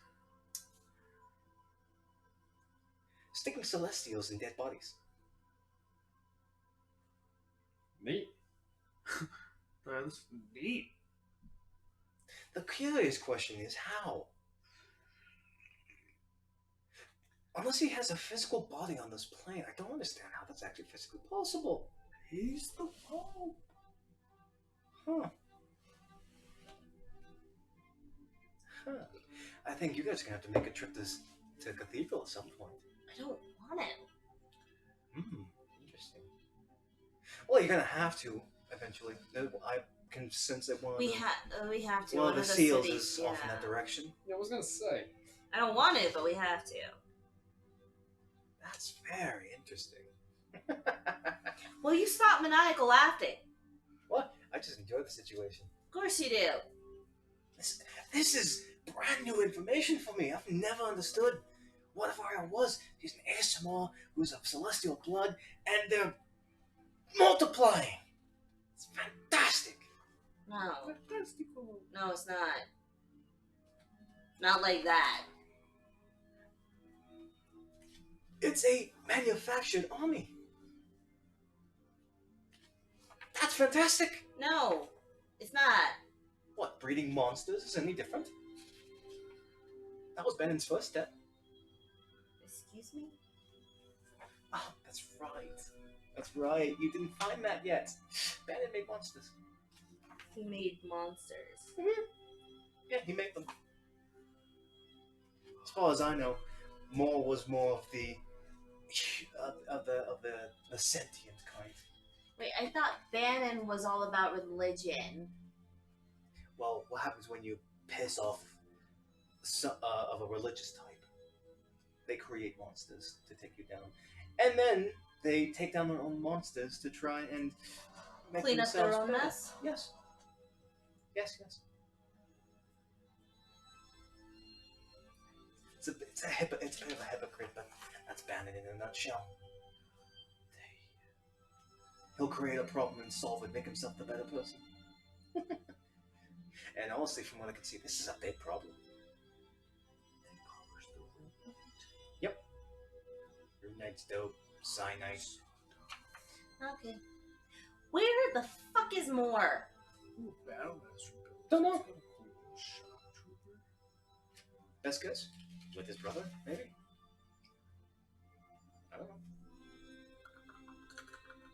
Sticking celestials in dead bodies. Neat. That's neat. The curious question is how? Unless he has a physical body on this plane, I don't understand how that's actually physically possible. He's the Pope. Huh. Huh. I think you guys are gonna have to make a trip to Cathedral at some point. I don't want it. Hmm. Interesting. Well, you're gonna have to eventually. I can sense that one of We the, have to. one of the seals cities, is off in that direction. Yeah, I was gonna say. I don't want it, but we have to. That's very interesting. Will you stop maniacal laughing? What? I just enjoy the situation. Of course you do. This is brand new information for me. I've never understood what if Arya was. She's an ASMR who's of celestial blood, and they're multiplying. It's fantastic. No. Fantastical. No, it's not. Not like that. It's a manufactured army. That's fantastic. No, it's not. What, breeding monsters is any different? That was Bennon's first step. Excuse me? Oh, that's right. That's right. You didn't find that yet. Bannon made monsters. He made monsters. Yeah, he made them. As far as I know, Moore was more of the sentient kind. Wait, I thought Bannon was all about religion. Well, what happens when you piss off of a religious type? They create monsters to take you down, and then they take down their own monsters to try and make Clean up their themselves own better. mess? Yes. Yes. Yes. It's a bit of a hypocrite, but that's Bannon in a nutshell. He'll create a problem and solve it, make himself the better person. And honestly, from what I can see, this is a big problem. Yep. Your Knight's dope. Cyanide. Okay. Where the fuck is Moore? Ooh, Battlemaster. Don't know. Shock trooper. Best guess? With his brother, maybe? I don't know.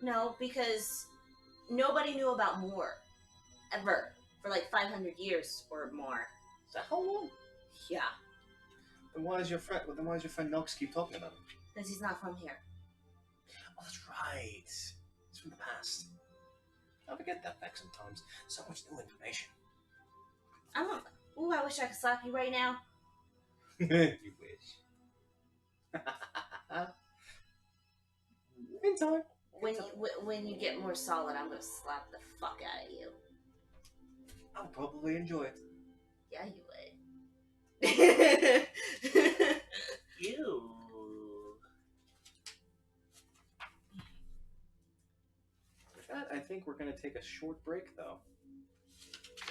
No, because nobody knew about Moore. Ever. For like 500 years or more. Is that how long? Yeah. Then why is your friend Nox keep talking about him? Because he's not from here. Oh, that's right. It's from the past. I forget that back sometimes. So much new information. I don't. Ooh, I wish I could slap you right now. You wish. In time. When you get more solid, I'm gonna slap the fuck out of you. I'll probably enjoy it. Yeah, you would. Ew. With that, I think we're going to take a short break, though.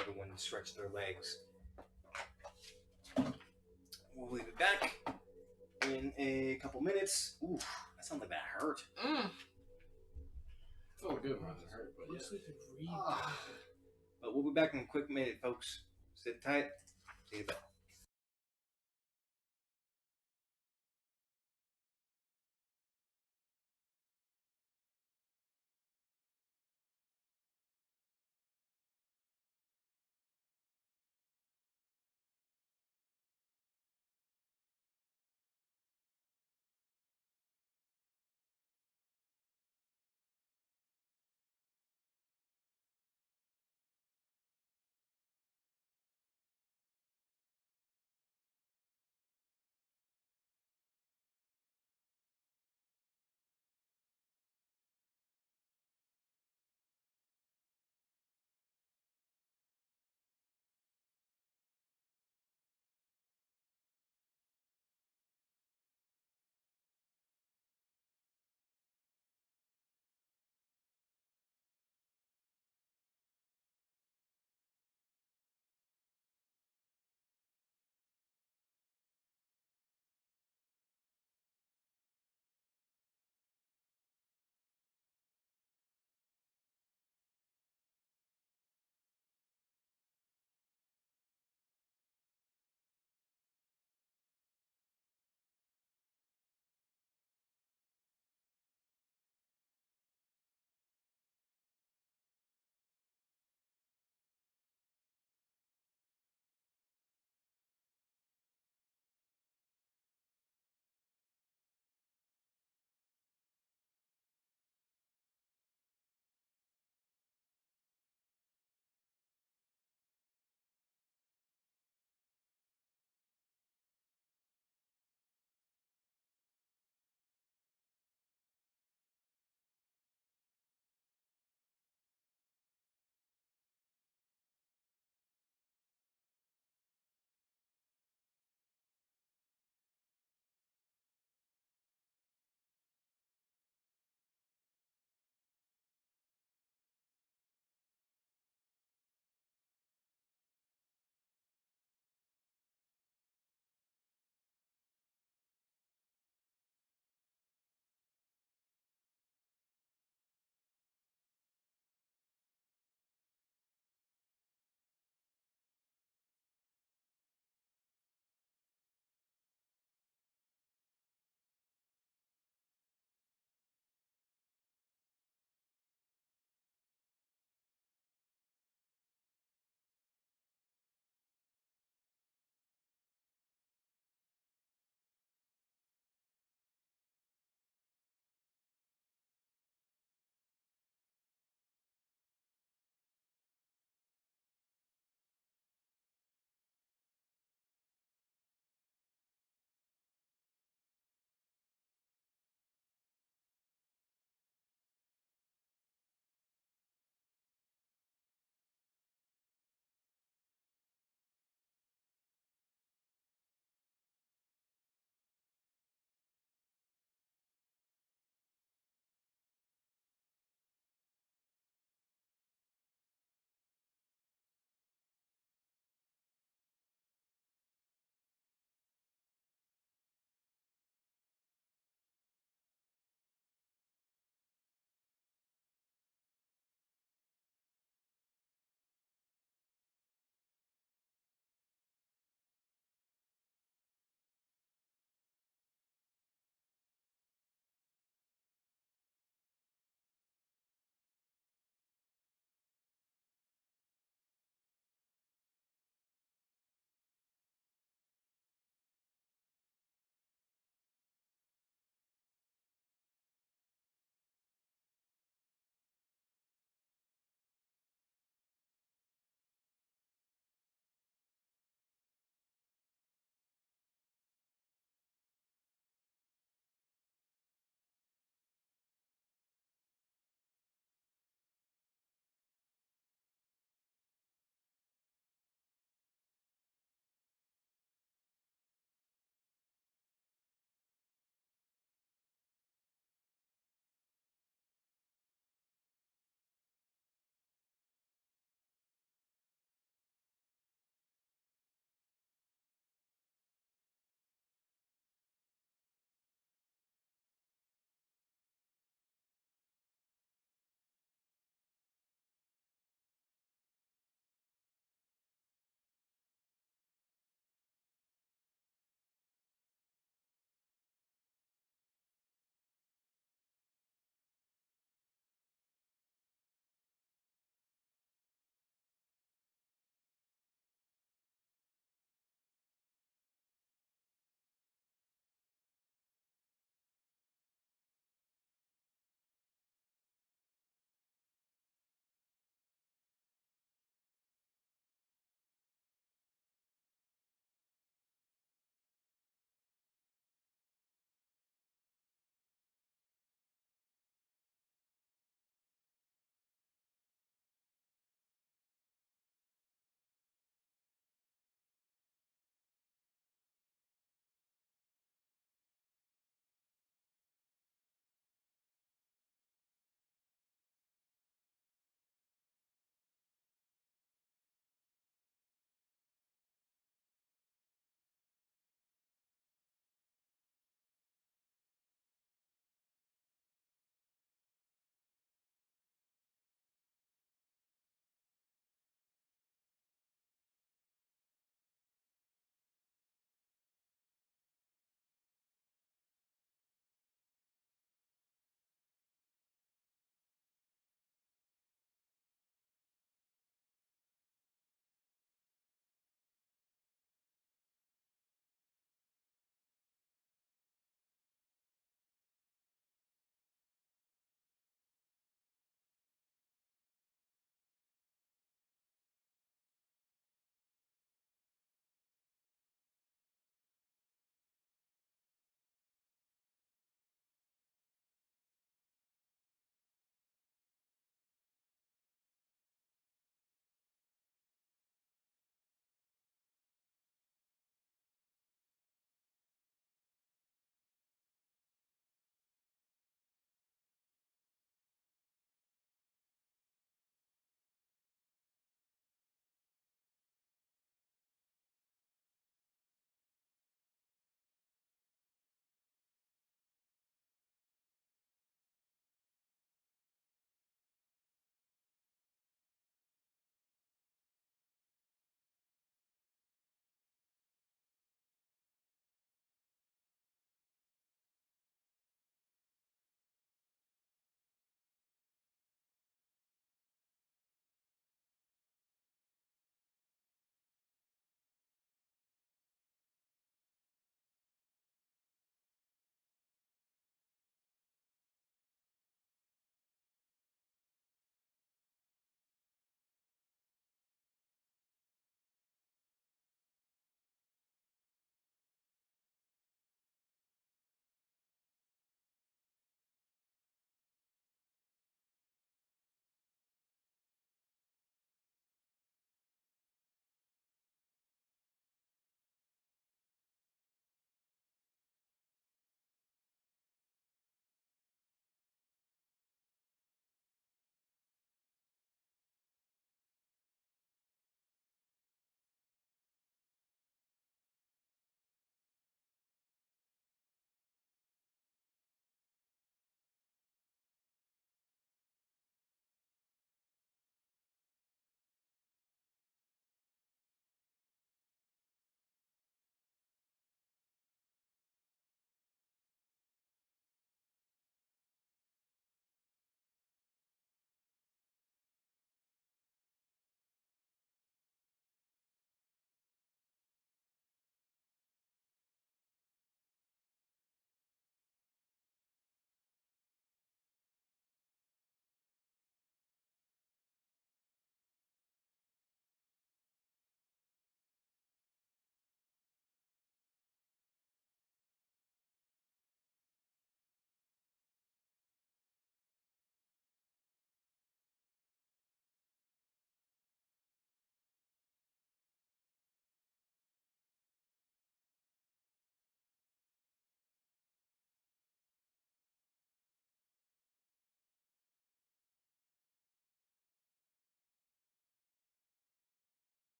Everyone stretch their legs. We'll be back in a couple minutes. Ooh, that sounds like that hurt. Mm. Oh, good one. It hurt, but Looks yeah. like a reed. But we'll be back in a quick minute, folks. Sit tight. See you back.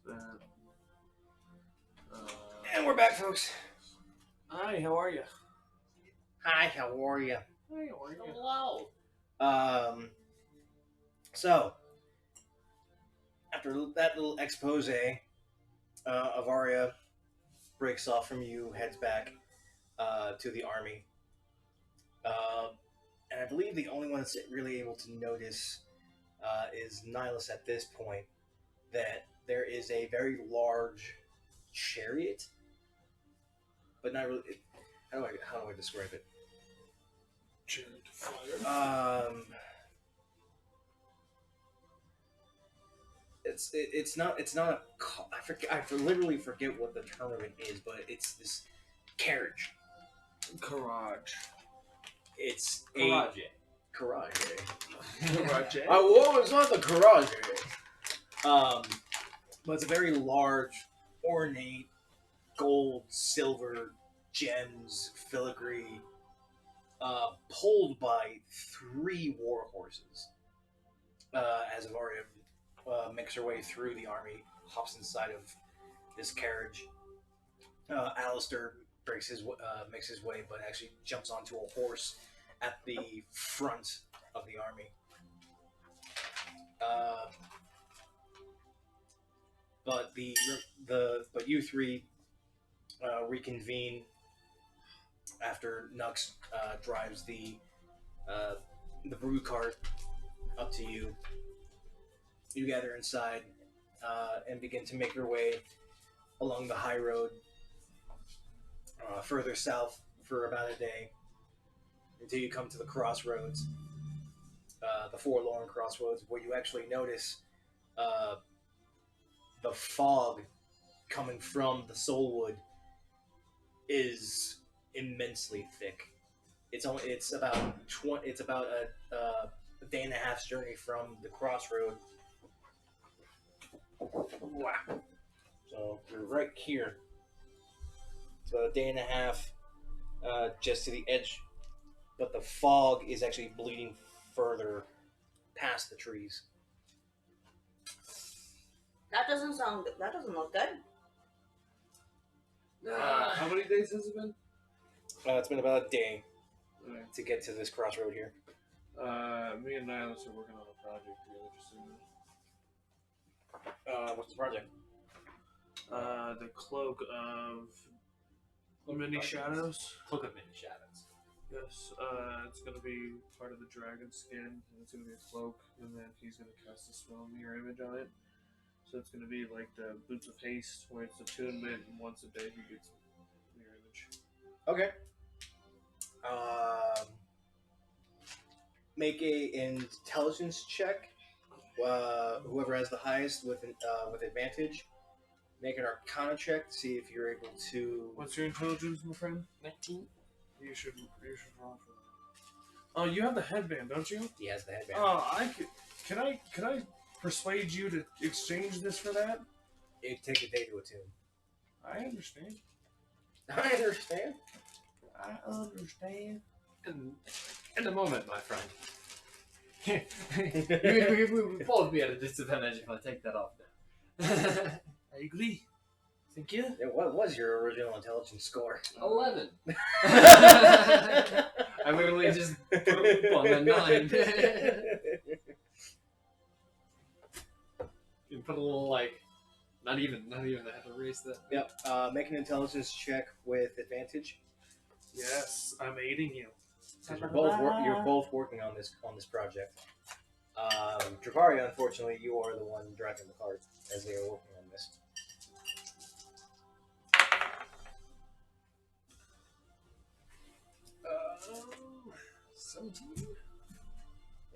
that. And we're back, folks. Hi, how are you? Hi, how are you? Hi, how are you? Hello. So after that little expose, Avaria breaks off from you, heads back to the army. And I believe the only one that's really able to notice is Nihilus at this point, that there is a very large chariot, but not really. How do I describe it? Chariot fire. It's not a I literally forget what the term of it is, but it's this carriage. Garage. It's Garage. Garage. Garage. Well, it's not the garage. But it's a very large, ornate, gold, silver, gems, filigree, pulled by 3 war horses. As Avaria makes her way through the army, hops inside of this carriage. Alistair makes his way, but actually jumps onto a horse at the front of the army. But you three reconvene after Nux drives the brood cart up to you. You gather inside and begin to make your way along the high road further south for about a day until you come to the crossroads, the forlorn crossroads, where you actually notice the fog coming from the Soulwood is immensely thick. It's about a day and a half's journey from the crossroad. Wow. So you're right here. It's about a day and a half just to the edge, but the fog is actually bleeding further past the trees. That doesn't sound good. That doesn't look good. How many days has it been? It's been about a day Alright. to get to this crossroad here. Me and Nihilus are working on a project together, just so you know. What's the project? The cloak of many shadows. Cloak of many shadows. Yes, it's gonna be part of the dragon skin, and it's gonna be a cloak, and then he's gonna cast a spell mirror image on it. So it's gonna be like the Boots of Haste, where it's attunement, and once a day he gets mirror image. Okay. Make a intelligence check. Whoever has the highest with advantage. Make an Arcana check to see if you're able to. What's your intelligence, my friend? 19. You should roll for that. Oh, you have the headband, don't you? He has the headband. Oh, can I persuade you to exchange this for that? It takes a day to attune. I understand. I understand. I understand. In a moment, my friend. we both be at a disadvantage if I take that off now. I agree. Thank you. What was your original intelligence score? 11. I literally just put on a 9. You put a little not even I have to erase that. Yep. Make an intelligence check with advantage. Yes, I'm aiding you. You're both working on this project. Travaria, unfortunately, you are the one driving the cart as they are working on this. Uh, 17.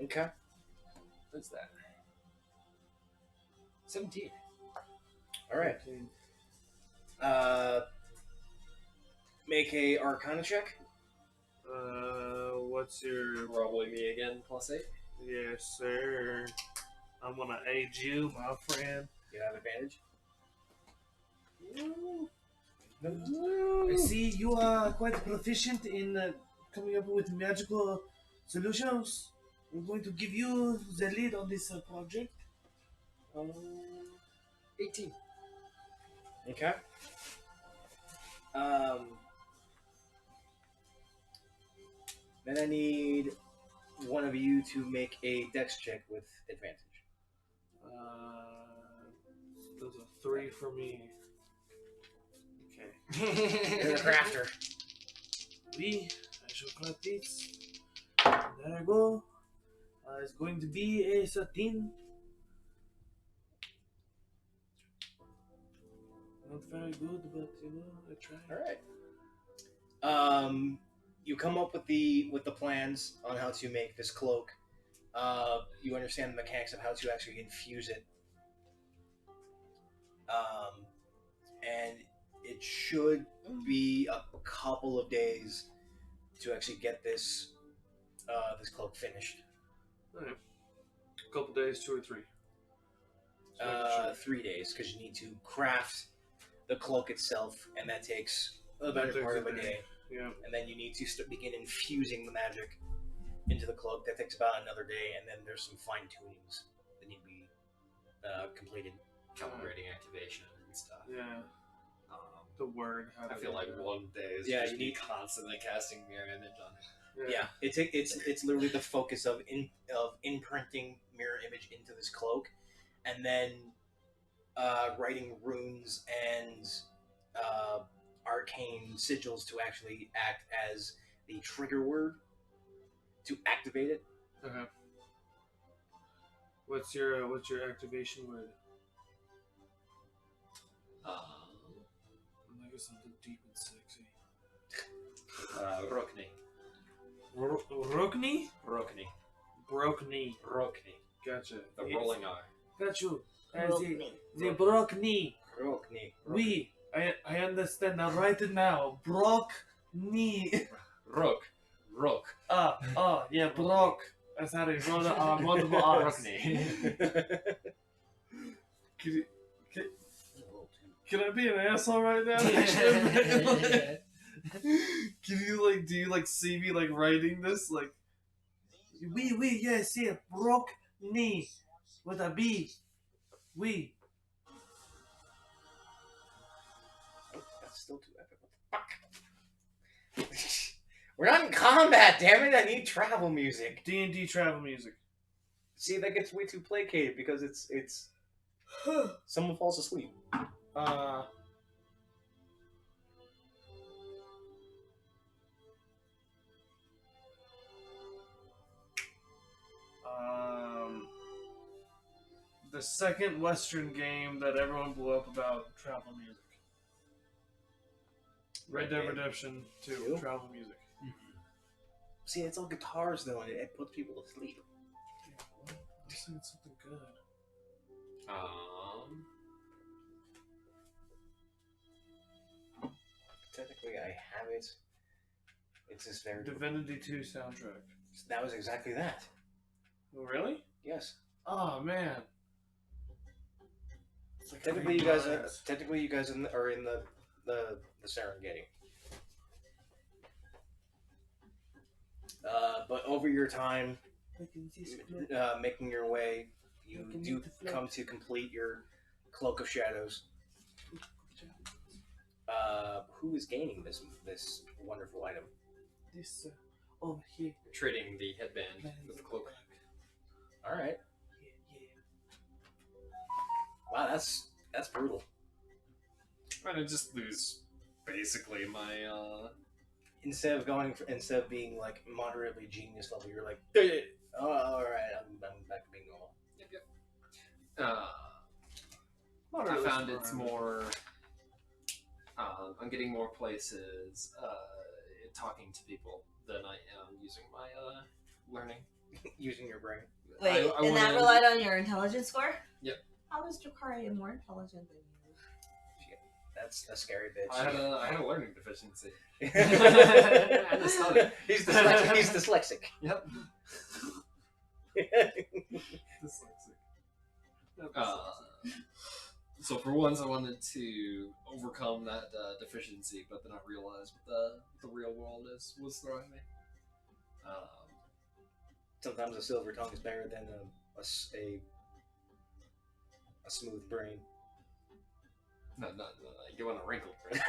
Okay. What's that? 17. All right. Make a Arcana check. What's your... Probably me again, +8. Yes, sir. I'm gonna aid you, my friend. You have advantage. I see you are quite proficient in coming up with magical solutions. We're going to give you the lead on this project. 18. Okay. Then I need one of you to make a dex check with advantage. Those are 3 for me. Okay. You're the crafter. Oui, I shall craft this. There I go. It's going to be a 13. Not very good, but I try. All right. You come up with the plans on how to make this cloak. You understand the mechanics of how to actually infuse it. And it should be a couple of days to actually get this this cloak finished. Alright. A couple days, 2 or 3. 3 days, because you need to craft the cloak itself, and that takes a better takes part a of a day. day. Yeah. And then you need to begin infusing the magic into the cloak. That takes about another day, and then there's some fine tunings that need to be completed. Calibrating activation and stuff. Yeah. The word. How I to feel do like that. one day is Yeah, just you me need- constantly casting mirror image on it. Yeah, it's literally the focus of imprinting mirror image into this cloak, and then writing runes and arcane sigils to actually act as the trigger word to activate it. Okay. What's your activation word? I guess something deep and sexy. Rokni. Rokni? Rokni. Brokni. Rokni. Gotcha. The rolling R. Got you. Brokni. The Brokni. Rokni. We. I understand now. Write it now. Brokni. Rook. Rook. Yeah, Brok. That's how they roll the R. Multiple R's. Rokni. Can I be an asshole right now? Can you do you see me writing this we yes yeah Brock knee with a B we That's still too epic. What the fuck? We're not in combat, damn it! I need travel music. D&D travel music. See, that gets way too placated because it's someone falls asleep. The second Western game that everyone blew up about travel music. Red Dead Redemption 2 travel music. See, it's all guitars though, and it puts people to sleep. I'm saying something good. Technically, I have it. It's this very. Divinity 2 soundtrack. That was exactly that. Oh, really? Yes. Oh man. It's like Technically, Green you guys Lines. are in the Serengeti. But over your time, making your way, you do come to complete your Cloak of Shadows. Who is gaining this wonderful item? This over here. Trading the headband with the cloak. All right. Yeah. Wow, that's brutal. And I just lose basically my Instead of being like moderately genius level, you're like, oh, all right, I'm back to being normal. I found it's more. I'm getting more places talking to people than I am using my learning. Using your brain. Wait, I and that wanna- relied on your intelligence score? Yep. How is Jakari more intelligent than you? That's a scary bitch. I had a learning deficiency. He's And a study. dyslexic. Yep. So for once, I wanted to overcome that deficiency, but then I realized what the real world was throwing me. Sometimes a silver tongue is better than a smooth brain. No, you want a wrinkled brain.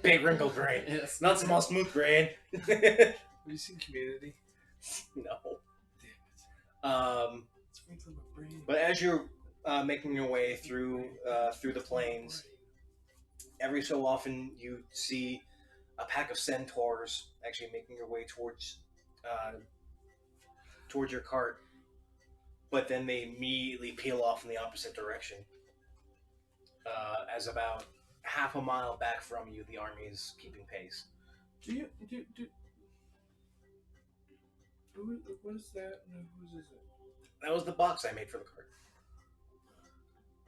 Big wrinkled brain. Yes. Not small smooth brain. Have you seen Community? No. Damn it. It's wrinkling my brain. But as you're making your way through the plains, every so often you see a pack of centaurs actually making your way towards your cart, but then they immediately peel off in the opposite direction. As about half a mile back from you, the army is keeping pace. What is that? No, whose is it? That was the box I made for the cart.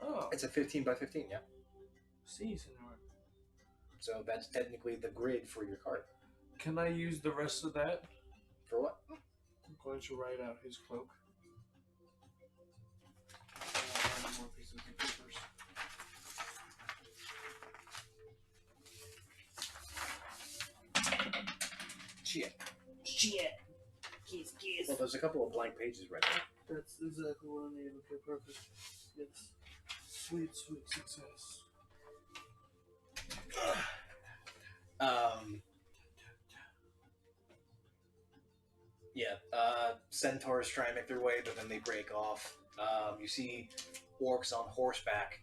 Oh, It's a 15 by 15, yeah. see, senor. So that's technically the grid for your cart. Can I use the rest of that? For what? I'm going to write out his cloak. More pieces of papers. Shit. Keys. Well, there's a couple of blank pages right there. That's exactly what I need. Okay, perfect. Yes. Sweet success. Centaurs try and make their way, but then they break off. You see orcs on horseback,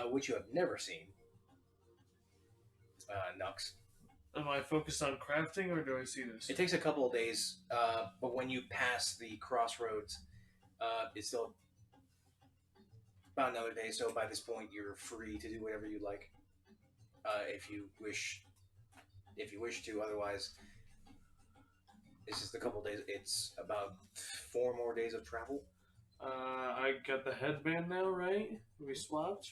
which you have never seen. Nux. Am I focused on crafting, or do I see this? It takes a couple of days, but when you pass the crossroads, it's still about another day. So by this point, you're free to do whatever you like, if you wish to. Otherwise, it's just a couple of days. It's about 4 more days of travel. I got the headband now, right? We swapped.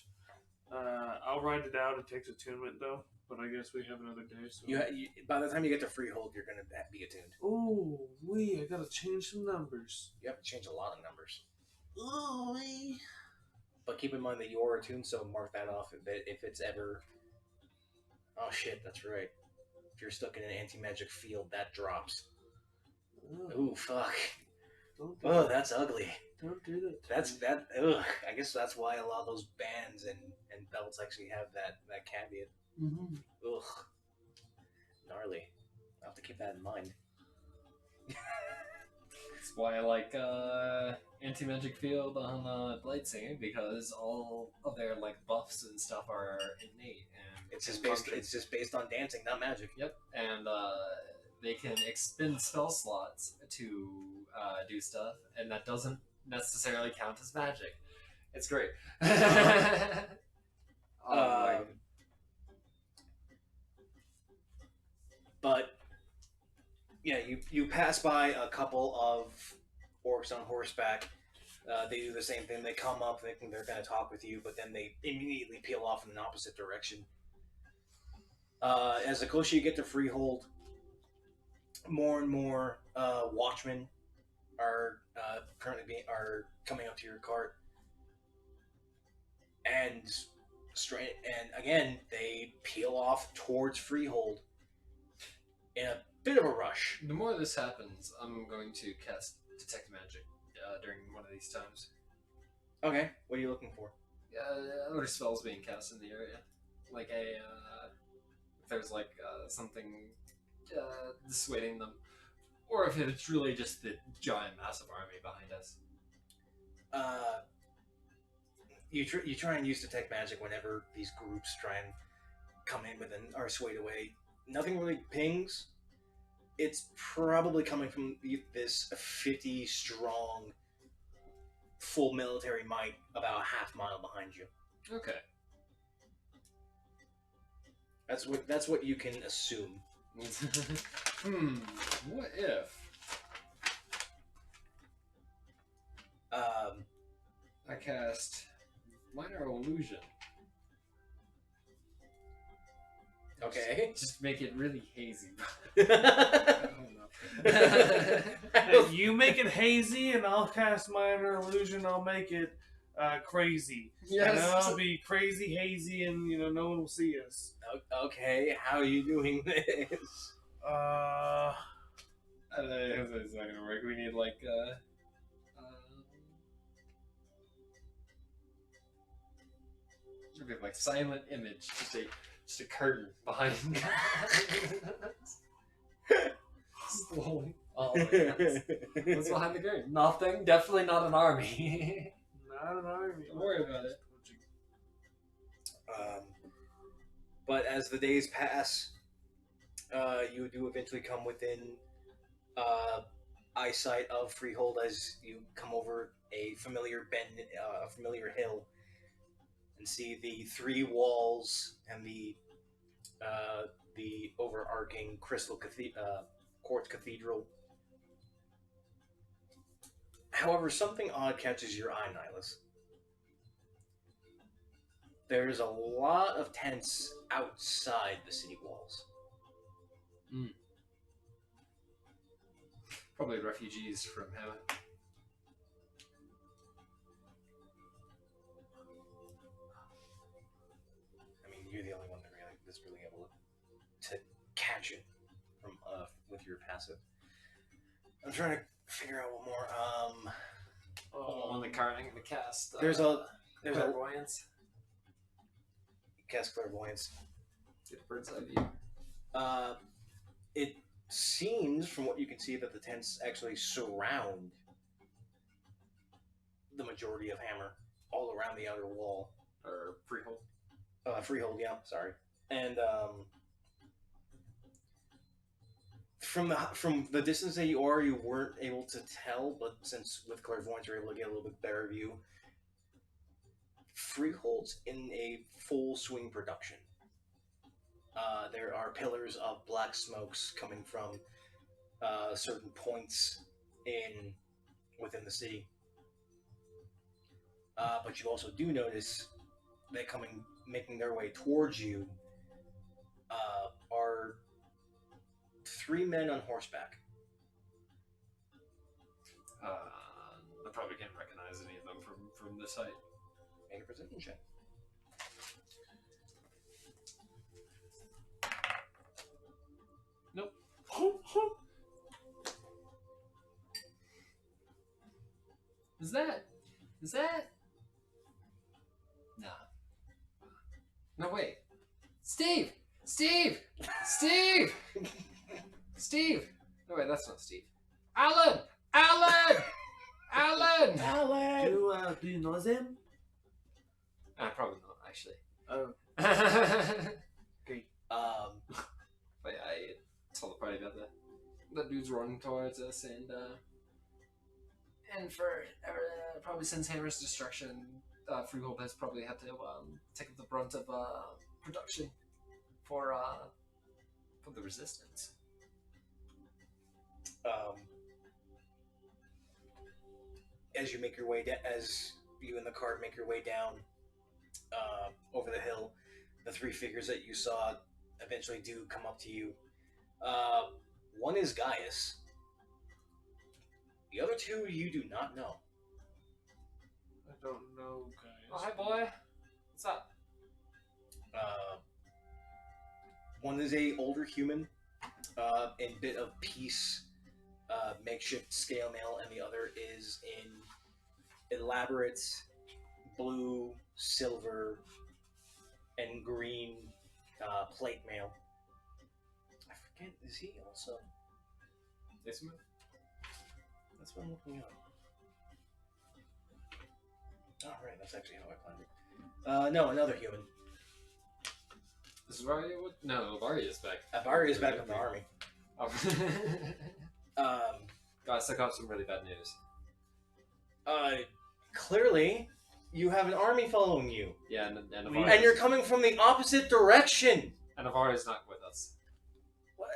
I'll write it out. It takes attunement though, but I guess we have another day. So You by the time you get to Freehold, you're gonna be attuned. oh, I gotta change some numbers. You have to change a lot of numbers. Oh, But keep in mind that you're attuned, so mark that off if it's ever. Oh shit, that's right. If you're stuck in an anti-magic field, that drops. Ooh, fuck. Don't do Oh, that. that's ugly. Don't do that. That. Ugh. I guess that's why a lot of those bands and belts actually have that caveat. Mm-hmm. Ugh. Gnarly. I'll have to keep that in mind. That's why I like anti-magic field on Bladesinger, because all of their like buffs and stuff are innate and It's just function. based on dancing, not magic. Yep, and they can expend spell slots to do stuff, and that doesn't necessarily count as magic. It's great. But yeah, you pass by a couple of orcs on horseback. They do the same thing. They come up, thinking they're going to talk with you, but then they immediately peel off in an opposite direction. As the closer you get to Freehold, more and more watchmen are coming up to your cart, and again they peel off towards Freehold in a bit of a rush. The more this happens, I'm going to cast Detect Magic during one of these times. Okay, what are you looking for? Other spells being cast in the area. Like if there's like something dissuading them. Or if it's really just the giant, massive army behind us. You try and use Detect Magic whenever these groups try and come in with are swayed away. Nothing really pings. It's probably coming from this 50 strong, full military might about a half mile behind you. Okay. That's what you can assume. What if I cast Minor Illusion? Okay. Just make it really hazy. You make it hazy, and I'll cast Minor Illusion. I'll make it crazy. Yes. And I'll be crazy, hazy, and no one will see us. Okay, how are you doing this? It's not gonna work. We need like be like silent image, just a curtain behind. Slowly. Oh my goodness. What's behind the curtain? Nothing. Definitely not an army. Not an army. Don't worry about it. But as the days pass, you do eventually come within eyesight of Freehold as you come over a familiar bend, a familiar hill, and see the three walls and the overarching quartz cathedral. However, something odd catches your eye, Nihilus. There's a lot of tents outside the city walls. Probably refugees from heaven. I mean, you're the only one that's really able to catch it from with your passive. I'm trying to figure out one more. On the card, I'm gonna cast. There's a clairvoyance. Cast clairvoyance. Get a bird's eye view. It seems, from what you can see, that the tents actually surround the majority of Hammer, all around the outer wall. Or freehold. Freehold, yeah, sorry. And from the distance that you are, you weren't able to tell, but since with clairvoyance you're able to get a little bit better view. Freehold's in a full swing production. There are pillars of black smokes coming from certain points within the city. But you also do notice that making their way towards you are 3 men on horseback. I probably can't recognize any of them from this height. Make a perception check. Nope. Is that? Nah. No, wait. Steve! No, wait, that's not Steve. Alan! Do you know them? Probably not, actually. Oh. Great. But yeah, I told the party about the dude's running towards us, and for probably since Hammer's destruction, Freehold has probably had to take up the brunt of production for the resistance. As you make your way as you and the cart make your way down over the hill, the 3 figures that you saw eventually do come up to you. One is Gaius. The other 2 you do not know. I don't know, guys. Oh, hi, boy. What's up? One is a older human in bit of peace, makeshift scale mail, and the other is in elaborate blue, silver, and green plate mail. I forget, is he also? This one? That's what I'm looking up. Oh, right, that's actually how I planned it. No, another human. Is Varia? No, Varia is back. Varia is back with the army. Guys, I got some really bad news. Clearly, you have an army following you. Yeah, and And you're coming from the opposite direction! And Avaria's not with us. What?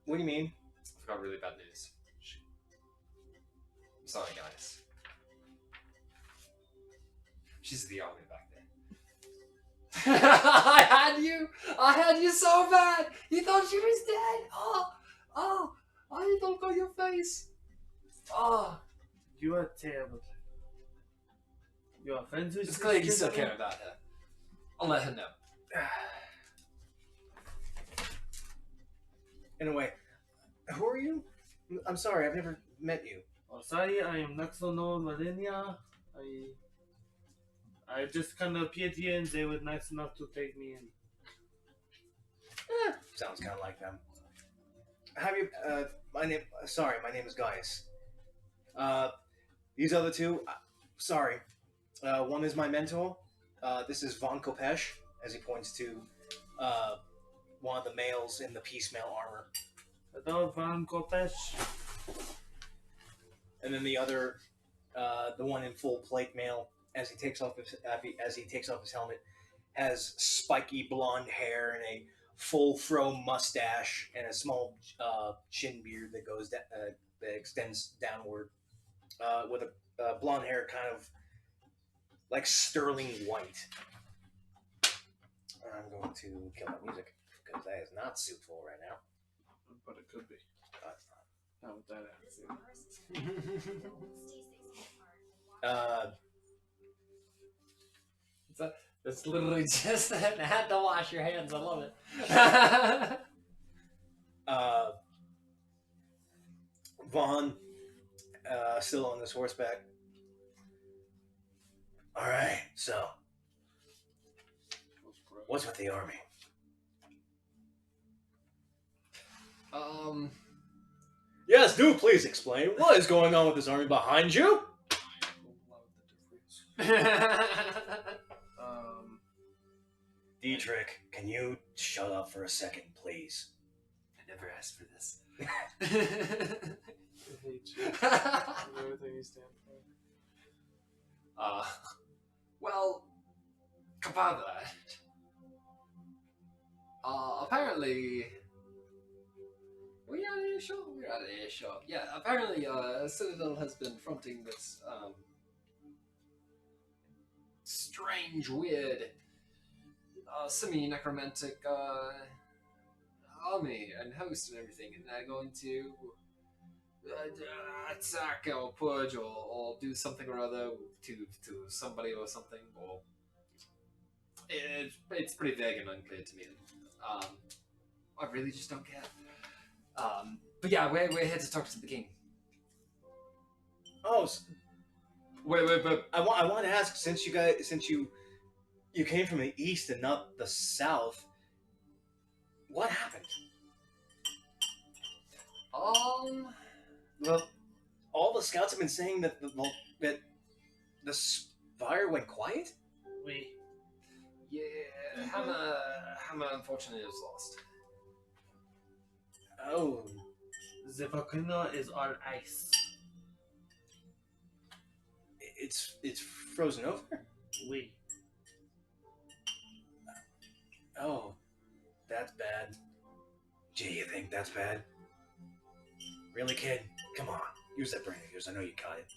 What do you mean? I've got really bad news. I'm sorry, guys. She's the army back then. I had you so bad! You thought she was dead! I don't got your face! Oh. You are terrible. You are friends with It's clear you still care about her. I'll let her know. Anyway, who are you? I'm sorry, I've never met you. Oh, sorry, I am Naxono Malenia. I just kind of appeared here and they were nice enough to take me in. Sounds kind of like them. Have you? My name. Sorry, my name is Gaius. These other two. Sorry. One is my mentor. This is Von Kopesh, as he points to one of the males in the piecemeal armor. Hello, Van Kopesh. And then the other, the one in full plate mail, as he takes off his helmet, has spiky blonde hair and a full fro mustache and a small chin beard that goes that extends downward, with a blonde hair kind of like sterling white. I'm going to kill my music because that is not suitable right now. But it could be. It's not. Not with that attitude. It's literally just that had to wash your hands. I love it. Vaughn, still on this horseback. All right, so what's with the army? Yes, do please explain. What is going on with this army behind you? Dietrich, can you shut up for a second, please? I never asked for this. I hate you. And everything you stand for. Well, about that. Apparently, we're at a show. Yeah, apparently, Citadel has been fronting this strange, weird, semi-necromantic army and host and everything, and they're going to attack or purge or do something or other to somebody or something, or it's pretty vague and unclear to me. I really just don't care. But yeah, we're here to talk to the king. Oh, Wait, but I want to ask, since you came from the east and not the south, what happened? Well, all the scouts have been saying that the spire went quiet. yeah, Hammer unfortunately was lost. Oh, The volcano is on ice. it's frozen over. Oh, that's bad. Gee, you think that's bad? Really, kid? Come on, use that brain of yours. I know you got it.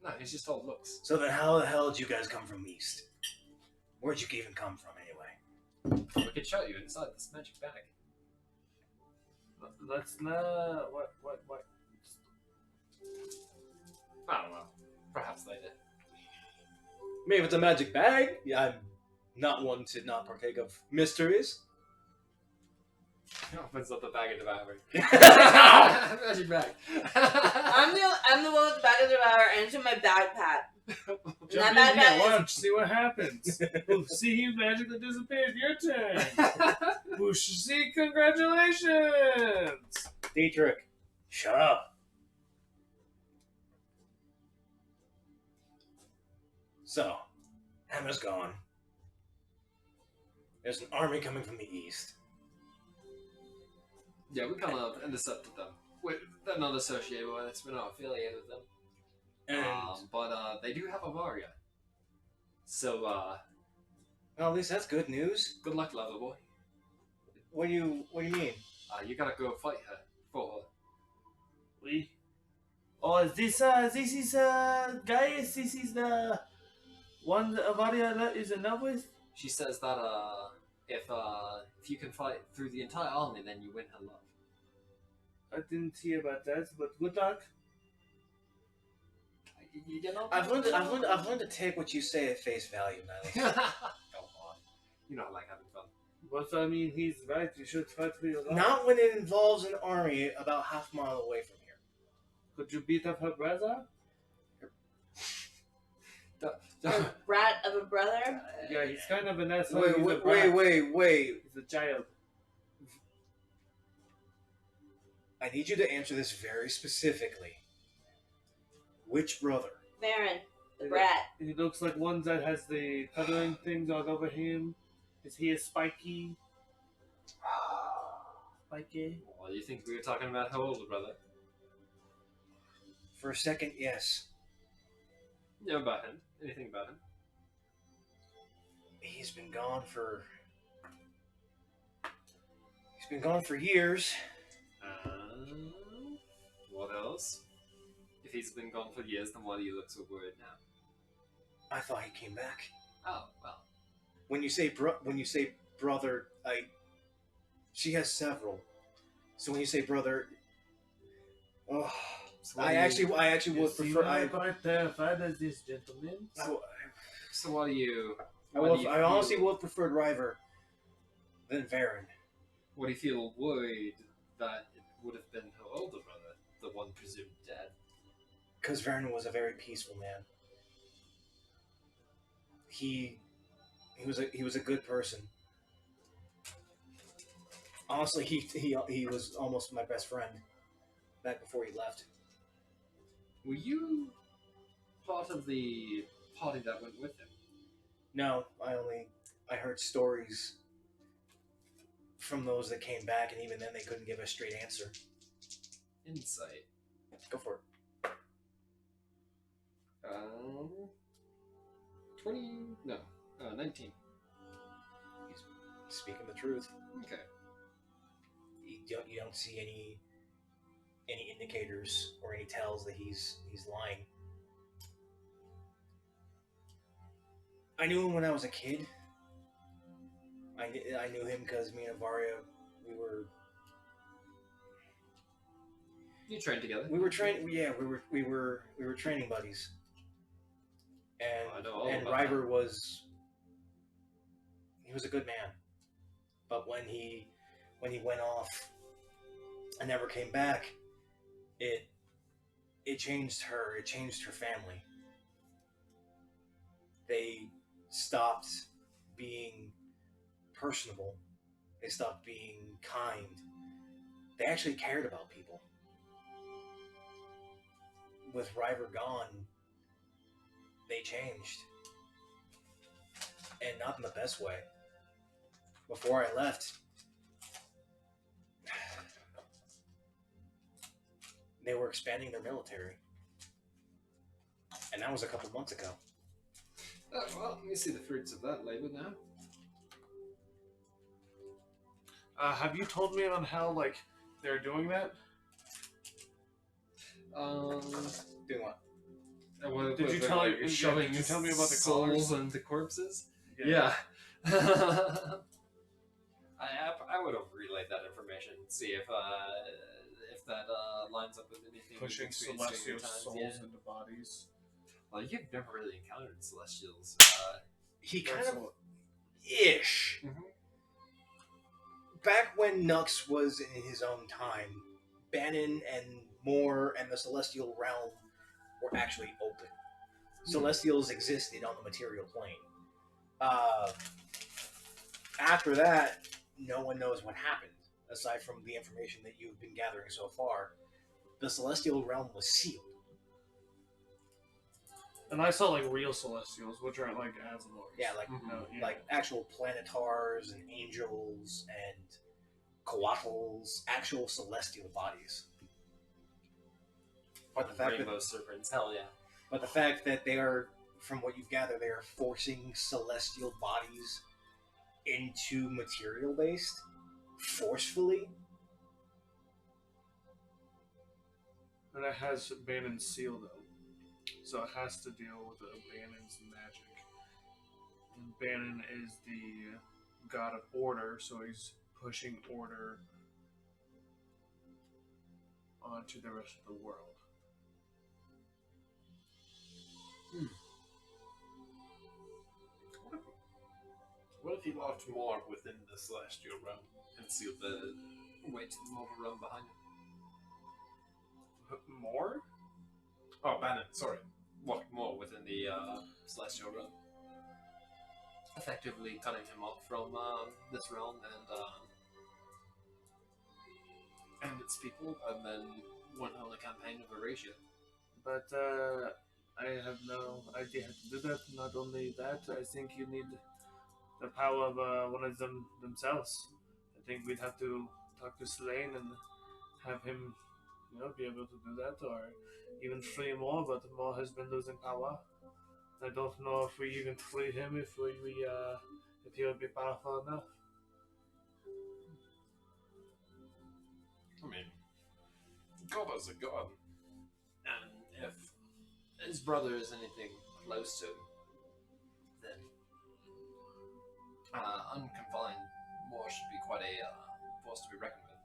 No, he's just all looks. So then, how the hell did you guys come from east? Where'd you even come from, anyway? We could show you inside this magic bag. That's not what. I don't know. Perhaps later. I mean, if it's a magic bag, yeah, I'm not one to not partake of mysteries. Opens up the bag of devouring. Oh! Magic bag. I'm the one with the bag of devour and it's in my backpack. Jump That in here, bag is- watch, see what happens. Ooh, see, he magically disappeared. Your turn. Whoosh, see, congratulations. Dietrich, shut up. So, Hammer's gone. There's an army coming from the east. Yeah, we kind of intercepted them. They're not associated with us. We're not affiliated with them. And, But they do have a Varia. So, well, at least that's good news. good luck, lover boy. What do you mean? You gotta go fight her for her. Oh, this is Gaius. This is the one that Avaria is in love with. She says that if you can fight through the entire army, then you win her love. I didn't hear about that, but good luck. You know, I've learned to take what you say at face value, Nihilus. Come on, you know I like having fun. But I mean, he's right. You should fight for your life. Not when it involves an army about half a mile away from here. Could you beat up her brother? A brat of a brother? Yeah, he's kind of an asshole. Wait, He's a wait, brat. wait. He's a child. I need you to answer this very specifically. Which brother? Baron, the brat. He looks like one that has the coloring things all over him. His hair is spiky. Spiky. Well, you think we were talking about how old, brother? For a second, yes. You know about him? Anything about him? He's been gone for years. What else? If he's been gone for years, then why do you look so worried now? I thought he came back. Oh, well. When you say brother, she has several. So when you say brother, oh, So I actually would prefer. I'm quite terrified as this gentleman. So what do you... I honestly would prefer River than Varen. What do you feel worried that it would have been her older brother, the one presumed dead? Because Varen was a very peaceful man. He was a good person. Honestly, he was almost my best friend back before he left. Were you part of the party that went with him? No, I heard stories from those that came back, and even then they couldn't give a straight answer. Insight. Go for it. 19. He's speaking the truth. Okay. You don't see any indicators or any tells that he's lying. I knew him when I was a kid. I knew him because me and Avaria, You trained together? we were training. Yeah, we were training buddies. Oh, I know all And about River was a good man, but when he went off and never came back, it changed her. It changed her family. They stopped being personable. They stopped being kind. They actually cared about people. With River gone, they changed. And not in the best way. Before I left, they were expanding their military. And that was a couple months ago. Oh, well, you see the fruits of that labor now. Have you told me on how they're doing that? Doing what? Did you tell me shoving about the souls collars? into corpses? Yeah. I would have relayed that information and see if that lines up with anything. Pushing you've experienced celestial during your times, souls yeah. into bodies. Well, you've never really encountered celestials. He kind That's of what- ish. Mhm. Back when Nux was in his own time, Bannon and Moore and the Celestial Realm were actually open. Celestials existed on the material plane. After that, no one knows what happened, aside from the information that you've been gathering so far. The Celestial Realm was sealed. And I saw real celestials, which aren't like Asimars. Yeah, like No, yeah. like actual planetars and angels and coatls, actual celestial bodies. But the fact Rainbow serpents, hell yeah. But the fact that they are, from what you've gathered, they are forcing celestial bodies into material based forcefully. And it has Bannon's seal though, so it has to deal with Bannon's magic. And Bannon is the god of order, so he's pushing order onto the rest of the world. What if he locked more within the celestial realm and sealed the way to the mortal realm behind him? More? Oh, Bannon, sorry. walking more within the celestial realm. Effectively cutting him off from this realm and its people, and then went on a campaign of erasure. But I have no idea how to do that. Not only that, I think you need the power of one of them themselves. I think we'd have to talk to Slane and have him, be able to do that, or even free more. But More has been losing power. I don't know if we even free him if if he would be powerful enough. I mean, God is a god. And if his brother is anything close to him, then unconfined Moore should be quite a force to be reckoned with.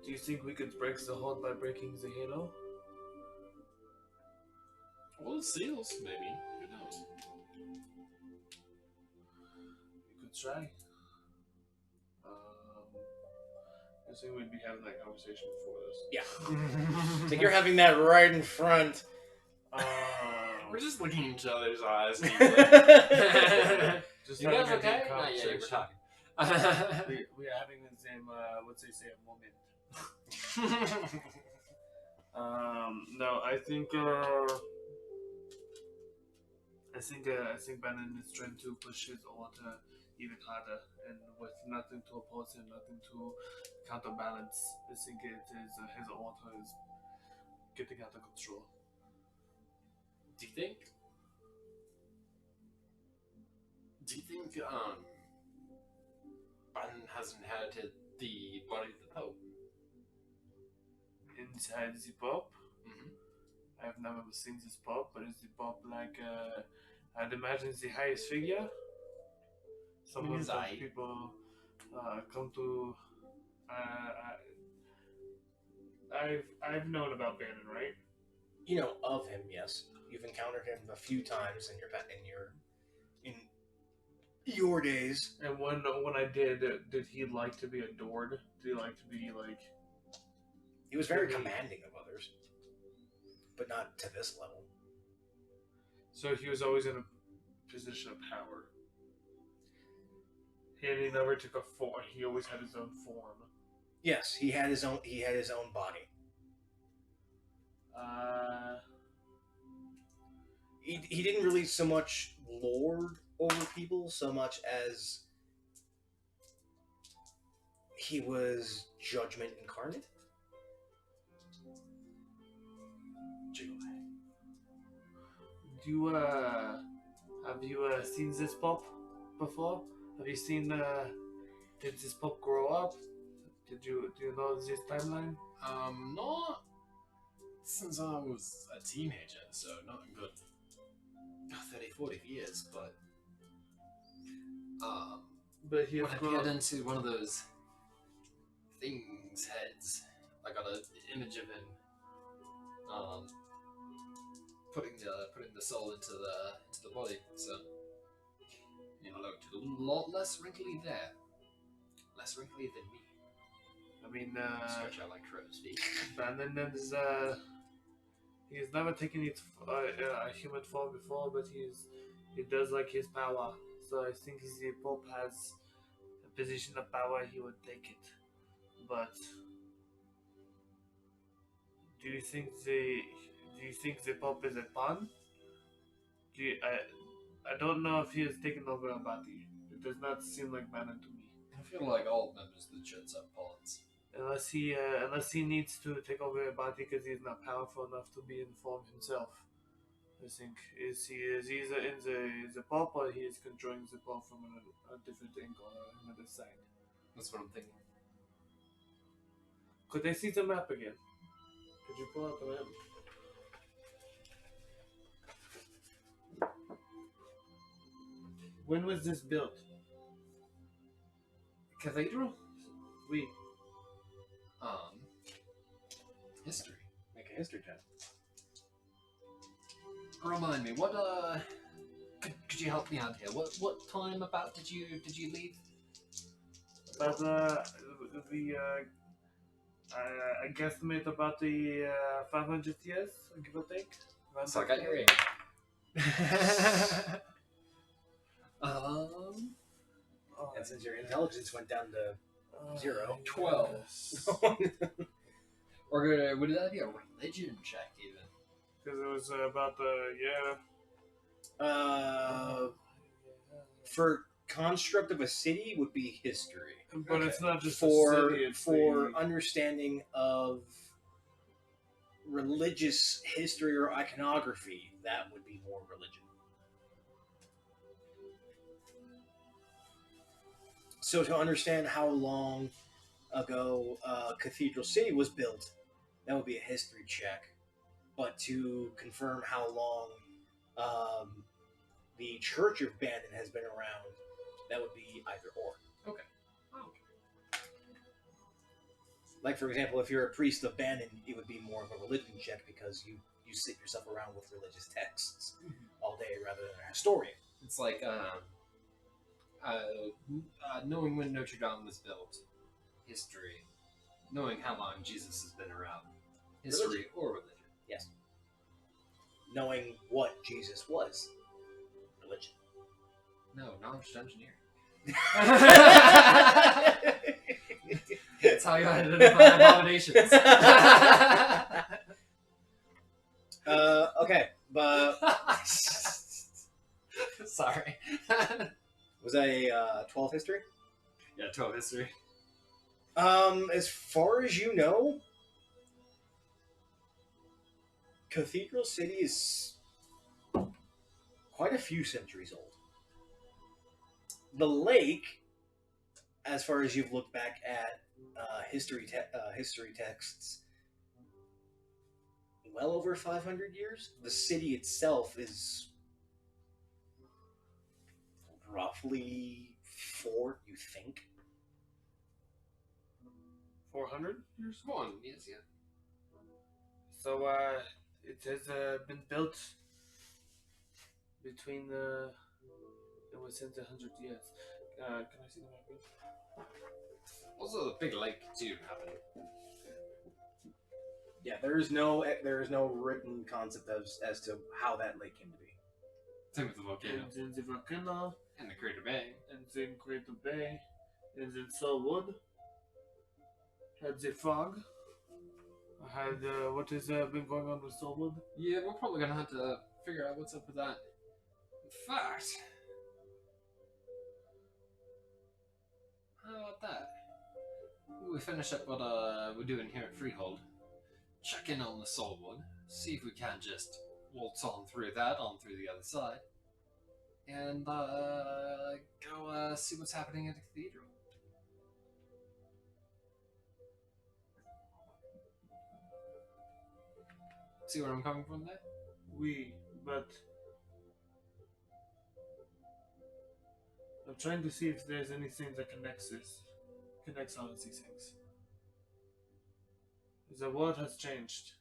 Do you think we could break the hold by breaking the halo? Well, seals, maybe. Who knows? We could try. I think we'd be having that conversation before this. Yeah. So you're having that right in front. We're just looking in each other's eyes. Just You having guys a okay? deep Not yet, we're conversation. talking. We are having the same, what's they say, a moment. No, I think Bannon is trying to push his altar even harder, and with nothing to oppose him, nothing to counterbalance. I think it is his altar is getting out of control. Do you think Bannon has inherited the body of the Pope? Inside the Pope, Mm-hmm. I've never seen this Pope, but is the Pope like I'd imagine the highest figure? Sometimes Zai. people come to. I've known about Bannon, right? You know of him, yes. You've encountered him a few times in your days. And when I did he like to be adored? Did he like to be like? He was very commanding of others, but not to this level. So he was always in a position of power. He never took a form. He always had his own form. Yes, he had his own. He had his own body. He didn't really so much lord over people so much as he was judgment incarnate. Do you have you seen this Pope before? Have you seen did this Pope grow up? Do you know this timeline? Not since I was a teenager, so not a good 30, 40 years, but But he when has I grown peered into one of those things' heads, I got an image of him putting the soul into the body. So looked a lot less wrinkly there, less wrinkly than me. I mean, Stretch out like crow's feet. Bannon is he's never taken a human form before, but he does like his power. So I think if the Pope has a position of power, he would take it. But do you think the Pope is a pawn? I don't know if he has taken over a body. It does not seem like Bannon to me. I feel like all members of the church are pawns. Unless he needs to take over a body because he's not powerful enough to be informed himself. I think is either in the Pope or he is controlling the Pope from a different angle or another side. That's what I'm thinking. Could I see the map again? Could you pull out the map? When was this built? Cathedral? We. History. Make a history check. Remind me, what could you help me out here? What time about did you leave? But I guesstimate about the 500 years, give or take. So I got your aim. um, And since your intelligence went down to 0. 12. Or would that be a religion check even? Because it was about the For construct of a city would be history. But it's not just For a city, it's understanding of religious history or iconography, that would be more religion. So to understand how long ago Cathedral City was built, that would be a history check. But to confirm how long the Church of Bannon has been around, that would be either or. Okay. Oh. Like, for example, if you're a priest of Bannon, it would be more of a religion check because you sit yourself around with religious texts all day rather than a historian. It's like knowing when Notre Dame was built, history. Knowing how long Jesus has been around, history Religion. or religion. Yes. Knowing what Jesus was, religion. No, knowledge is engineering. That's how you identify abominations. Okay, but Sorry. was that a 12 history? Yeah, 12 history. As far as you know, Cathedral City is quite a few centuries old. The lake, as far as you've looked back at history texts, well over 500 years. The city itself is roughly 4, you think. 400 years. One, yes, yeah. So it has been built between the. It was since 100 years. Can I see the map? Also, the big lake too happened. Yeah, there is no written concept as to how that lake came to be. Same with the volcano. And in the volcano, And the Crater Bay. and in Crater Bay, and in Solwood, had the fog. Had what has been going on with Solwood? Yeah, we're probably gonna have to figure out what's up with that. In fact, how about that? We finish up what we're doing here at Freehold. Check in on the Soulwood. See if we can just waltz on through that, on through the other side. And go see what's happening at the cathedral. See where I'm coming from there? But I'm trying to see if there's anything that connects all of these things. The world has changed.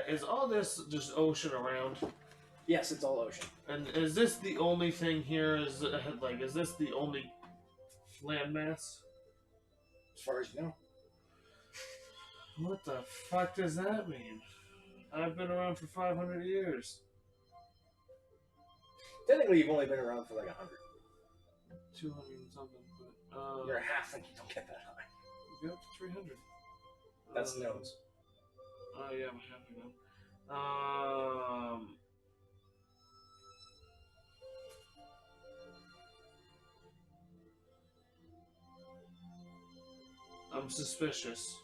Is all this just ocean around? Yes, it's all ocean. And is this the only thing here? Is this the only landmass? As far as you know. What the fuck does that mean? I've been around for 500 years. Technically, you've only been around for like 100. 200 and something. But, You're a halfling, you don't get that high. we got up to 300. That's gnomes. Oh yeah, I'm happy now. I'm suspicious.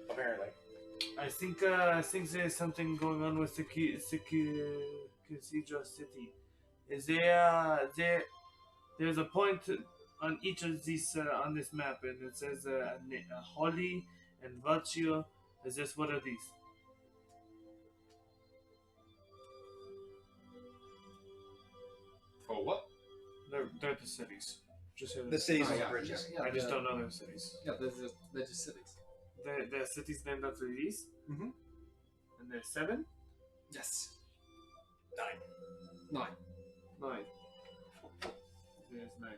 Apparently. I think there's something going on with the Cathedral City. Is there's a point on each of these on this map, and it says Holly and Virtue. Is this one of these? For what? They're the cities. Just The cities Oh, on yeah, the bridges. yeah, I just the- don't know their cities. Yeah, they're just cities. There are cities named after these, Mm-hmm. and there's 7, Yes. 9. 9. 9. There's 9.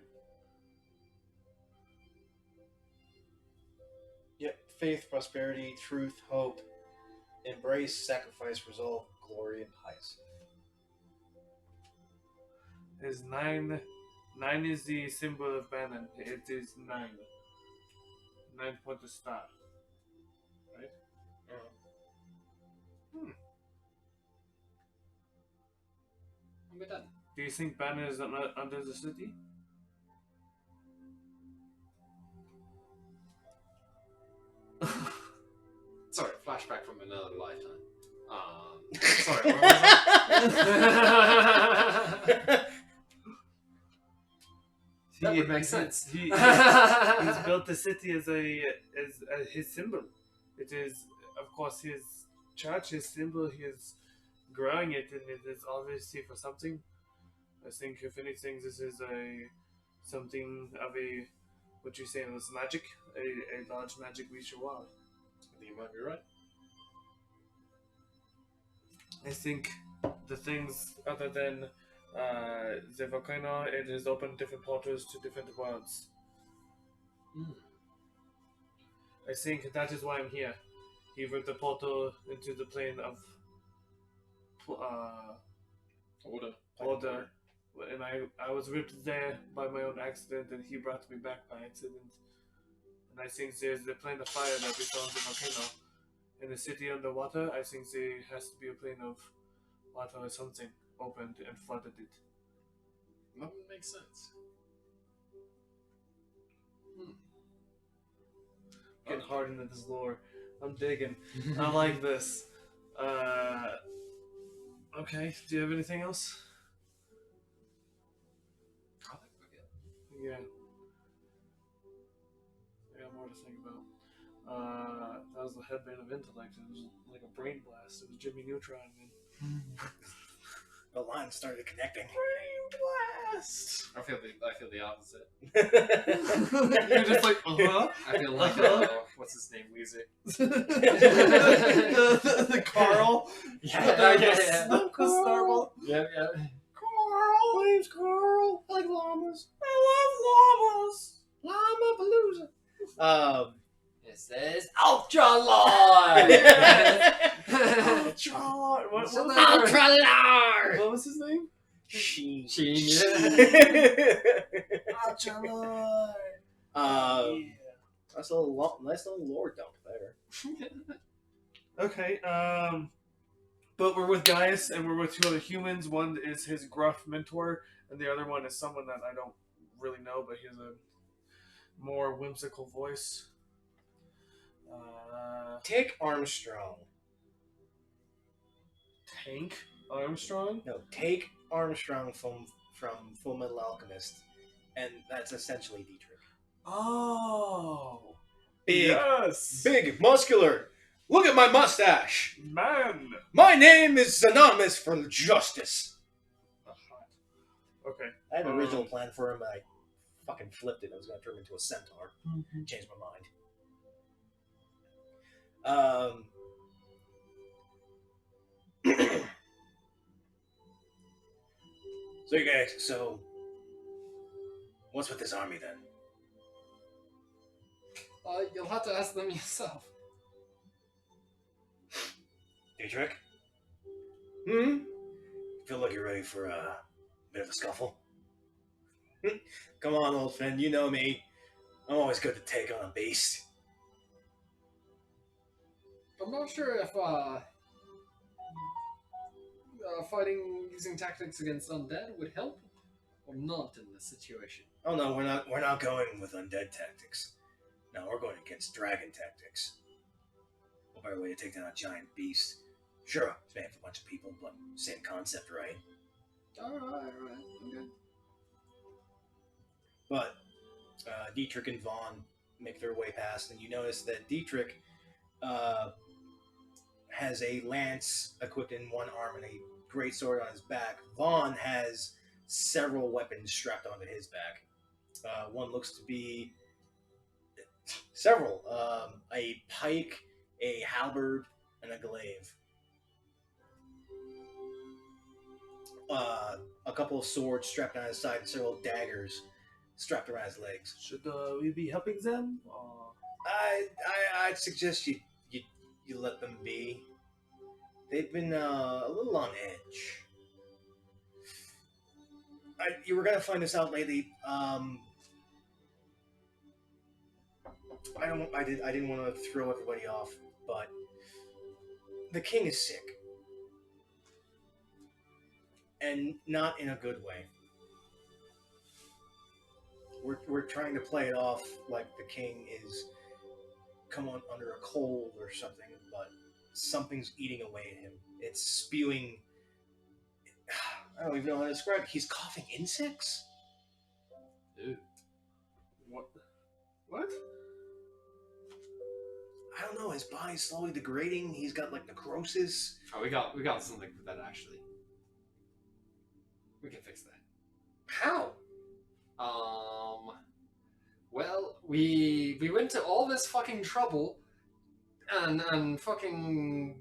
faith, prosperity, truth, hope, embrace, sacrifice, resolve, glory, and pious. Is 9. 9 is the symbol of Bannon. It is 9. 9-pointed star. Right? And we're done. Do you think Bannon is under the city? Sorry, flashback from another lifetime. Sorry, what was that? That would make sense. He's built the city as his symbol. It is, of course, his church, his symbol. He is growing it, and it is obviously for something. I think, if anything, this is something of a, what you say was magic, a large magic ritual. I think you might be right. I think the things other than the volcano, it has opened different portals to different worlds. I think that is why I'm here. He ripped the portal into the plane of order. And I was ripped there by my own accident, and he brought me back by accident. And I think there's the plane of fire that we saw in the volcano. In the city underwater, I think there has to be a plane of water or something opened and flooded it. That would make sense. Getting hard into this lore. I'm digging. I like this. Okay, do you have anything else? I think we're good. Yeah. I got more to think about. That was the headband of intellect. It was like a brain blast. It was Jimmy Neutron. The lines started connecting. Brain blast! I feel the opposite. You're just like, uh-huh. I feel like what's his name, Weezer? the Carl. Yeah. The Carl. Yeah. Carl. My name's Carl. I like llamas. I love llamas. Llama Palooza. This is Ultra Lord. Ultra Lord. What was his name? Sheen. Ultra Lord. That's a nice little lore dump there. Okay, but we're with Gaius, and we're with 2 other humans. One is his gruff mentor, and the other one is someone that I don't really know, but he has a more whimsical voice. Take Armstrong. Tank Armstrong? No, take Armstrong from Full Metal Alchemist, and that's essentially Dietrich. Oh! Big, yes! big, muscular. Look at my mustache. Man! My name is synonymous for justice. Okay. I had an original plan for him, but I fucking flipped it. I was going to turn him into a centaur. Changed my mind. So you guys, what's with this army then? You'll have to ask them yourself. Dietrich? Feel like you're ready for a bit of a scuffle? Come on, old friend, you know me. I'm always good to take on a beast. I'm not sure if fighting using tactics against undead would help or not in this situation. Oh no, we're not going with undead tactics. No, we're going against dragon tactics. What better way to take down a giant beast? Sure, it's made for a bunch of people, but same concept, right? Alright, okay. But Dietrich and Vaughn make their way past, and you notice that Dietrich has a lance equipped in one arm and a great sword on his back. Vaughn has several weapons strapped onto his back. One looks to be several. A pike, a halberd, and a glaive. A couple of swords strapped on his side and several daggers strapped around his legs. Should we be helping them? I'd suggest you let them be. They've been a little on edge. You were gonna find this out lately. I didn't want to throw everybody off, but the king is sick, and not in a good way. We're trying to play it off like the king is come on under a cold or something, but something's eating away at him. It's spewing. I don't even know how to describe it. He's coughing insects. Ew. What? What? I don't know. His body's slowly degrading. He's got like necrosis. Oh, we got something for that actually. We can fix that. How? Well, we went to all this fucking trouble, and fucking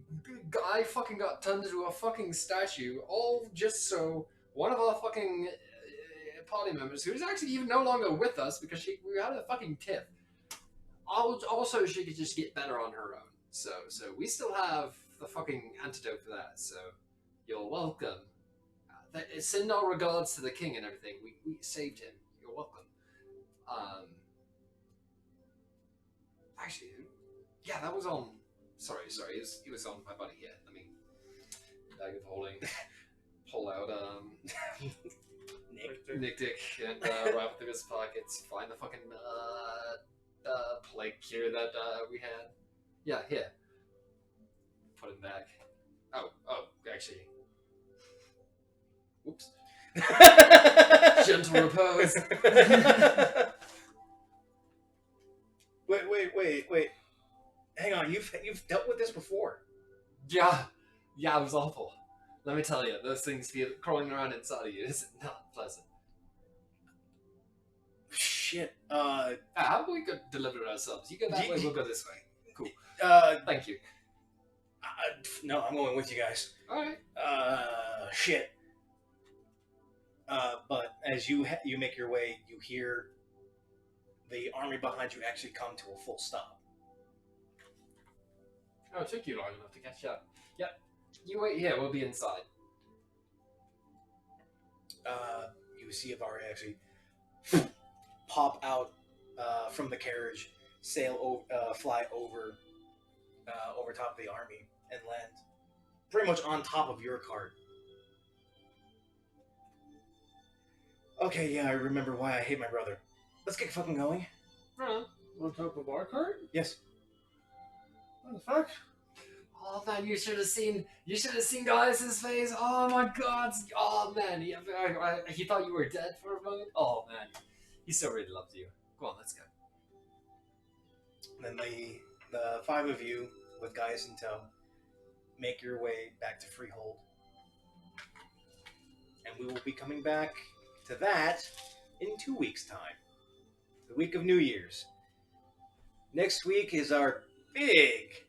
I fucking got turned into a fucking statue, all just so one of our fucking party members, who's actually even no longer with us because we had a fucking tiff. Also, she could just get better on her own. So we still have the fucking antidote for that. So you're welcome. Send our regards to the king and everything. We saved him. You're welcome. Actually, yeah, that was on. Sorry, it was on my buddy here. Let me bag of holding. Pull out Nick Dick and wrap through his pockets. Find the fucking plague cure that we had. Yeah, here. Put him back. Oh, actually. Whoops. Gentle repose. Wait. Hang on, you've dealt with this before. Yeah, it was awful. Let me tell you, those things crawling around inside of you is not pleasant. Shit. How about we go deliver ourselves? You go that way, we'll go this way. Cool. Thank you. No, I'm going with you guys. Alright. Shit. But as you make your way, you hear the army behind you actually come to a full stop. Oh, it took you long enough to catch up. Yep. You wait here, we'll be inside. You see Ivari actually pop out from the carriage, fly over top of the army, and land pretty much on top of your cart. Okay, yeah, I remember why I hate my brother. Let's get fucking going. Huh? On top of our cart? Yes. What the fuck? Oh man, you should have seen Gaius' face. Oh my god. Oh man, he thought you were dead for a moment. Oh man, he still really loves you. Go on, let's go. And then the five of you, with Gaius in tow, make your way back to Freehold. And we will be coming back to that in 2 weeks' time. The week of New Year's. Next week is our big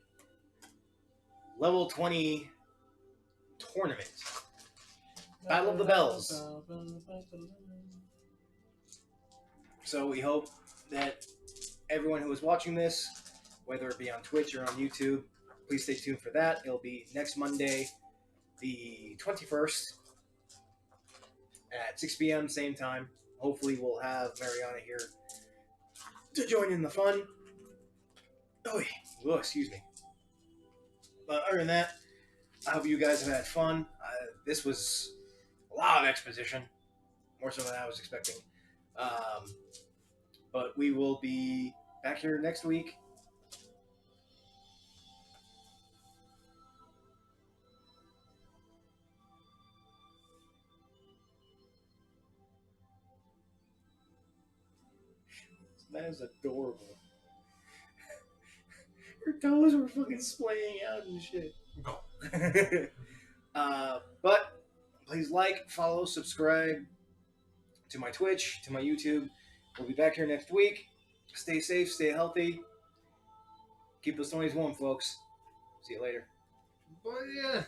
level 20 tournament. Battle of the Bells. So we hope that everyone who is watching this, whether it be on Twitch or on YouTube, please stay tuned for that. It'll be next Monday, the 21st, at 6 p.m. same time. Hopefully we'll have Mariana here to join in the fun. Oh, excuse me. But other than that, I hope you guys have had fun. This was a lot of exposition, more so than I was expecting. But we will be back here next week. That is adorable. Her toes were fucking splaying out and shit. But please like, follow, subscribe to my Twitch, to my YouTube. We'll be back here next week. Stay safe, stay healthy. Keep those 20s warm, folks. See you later. But yeah.